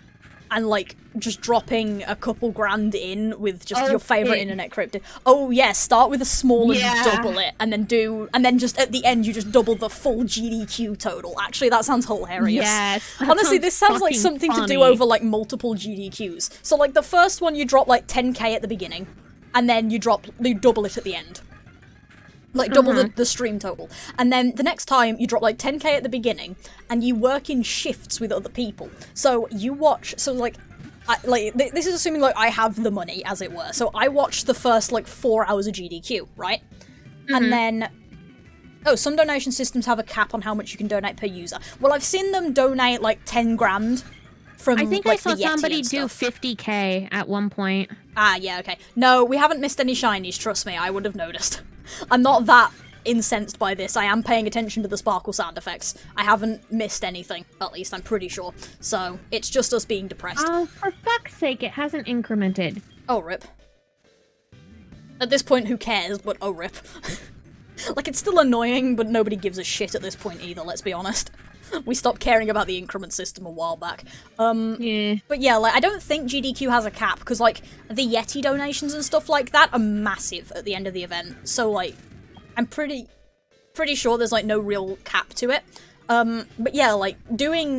and, like, just dropping a couple grand in with just your favourite internet cryptid. Oh, yeah, start with a small and double it, and then just at the end you just double the full GDQ total. Actually, that sounds hilarious. Yes. Honestly, this sounds like something to do over, like, multiple GDQs. So, like, the first one you drop, like, 10k at the beginning, and then you double it at the end. Like, double the stream total. And then the next time, you drop, like, 10k at the beginning, and you work in shifts with other people. So, you watch... So, like, this is assuming, like, I have the money, as it were. So, I watch the first, like, 4 hours of GDQ, right? And then... Oh, some donation systems have a cap on how much you can donate per user. Well, I've seen them donate, like, 10 grand from, I think, like, I saw the Yeti somebody and do stuff. 50k at one point. Ah, yeah, okay. No, we haven't missed any shinies, trust me, I would have noticed. I'm not that incensed by this. I am paying attention to the sparkle sound effects. I haven't missed anything, at least, I'm pretty sure. So, it's just us being depressed. Oh, for fuck's sake, it hasn't incremented. Oh, rip. At this point, who cares, but oh, rip. Like, it's still annoying, but nobody gives a shit at this point either, let's be honest. We stopped caring about the increment system a while back. Yeah. But yeah, like, I don't think GDQ has a cap, because, like, the Yeti donations and stuff like that are massive at the end of the event. So, like, I'm pretty sure there's, like, no real cap to it. But yeah, like,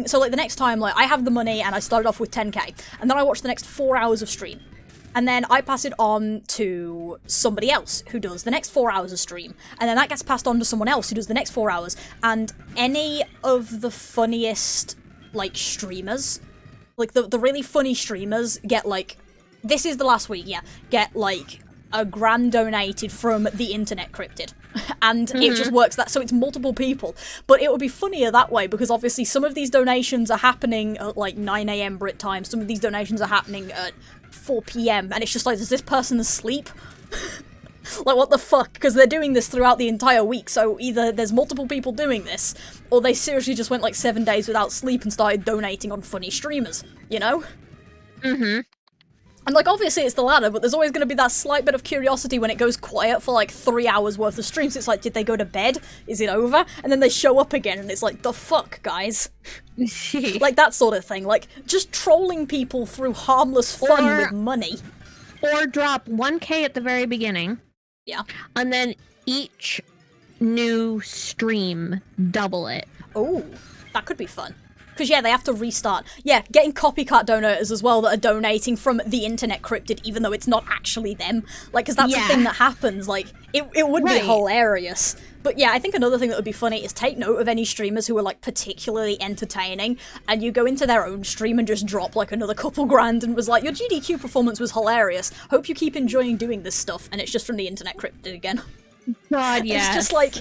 so, like, the next time, like, I have the money and I started off with 10k, and then I watch the next 4 hours of stream. And then I pass it on to somebody else who does the next 4 hours of stream. And then that gets passed on to someone else who does the next 4 hours. And any of the funniest, like, streamers, like, the really funny streamers get, like, this is the last week, yeah, get, like, a grand donated from the internet cryptid. And it just works that, so it's multiple people. But it would be funnier that way, because obviously some of these donations are happening at, like, 9 a.m. Brit time. Some of these donations are happening at 4 p.m. and it's just like, is this person asleep? Like, what the fuck? Because they're doing this throughout the entire week, so either there's multiple people doing this, or they seriously just went like 7 days without sleep and started donating on funny streamers, you know? And, like, obviously it's the latter, but there's always going to be that slight bit of curiosity when it goes quiet for, like, 3 hours worth of streams. It's like, did they go to bed? Is it over? And then they show up again, and it's like, the fuck, guys? Like, that sort of thing. Like, just trolling people through harmless fun with money. Or drop 1k at the very beginning. Yeah. And then each new stream, double it. Oh, that could be fun. Because, yeah, they have to restart. Yeah, getting copycat donators as well that are donating from the internet cryptid, even though it's not actually them. Like, because that's the thing that happens. Like, it would be hilarious. But yeah, I think another thing that would be funny is take note of any streamers who are, like, particularly entertaining, and you go into their own stream and just drop, like, another couple grand and was like, your GDQ performance was hilarious. Hope you keep enjoying doing this stuff. And it's just from the internet cryptid again. God, yeah. It's just like,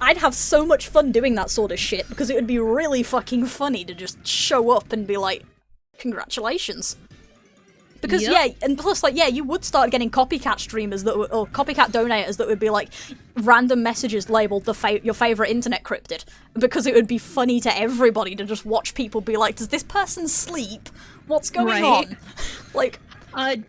I'd have so much fun doing that sort of shit, because it would be really fucking funny to just show up and be like, congratulations. Because, yeah, and plus, like, yeah, you would start getting copycat streamers that would, or copycat donators that would be, like, random messages labelled your favourite internet cryptid. Because it would be funny to everybody to just watch people be like, does this person sleep? What's going on? Like...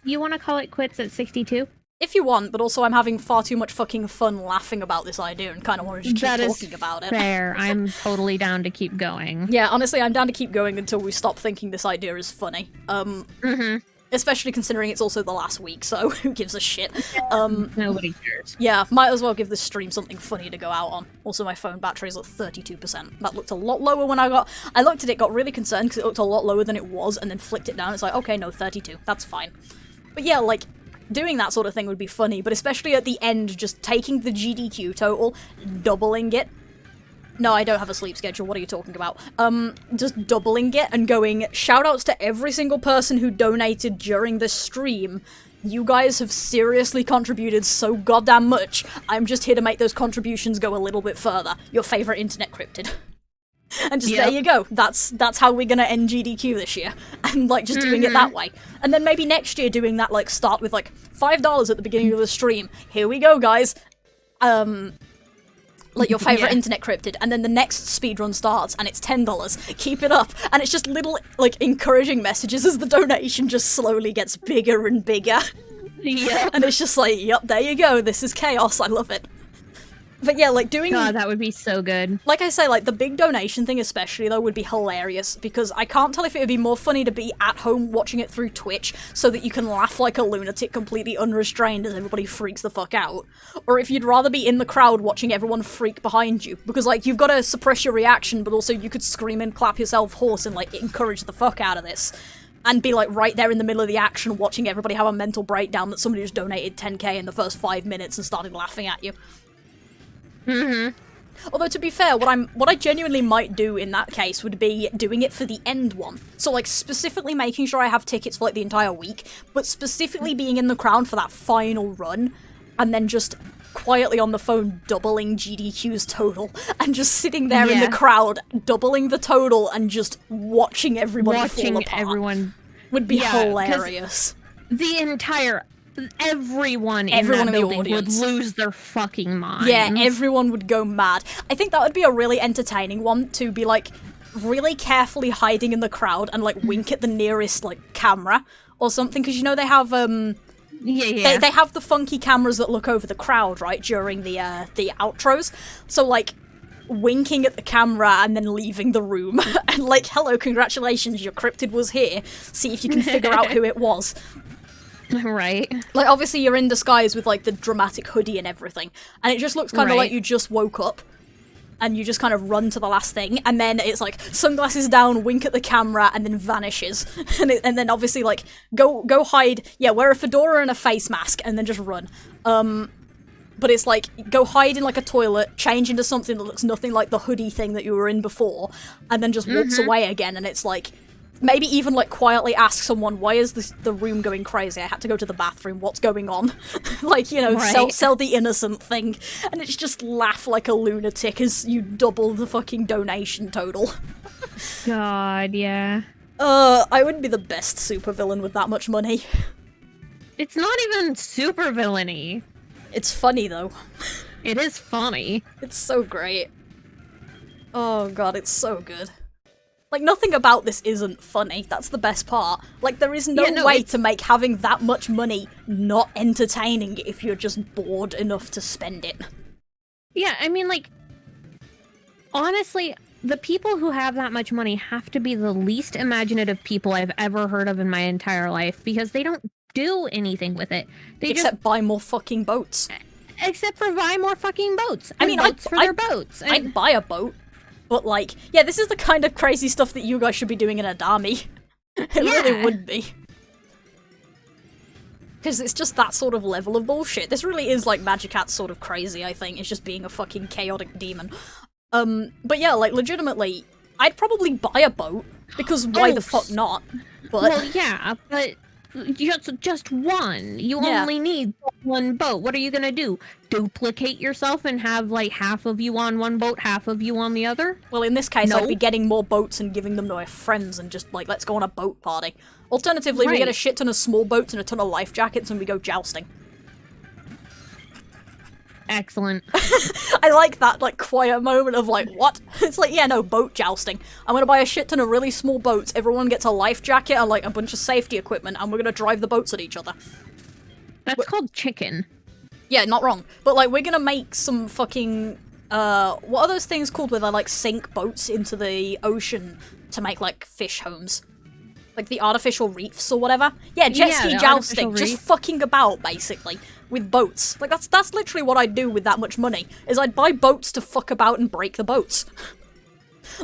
you want to call it quits at 62? If you want, but also I'm having far too much fucking fun laughing about this idea and kind of want to just keep talking about it. Fair. I'm totally down to keep going. Yeah, honestly, I'm down to keep going until we stop thinking this idea is funny. Especially considering it's also the last week, so who gives a shit? Nobody cares. Yeah, might as well give this stream something funny to go out on. Also, my phone battery is at 32%. That looked a lot lower when I looked at it, got really concerned because it looked a lot lower than it was, and then flicked it down. It's like, okay, no, 32. That's fine. But yeah, like, doing that sort of thing would be funny, but especially at the end, just taking the GDQ total, doubling it. No, I don't have a sleep schedule, what are you talking about? Just doubling it and going, shoutouts to every single person who donated during this stream. You guys have seriously contributed so goddamn much. I'm just here to make those contributions go a little bit further. Your favourite internet cryptid. And just there you go. That's how we're gonna end GDQ this year. And like just doing it that way. And then maybe next year doing that, like start with like $5 at the beginning of the stream. Here we go, guys. Like your favourite internet cryptid, and then the next speedrun starts and it's $10. Keep it up. And it's just little like encouraging messages as the donation just slowly gets bigger and bigger. Yeah. And it's just like, yep, there you go. This is chaos. I love it. But yeah, like doing... God, that would be so good. Like I say, like the big donation thing especially, though, would be hilarious, because I can't tell if it would be more funny to be at home watching it through Twitch so that you can laugh like a lunatic completely unrestrained as everybody freaks the fuck out, or if you'd rather be in the crowd watching everyone freak behind you, because like you've got to suppress your reaction, but also you could scream and clap yourself hoarse and like encourage the fuck out of this. And be, like, right there in the middle of the action watching everybody have a mental breakdown that somebody just donated 10k in the first 5 minutes and started laughing at you. Although, to be fair, what I genuinely might do in that case would be doing it for the end one. So, like, specifically making sure I have tickets for, like, the entire week, but specifically being in the crowd for that final run, and then just quietly on the phone doubling GDQ's total, and just sitting there in the crowd, doubling the total, and just watching everybody fall apart. Everyone would be hilarious. The entire... Everyone in that building would lose their fucking mind. Yeah, everyone would go mad. I think that would be a really entertaining one, to be, like, really carefully hiding in the crowd and, like, wink at the nearest, like, camera or something. Because, you know, they have, Yeah. They have the funky cameras that look over the crowd, right, during the outros. So, like, winking at the camera and then leaving the room. And, like, hello, congratulations, your cryptid was here. See if you can figure out who it was. Right. Like, obviously you're in disguise with, like, the dramatic hoodie and everything. And it just looks kind of like you just woke up. And you just kind of run to the last thing, and then it's like sunglasses down, wink at the camera, and then vanishes. And then obviously like go hide. Yeah, wear a fedora and a face mask, and then just run. But it's like go hide in like a toilet, change into something that looks nothing like the hoodie thing that you were in before, and then just waltz away again. And it's like maybe even like quietly ask someone, why is the room going crazy? I had to go to the bathroom. What's going on? Like, you know, sell the innocent thing. And it's just laugh like a lunatic as you double the fucking donation total. God, yeah. I would be the best supervillain with that much money. It's not even super villainy. It's funny though. It is funny. It's so great. Oh god, it's so good. Like, nothing about this isn't funny. That's the best part. Like, there is no way to make having that much money not entertaining if you're just bored enough to spend it. Yeah, I mean, like, honestly, the people who have that much money have to be the least imaginative people I've ever heard of in my entire life, because they don't do anything with it. Except buy more fucking boats. Except for buy more fucking boats. I mean, boats for their boats. I'd buy a boat. But, like, yeah, this is the kind of crazy stuff that you guys should be doing in a Dami. It really would be. Because it's just that sort of level of bullshit. This really is, like, Magicat's sort of crazy, I think. It's just being a fucking chaotic demon. But yeah, like, legitimately, I'd probably buy a boat. Because why the fuck not? But... Well, yeah, but... Just one. You only need one boat. What are you gonna do? Duplicate yourself and have like half of you on one boat, half of you on the other? Well, in this case, I'd be getting more boats and giving them to my friends and just like, let's go on a boat party. Alternatively, we get a shit ton of small boats and a ton of life jackets and we go jousting. Excellent. I like that, like, quiet moment of, like, what? It's like, yeah, no, boat jousting. I'm gonna buy a shit ton of really small boats, everyone gets a life jacket and, like, a bunch of safety equipment, and we're gonna drive the boats at each other. That's called chicken. Yeah, not wrong. But, like, we're gonna make some fucking, what are those things called where they, like, sink boats into the ocean to make, like, fish homes? Like, the artificial reefs or whatever? Yeah, jet ski jousting. Just fucking about, basically. With boats. Like, that's literally what I'd do with that much money, is I'd buy boats to fuck about and break the boats.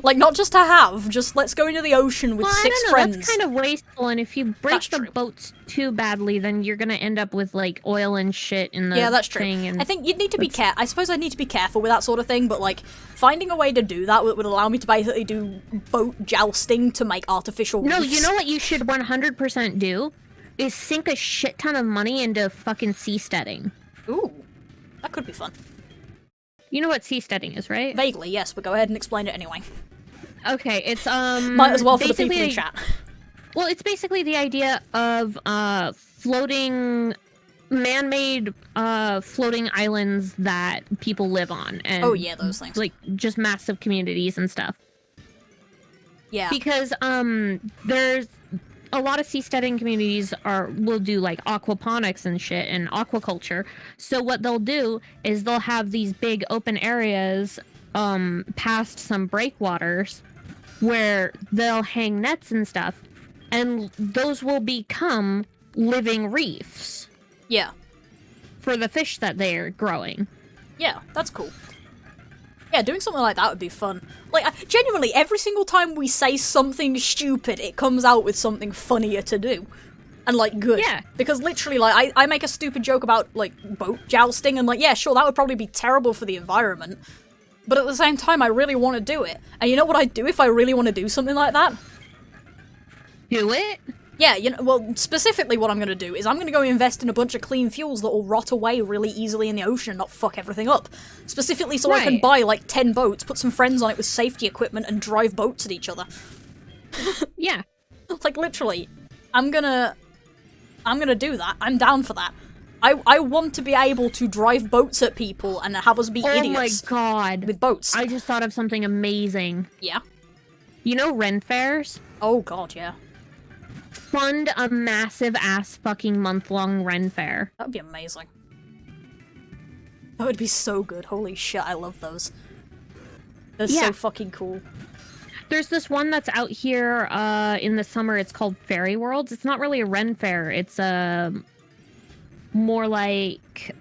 Like, not just to have, just let's go into the ocean with 6 friends. That's kind of wasteful, and if you break the boats too badly, then you're gonna end up with, like, oil and shit in the Yeah, that's true. And I think you'd need to be careful. I suppose I'd need to be careful with that sort of thing, but, like, finding a way to do that would allow me to basically do boat jousting to make artificial reefs. No, you know what you should 100% do? Is sink a shit ton of money into fucking seasteading. Ooh, that could be fun. You know what seasteading is, right? Vaguely, yes, but go ahead and explain it anyway. Okay, it's might as well for the people in chat. Well, it's basically the idea of floating, man-made floating islands that people live on, and oh yeah, those things. Like just massive communities and stuff. Yeah, because there's a lot of seasteading communities will do like aquaponics and shit and aquaculture. So what they'll do is they'll have these big open areas past some breakwaters where they'll hang nets and stuff, and those will become living reefs. Yeah. For the fish that they're growing. Yeah, that's cool. Yeah, doing something like that would be fun. Like, genuinely, every single time we say something stupid, it comes out with something funnier to do. And, like, good. Yeah. Because literally, like, I make a stupid joke about, like, boat jousting, and, like, yeah, sure, that would probably be terrible for the environment. But at the same time, I really want to do it. And you know what I'd do if I really want to do something like that? Do it? Yeah, you know, well, specifically what I'm going to do is I'm going to go invest in a bunch of clean fuels that will rot away really easily in the ocean and not fuck everything up. Specifically so I can buy, like, 10 boats, put some friends on it with safety equipment, and drive boats at each other. Yeah. Like, literally, I'm gonna do that. I'm down for that. I want to be able to drive boats at people and have us be idiots. Oh my god. With boats. I just thought of something amazing. Yeah? You know Ren fairs? Oh god, yeah. fund a massive ass fucking month-long Ren fair. That would be amazing. That would be so good. Holy shit, I love those. They're so fucking cool. There's this one that's out here in the summer. It's called Fairy Worlds. It's not really a Ren fair. It's more like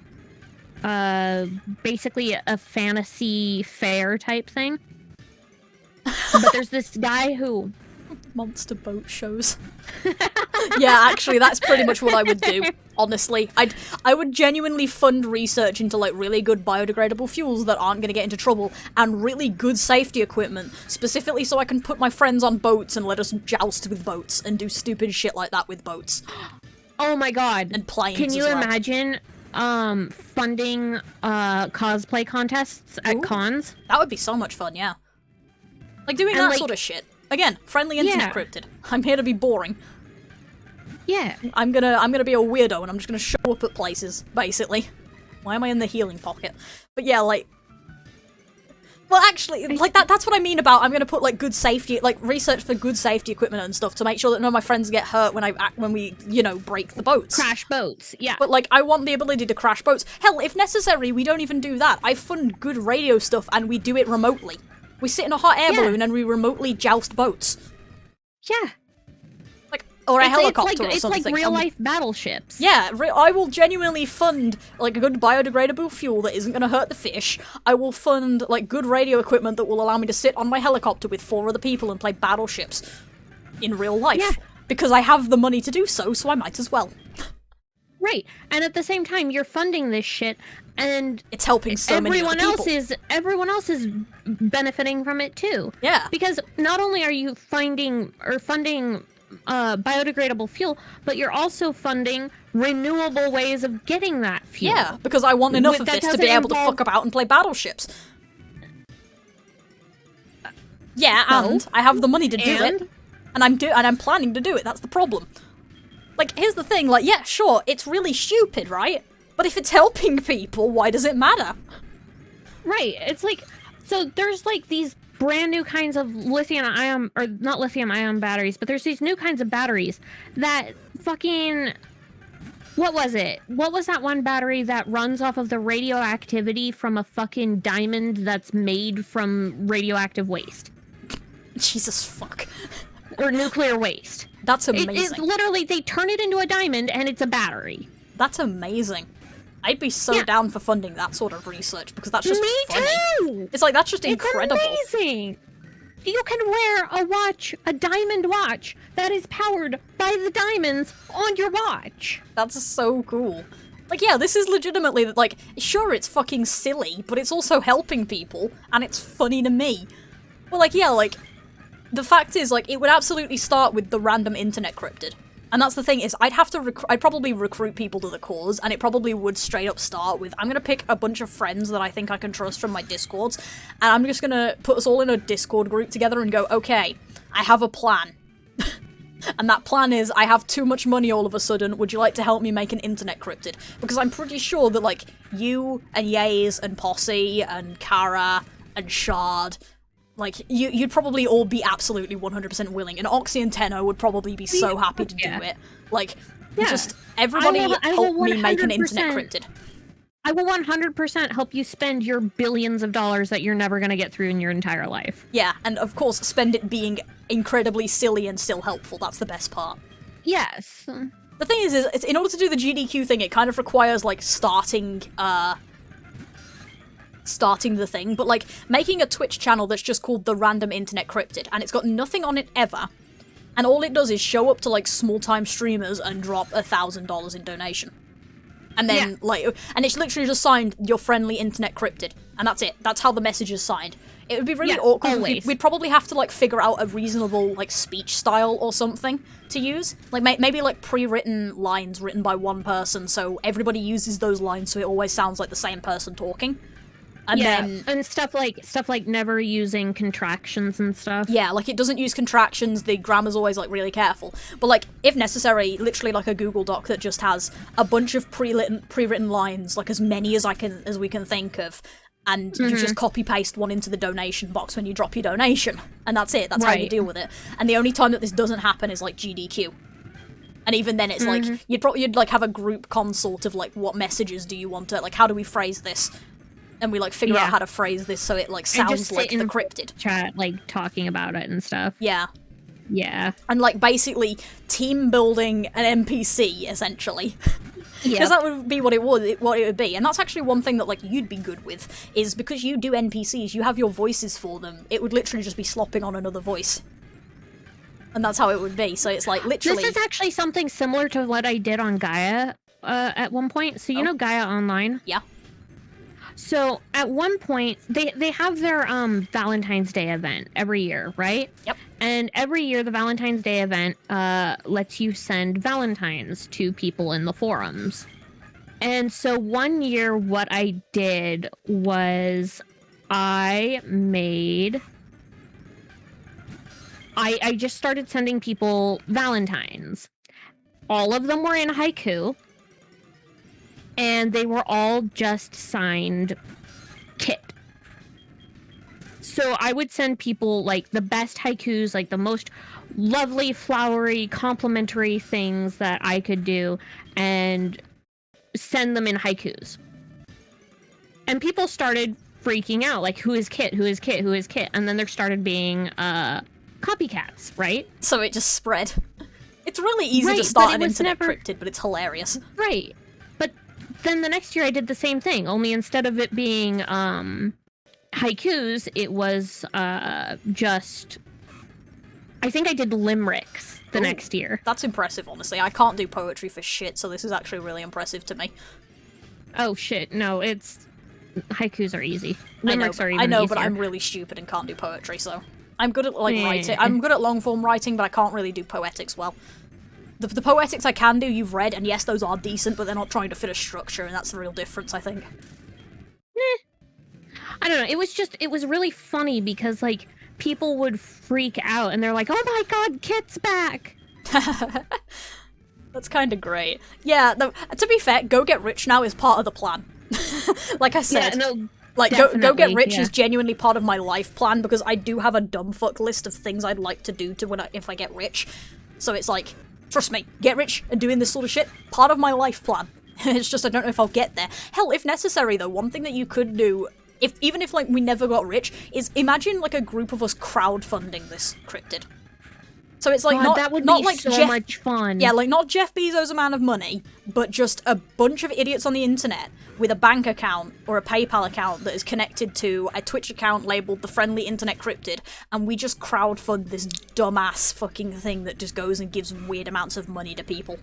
basically a fantasy fair type thing. But there's this guy who... Monster boat shows. Yeah, actually, that's pretty much what I would do, honestly. I would genuinely fund research into, like, really good biodegradable fuels that aren't gonna get into trouble, and really good safety equipment, specifically so I can put my friends on boats and let us joust with boats, and do stupid shit like that with boats. Oh my god. And planes Can you as well. imagine funding cosplay contests at cons? That would be so much fun, yeah. Like, doing that sort of shit. Again, friendly internet cryptid. I'm here to be boring. Yeah. I'm gonna be a weirdo and I'm just gonna show up at places, basically. Why am I in the healing pocket? But yeah, like... Well, actually, like, that's what I mean about I'm gonna put, like, good safety, like, research for good safety equipment and stuff to make sure that none of my friends get hurt when we, you know, break the boats. Crash boats, yeah. But, like, I want the ability to crash boats. Hell, if necessary, we don't even do that. I fund good radio stuff and we do it remotely. We sit in a hot air balloon and we remotely joust boats. Yeah. Like, or a helicopter or something. It's like real-life battleships. Yeah, I will genuinely fund, like, a good biodegradable fuel that isn't gonna hurt the fish. I will fund, like, good radio equipment that will allow me to sit on my helicopter with 4 other people and play battleships in real life. Yeah. Because I have the money to do so I might as well. Right, and at the same time, you're funding this shit, and it's helping so many other people. Everyone else is benefiting from it too. Yeah, because not only are you funding biodegradable fuel, but you're also funding renewable ways of getting that fuel. Yeah, because I want enough of this to be able to fuck about and play battleships. Yeah, and I have the money to do it, and I'm planning to do it. That's the problem. Like, here's the thing, like, yeah, sure, it's really stupid, right? But if it's helping people, why does it matter? Right, it's like, so there's, like, these brand new kinds of lithium-ion, or not lithium-ion batteries, but there's these new kinds of batteries that fucking... What was it? What was that one battery that runs off of the radioactivity from a fucking diamond that's made from radioactive waste? Jesus fuck. Or nuclear waste. That's amazing. It's literally, they turn it into a diamond and it's a battery. That's amazing. I'd be so down for funding that sort of research because that's just funny. Too! It's like, that's just incredible. It's amazing! You can wear a watch, a diamond watch, that is powered by the diamonds on your watch. That's so cool. Like, yeah, this is legitimately, like, sure, it's fucking silly, but it's also helping people, and it's funny to me. But, like, yeah, like, the fact is, like, it would absolutely start with the random internet cryptid. And that's the thing is, I'd probably recruit people to the cause, and it probably would straight up start with, I'm gonna pick a bunch of friends that I think I can trust from my Discords, and I'm just gonna put us all in a Discord group together and go, okay, I have a plan. And that plan is, I have too much money all of a sudden, would you like to help me make an internet cryptid? Because I'm pretty sure that, like, you, and Yaze, and Posse, and Kara, and Shard... Like, you'd probably all be absolutely 100% willing, and Oxy and Tenno would probably be so happy to do it. Like, just everybody help me make an internet cryptid. I will 100% help you spend your billions of dollars that you're never gonna get through in your entire life. Yeah, and of course, spend it being incredibly silly and still helpful. That's the best part. Yes. The thing is in order to do the GDQ thing, it kind of requires, like, starting the thing, but, like, making a Twitch channel that's just called The Random Internet Cryptid, and it's got nothing on it ever, and all it does is show up to, like, small-time streamers and drop $1,000 in donation. And then, like, and it's literally just signed, your friendly internet cryptid, and that's it. That's how the message is signed. It would be really awkward. We'd probably have to, like, figure out a reasonable, like, speech style or something to use. Like, maybe, like, pre-written lines written by one person, so everybody uses those lines so it always sounds like the same person talking. And then, and stuff like never using contractions and stuff. Yeah, like, it doesn't use contractions, the grammar's always, like, really careful. But, like, if necessary, literally, like, a Google Doc that just has a bunch of pre-written lines, like, as many as we can think of, and you just copy-paste one into the donation box when you drop your donation. And that's it, that's how you deal with it. And the only time that this doesn't happen is, like, GDQ. And even then, it's like you'd like have a group consult of like what messages do you want to like how do we phrase this, and we like figure out how to phrase this so it like sounds like the cryptid chat, like talking about it and stuff. Yeah. Yeah. And like basically team building an NPC essentially. Because that would be what it would be. And that's actually one thing that like you'd be good with, is because you do NPCs, you have your voices for them, it would literally just be slopping on another voice. And that's how it would be. So it's like literally... This is actually something similar to what I did on Gaia at one point. So you know Gaia Online? Yeah. So at one point, they have their Valentine's Day event every year, right? Yep. And every year the Valentine's Day event lets you send Valentines to people in the forums. And so one year what I did was I just started sending people Valentines. All of them were in haiku. And they were all just signed Kit. So I would send people like the best haikus, like the most lovely, flowery, complimentary things that I could do, and send them in haikus. And people started freaking out, like, who is Kit? Who is Kit? Who is Kit? And then there started being copycats, right? So it just spread. It's really easy to start an internet cryptid, but it's hilarious. Right. But then the next year I did the same thing, only instead of it being haikus, it was just... I think I did limericks the next year. That's impressive, honestly. I can't do poetry for shit, so this is actually really impressive to me. Oh shit, no, it's... Haikus are easy. Limericks are even easier. I know, but I'm really stupid and can't do poetry, so... I'm good at, like, writing. I'm good at long-form writing, but I can't really do poetics well. The poetics I can do, you've read, and yes, those are decent, but they're not trying to fit a structure, and that's the real difference, I think. I don't know, it was really funny because, like, people would freak out, and they're like, oh my god, Kit's back! That's kind of great. Yeah, to be fair, Go Get Rich Now is part of the plan. Like I said, like Go Get Rich is genuinely part of my life plan, because I do have a dumb fuck list of things I'd like to do if I get rich. So it's like, trust me, get rich and doing this sort of shit, part of my life plan. It's just I don't know if I'll get there. Hell, if necessary though, one thing that you could do, even if like we never got rich, is imagine like a group of us crowdfunding this cryptid. So it's like that would be so much fun. Yeah, like not Jeff Bezos' amount of money, but just a bunch of idiots on the internet with a bank account or a PayPal account that is connected to a Twitch account labeled the Friendly Internet Cryptid, and we just crowdfund this dumbass fucking thing that just goes and gives weird amounts of money to people.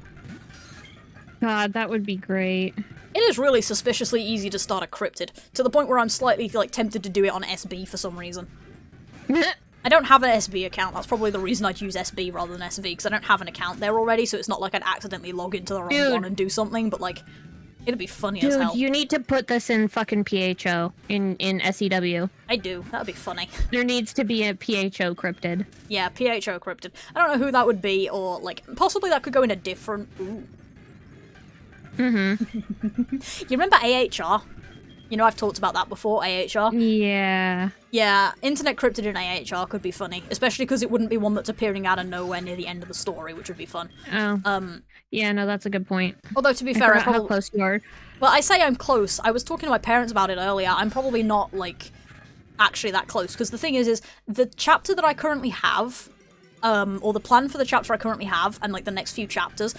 God, that would be great. It is really suspiciously easy to start a cryptid, to the point where I'm slightly like tempted to do it on SB for some reason. I don't have an SB account, that's probably the reason I'd use SB rather than SV, because I don't have an account there already, so it's not like I'd accidentally log into the wrong one and do something, but like, it'd be funny as hell. Dude, you need to put this in fucking PHO, in SEW. I do, that'd be funny. There needs to be a PHO cryptid. Yeah, PHO cryptid. I don't know who that would be, or like, possibly that could go in a different... Ooh. You remember AHR? You know, I've talked about that before, AHR. Yeah. Yeah, Internet Cryptid in AHR could be funny, especially because it wouldn't be one that's appearing out of nowhere near the end of the story, which would be fun. Oh. Yeah, no, that's a good point. Although, to be fair, I probably... how close you are. Well, I say I'm close. I was talking to my parents about it earlier. I'm probably not, like, actually that close, because the thing is the chapter that I currently have, or the plan for the chapter I currently have, and, like, the next few chapters,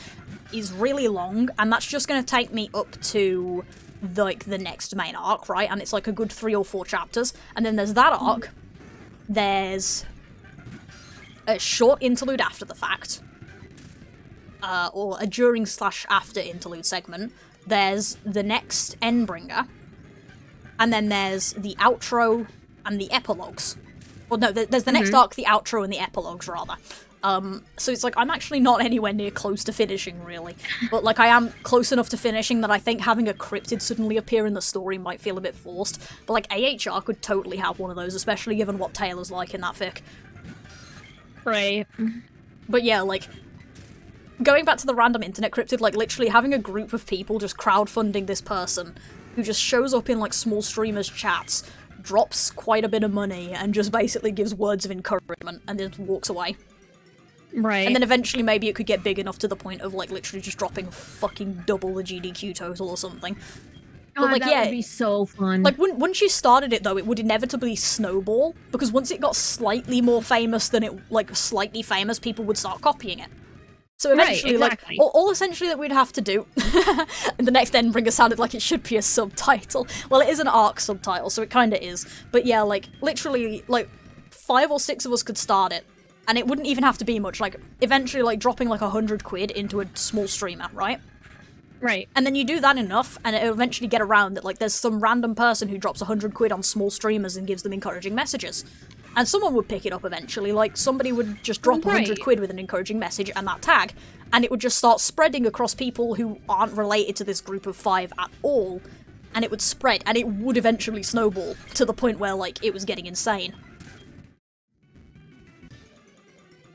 is really long, and that's just going to take me up to... like the next main arc, right? And it's like a good 3 or 4 chapters. And then there's that arc. There's a short interlude after the fact. Or a during/after interlude segment. There's the next Endbringer. And then there's the outro and the epilogues. Well, no, there's the next arc, the outro, and the epilogues, rather. So it's like, I'm actually not anywhere near close to finishing, really. But, like, I am close enough to finishing that I think having a cryptid suddenly appear in the story might feel a bit forced. But, like, AHR could totally have one of those, especially given what Taylor's like in that fic. Right. But yeah, like, going back to the random internet cryptid, like, literally having a group of people just crowdfunding this person who just shows up in, like, small streamers' chats, drops quite a bit of money, and just basically gives words of encouragement, and then walks away. Right. And then eventually maybe it could get big enough to the point of, like, literally just dropping fucking double the GDQ total or something. But, like, that would be so fun. Like, once you started it, though, it would inevitably snowball, because once it got slightly more famous than it, like, slightly famous, people would start copying it. So eventually, right, exactly. like, all essentially that we'd have to do, and the next Endbringer sounded like it should be a subtitle. Well, it is an ARC subtitle, so it kinda is. But yeah, like, literally, like, 5 or 6 of us could start it, and it wouldn't even have to be much, like, eventually, like, dropping, like, 100 quid into a small streamer, right? Right. And then you do that enough, and it'll eventually get around that, like, there's some random person who drops 100 quid on small streamers and gives them encouraging messages. And someone would pick it up eventually, like, somebody would just drop 100 quid with an encouraging message and that tag, and it would just start spreading across people who aren't related to this group of 5 at all, and it would spread, and it would eventually snowball to the point where, like, it was getting insane.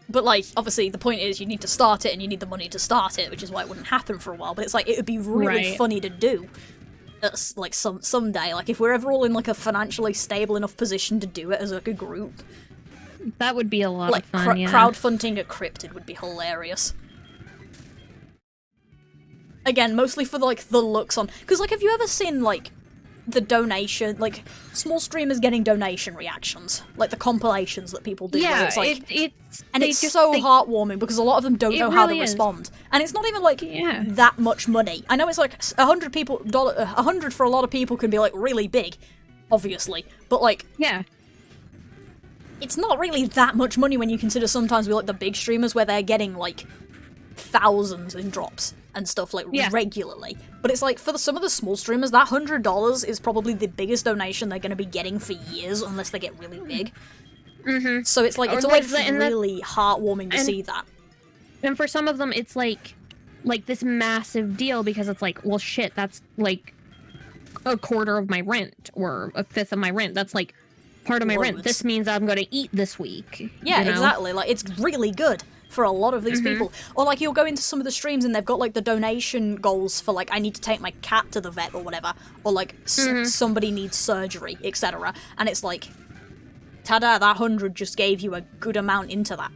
But, like, obviously, the point is you need to start it and you need the money to start it, which is why it wouldn't happen for a while. But it's like, it would be really funny to do. Like, someday. Like, if we're ever all in, like, a financially stable enough position to do it as, like, a group. That would be a lot of fun, yeah. Crowdfunding a cryptid would be hilarious. Again, mostly for, like, the looks on... Because, like, have you ever seen, like, the donation, like, small streamers getting donation reactions, like the compilations that people do, where it's like, it's so heartwarming because a lot of them don't know how to respond, and it's not even like that much money. I know it's like 100 people, 100 for a lot of people can be like really big, obviously, but like, it's not really that much money when you consider sometimes we like the big streamers where they're getting like thousands in drops and stuff like regularly. But it's like for some of the small streamers, that $100 is probably the biggest donation they're going to be getting for years unless they get really big. So it's like it's always really heartwarming to see that. And for some of them, it's like this massive deal because it's like, well, shit, that's like a quarter of my rent or a fifth of my rent. That's like part of my rent. This means I'm going to eat this week. Yeah, you know? Exactly. Like it's really good for a lot of these people. Or like you'll go into some of the streams and they've got like the donation goals for like I need to take my cat to the vet or whatever, or like somebody needs surgery, etc. And it's like, ta-da, that 100 just gave you a good amount into that.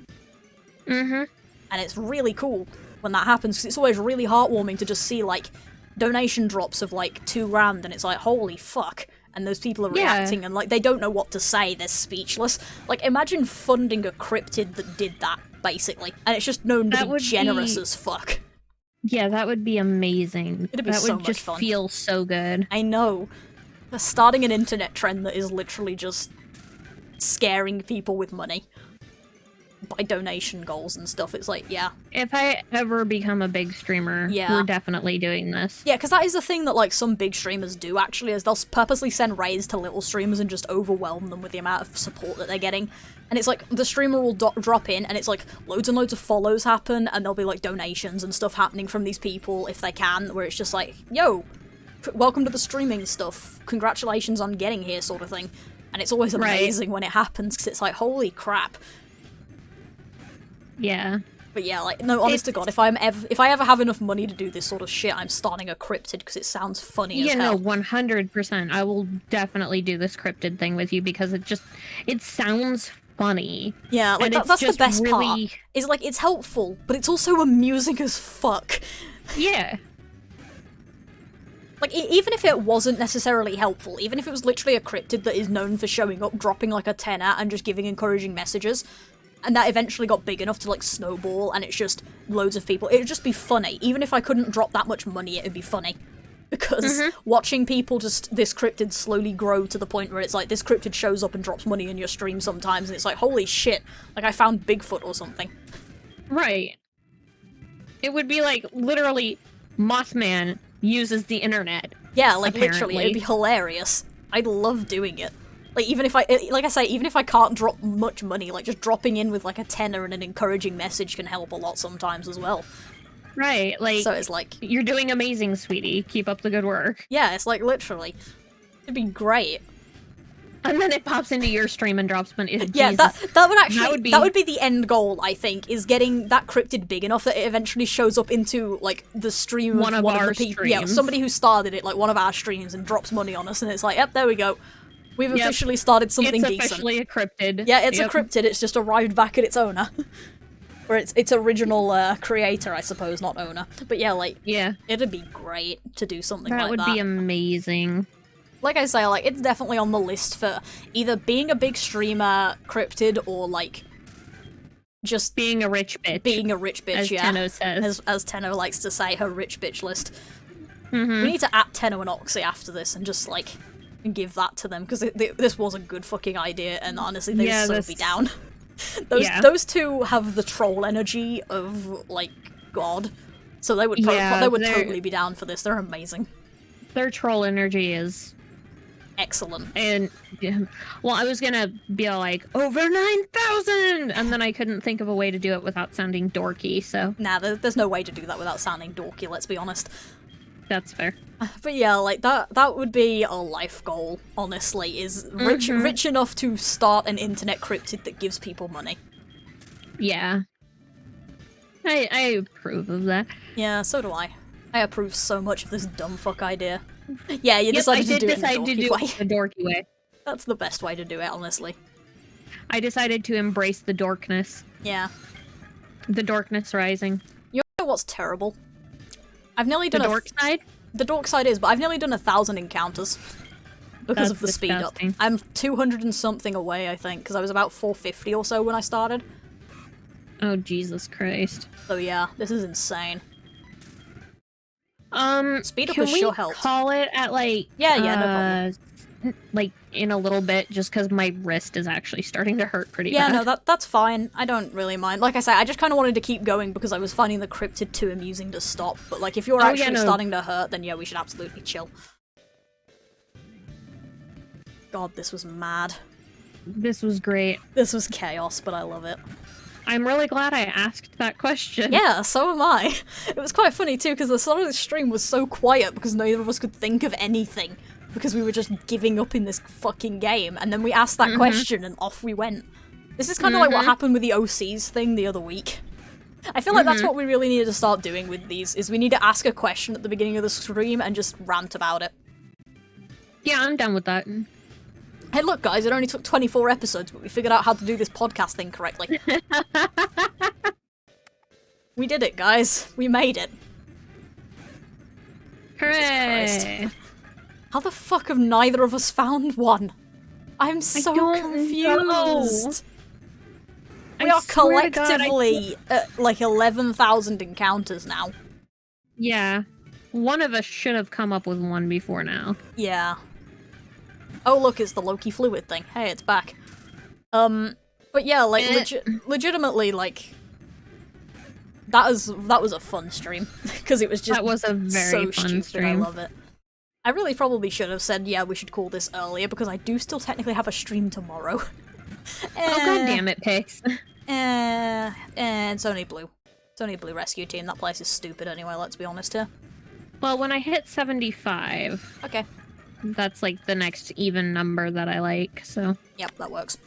And it's really cool when that happens because it's always really heartwarming to just see like donation drops of like $2,000 and it's like, holy fuck. And those people are reacting and like they don't know what to say, they're speechless. Like imagine funding a cryptid that did that, basically, and it's just known to be generous as fuck. Yeah, that would be amazing. It'd be so much fun. That would just feel so good. I know. They're starting an internet trend that is literally just scaring people with money. By donation goals and stuff, it's like, yeah. If I ever become a big streamer, we're definitely doing this. Yeah, because that is the thing that, like, some big streamers do, actually, is they'll purposely send raids to little streamers and just overwhelm them with the amount of support that they're getting. And it's like, the streamer will drop in, and it's like, loads and loads of follows happen, and there'll be, like, donations and stuff happening from these people, if they can, where it's just like, yo, welcome to the streaming stuff, congratulations on getting here, sort of thing. And it's always amazing when it happens, because it's like, holy crap. Yeah. But yeah, like, no, honest to God, if I ever have enough money to do this sort of shit, I'm starting a cryptid because it sounds funny as hell. Yeah, no, 100%. I will definitely do this cryptid thing with you because it sounds funny. Yeah, like, that's the best part. Is like, it's helpful, but it's also amusing as fuck. Yeah. Like, even if it wasn't necessarily helpful, even if it was literally a cryptid that is known for showing up, dropping like a tenner and just giving encouraging messages, and that eventually got big enough to, like, snowball, and it's just loads of people. It would just be funny. Even if I couldn't drop that much money, it would be funny. Because watching people just, this cryptid slowly grow to the point where it's like, this cryptid shows up and drops money in your stream sometimes, and it's like, holy shit, like I found Bigfoot or something. Right. It would be like, literally, Mothman uses the internet. Yeah, like, literally, it'd be hilarious. I'd love doing it. Like, even if I can't drop much money, like, just dropping in with, like, a tenner and an encouraging message can help a lot sometimes as well. Right, like... So it's like... You're doing amazing, sweetie. Keep up the good work. Yeah, it's like, literally. It'd be great. And then it pops into your stream and drops money. Yeah, that would be the end goal, I think, is getting that cryptid big enough that it eventually shows up into, like, the stream of one of the people. Yeah, somebody who started it, like, one of our streams and drops money on us, and it's like, yep, there we go. We've officially started something decent. It's officially a cryptid. Yeah, it's a cryptid, it's just arrived back at its owner. Or its original creator, I suppose, not owner. But yeah, like, yeah, it'd be great to do something that like would that. be amazing. Like I say, like, it's definitely on the list for either being a big streamer, cryptid, or, like, just being a rich bitch. Being a rich bitch, as yeah. Tenno says. As Tenno likes to say, her rich bitch list. Mm-hmm. We need to at Tenno and Oxy after this and just, like, give that to them, because this was a good fucking idea, and honestly, they would so be down. Those two have the troll energy of, like, God, so they would totally be down for this. They're amazing. Their troll energy is excellent. And well, I was gonna be like over 9,000, and then I couldn't think of a way to do it without sounding dorky. So nah, there's no way to do that without sounding dorky. Let's be honest. That's fair. But yeah, like that would be a life goal. Honestly, is rich enough to start an internet cryptid that gives people money. Yeah, I approve of that. Yeah, so do I. I approve so much of this dumb fuck idea. Yeah, you decided to do it the dorky way. That's the best way to do it, honestly. I decided to embrace the dorkness. Yeah. The dorkness rising. You know what's terrible? I've nearly done the dork side? The dork side is, but I've nearly done 1,000 encounters. Because of the speed up. I'm 200 and something away, I think, because I was about 450 or so when I started. Oh, Jesus Christ. So yeah, this is insane. Speed up can would we sure help. Call it at like no problem. Like in a little bit, just because my wrist is actually starting to hurt pretty bad. Yeah, no, that's fine. I don't really mind. Like I say, I just kind of wanted to keep going because I was finding the cryptid too amusing to stop. But like, if you're actually starting to hurt, then yeah, we should absolutely chill. God, this was mad. This was great. This was chaos, but I love it. I'm really glad I asked that question. Yeah, so am I. It was quite funny too, because the start of the stream was so quiet because neither of us could think of anything, because we were just giving up in this fucking game, and then we asked that question and off we went. This is kind of like what happened with the OCs thing the other week. I feel like that's what we really need to start doing with these, is we need to ask a question at the beginning of the stream and just rant about it. Yeah, I'm done with that. Hey look guys, it only took 24 episodes, but we figured out how to do this podcast thing correctly. We did it, guys. We made it. Hooray! How the fuck have neither of us found one? I'm so confused. We are collectively at like 11,000 encounters now. Yeah. One of us should have come up with one before now. Yeah. Oh look, it's the Loki fluid thing. Hey, it's back. But yeah, like legitimately, like that was a fun stream because it was just a very fun stream. I love it. I really probably should have said, yeah, we should call this earlier because I do still technically have a stream tomorrow. Oh god damn it, Pix. It's only blue. It's only a blue rescue team. That place is stupid anyway. Let's be honest here. Well, when I hit 75. Okay. That's like the next even number that I like, so. Yep, that works.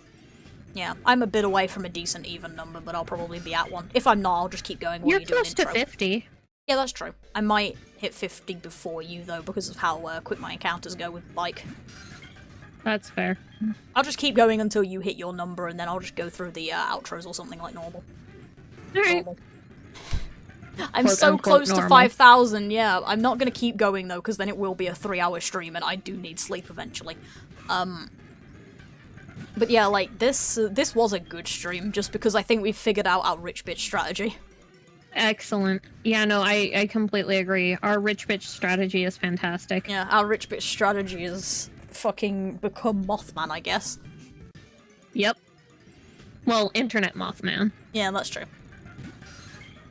Yeah, I'm a bit away from a decent even number, but I'll probably be at one. If I'm not, I'll just keep going while you're close to 50. Yeah, that's true. I might hit 50 before you, though, because of how quick my encounters go with bike. That's fair. I'll just keep going until you hit your number, and then I'll just go through the outros or something like normal. Alright. I'm so close to 5,000, yeah. I'm not gonna keep going, though, because then it will be a 3-hour stream, and I do need sleep eventually. But yeah, like, this was a good stream, just because I think we've figured out our rich bitch strategy. Excellent. Yeah, no, I completely agree. Our rich bitch strategy is fantastic. Yeah, our rich bitch strategy is fucking become Mothman, I guess. Yep. Well, Internet Mothman. Yeah, that's true.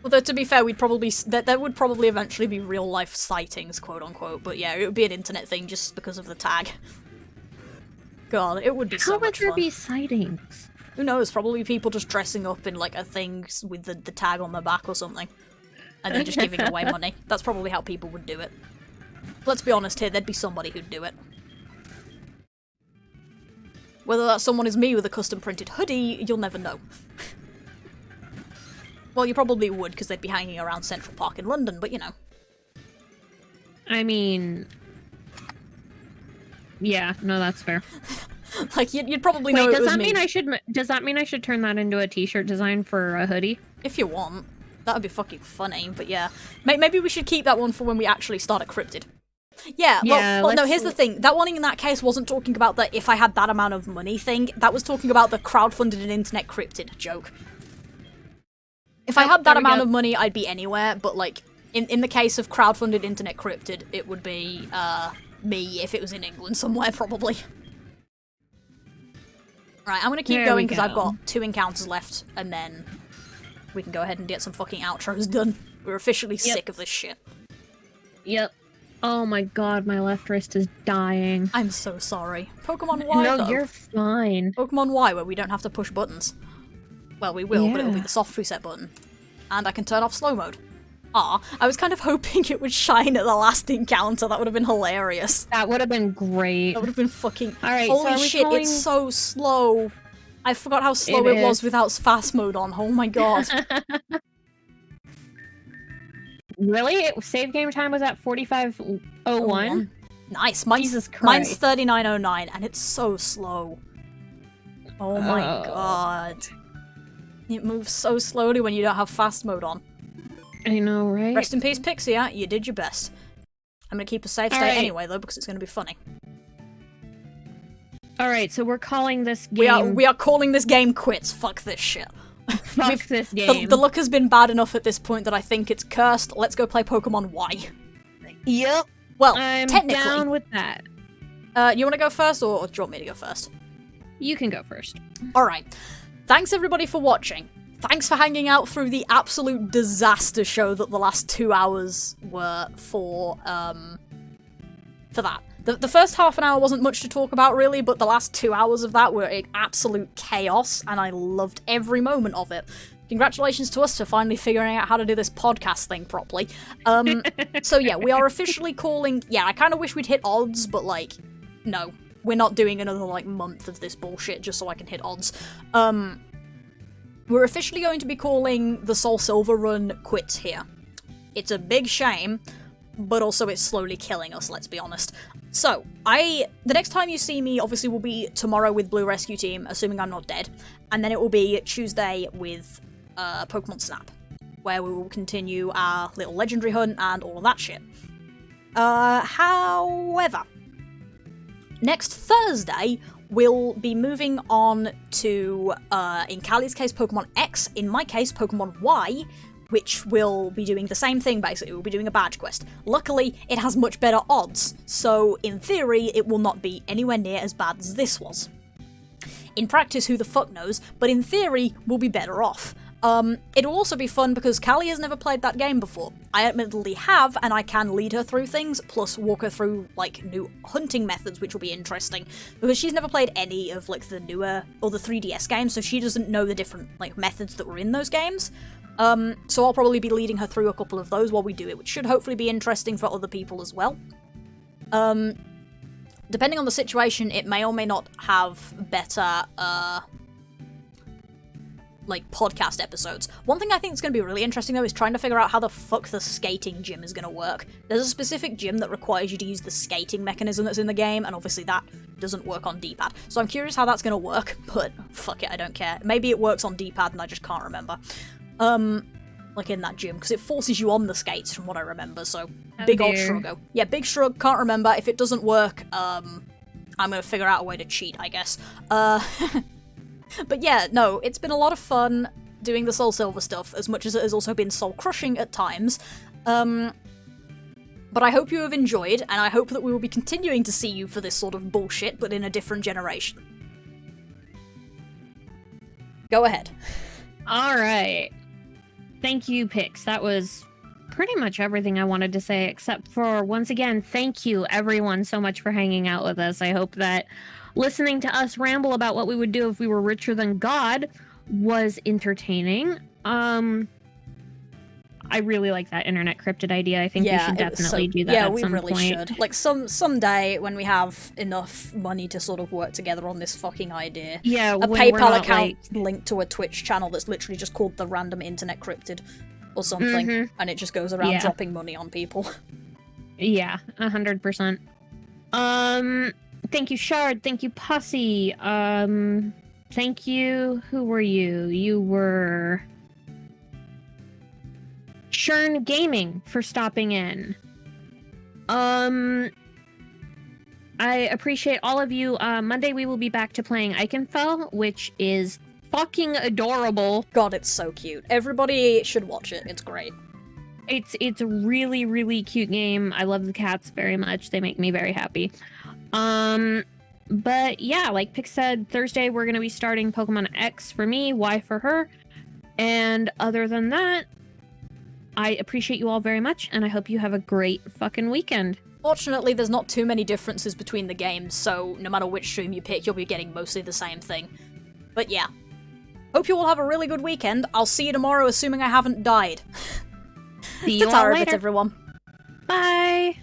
Although, to be fair, we'd probably there would probably eventually be real-life sightings, quote-unquote, but yeah, it would be an internet thing just because of the tag. God, it would be so much fun. How would there be sightings? Who knows, probably people just dressing up in, like, a thing with the tag on their back or something. And then just giving away money. That's probably how people would do it. Let's be honest here, there'd be somebody who'd do it. Whether that someone is me with a custom-printed hoodie, you'll never know. Well, you probably would, because they'd be hanging around Central Park in London, but you know. I mean... Yeah, no, that's fair. Like, you'd probably Wait, know it does was that me. mean does that mean I should turn that into a t-shirt design for a hoodie? If you want. That would be fucking funny, but yeah. Maybe we should keep that one for when we actually start a cryptid. Yeah, well, no, here's the thing. That one in that case wasn't talking about the if I had that amount of money thing. That was talking about the crowdfunded and internet cryptid joke. If I had that amount of money, I'd be anywhere, but, like, in the case of crowdfunded internet cryptid, it would be, me if it was in England somewhere, probably. Right, I'm gonna keep going because I've got 2 encounters left, and then we can go ahead and get some fucking outros done. We're officially sick of this shit. Yep. Oh my god, my left wrist is dying. I'm so sorry. Pokemon Y, No, though. you're fine. Pokemon Y, where we don't have to push buttons. Well, we will, but it'll be the soft reset button. And I can turn off slow mode. Ah, I was kind of hoping it would shine at the last encounter. That would have been hilarious. That would have been great. That would have been fucking... Alright, holy so shit, it's so slow. I forgot how slow it was without fast mode on. Oh my god. Really? Save game time was at 45:01? Nice. Jesus Christ. Mine's 39:09, and it's so slow. Oh my god. It moves so slowly when you don't have fast mode on. I know, right? Rest in peace, Pixie, you did your best. I'm gonna keep a safe state anyway, though, because it's gonna be funny. Alright, so we're calling this game... We are calling this game quits. Fuck this shit. Fuck this game. The luck has been bad enough at this point that I think it's cursed. Let's go play Pokemon Y. Yep. Well, I'm technically. down with that. You want to go first, or do you want me to go first? You can go first. Alright. Thanks everybody for watching. Thanks for hanging out through the absolute disaster show that the last 2 hours were for that. The first half an hour wasn't much to talk about, really, but the last 2 hours of that were absolute chaos, and I loved every moment of it. Congratulations to us for finally figuring out how to do this podcast thing properly. So yeah, we are officially calling... Yeah, I kind of wish we'd hit odds, but, like, no. We're not doing another, like, month of this bullshit just so I can hit odds. We're officially going to be calling the SoulSilver run quits here. It's a big shame, but also it's slowly killing us, let's be honest. So, the next time you see me, obviously, will be tomorrow with Blue Rescue Team, assuming I'm not dead, and then it will be Tuesday with Pokemon Snap, where we will continue our little legendary hunt and all of that shit. However, next Thursday, we'll be moving on to, in Kali's case, Pokemon X, in my case, Pokemon Y, which will be doing the same thing, basically. We'll be doing a badge quest. Luckily, it has much better odds, so in theory, it will not be anywhere near as bad as this was. In practice, who the fuck knows, but in theory, we'll be better off. It'll also be fun because Kali has never played that game before. I admittedly have, and I can lead her through things, plus walk her through, like, new hunting methods, which will be interesting, because she's never played any of, like, the newer, or the 3DS games, so she doesn't know the different, like, methods that were in those games. So I'll probably be leading her through a couple of those while we do it, which should hopefully be interesting for other people as well. Depending on the situation, it may or may not have better, like, podcast episodes. One thing I think is going to be really interesting, though, is trying to figure out how the fuck the skating gym is going to work. There's a specific gym that requires you to use the skating mechanism that's in the game, and obviously that doesn't work on D-pad. So I'm curious how that's going to work, but fuck it, I don't care. Maybe it works on D-pad and I just can't remember. Like in that gym, because it forces you on the skates from what I remember, so big old shrug. Yeah, big shrug, can't remember. If it doesn't work, I'm gonna figure out a way to cheat, I guess. But yeah, no, it's been a lot of fun doing the SoulSilver stuff, as much as it has also been soul-crushing at times. But I hope you have enjoyed, and I hope that we will be continuing to see you for this sort of bullshit, but in a different generation. Go ahead. Alright. Thank you, Pix. That was pretty much everything I wanted to say, except for, once again, thank you, everyone, so much for hanging out with us. I hope that listening to us ramble about what we would do if we were richer than God was entertaining. I really like that internet cryptid idea. I think we should definitely do that at some point. Yeah, we really should. Like, someday, when we have enough money to sort of work together on this fucking idea. Yeah, a PayPal account linked to a Twitch channel that's literally just called the Random Internet Cryptid or something, and it just goes around dropping money on people. Yeah, 100%. Thank you, Shard. Thank you, Pussy. Thank you. Who were you? You were Shern Gaming for stopping in. I appreciate all of you. Monday we will be back to playing Eichenfell, which is fucking adorable. God, it's so cute. Everybody should watch it. It's great. It's a really, really cute game. I love the cats very much. They make me very happy. But yeah, like Pix said, Thursday we're gonna be starting Pokemon X for me, Y for her. And other than that, I appreciate you all very much, and I hope you have a great fucking weekend. Fortunately, there's not too many differences between the games, so no matter which stream you pick, you'll be getting mostly the same thing. But yeah. Hope you all have a really good weekend. I'll see you tomorrow, assuming I haven't died. See you all later, everyone. Bye!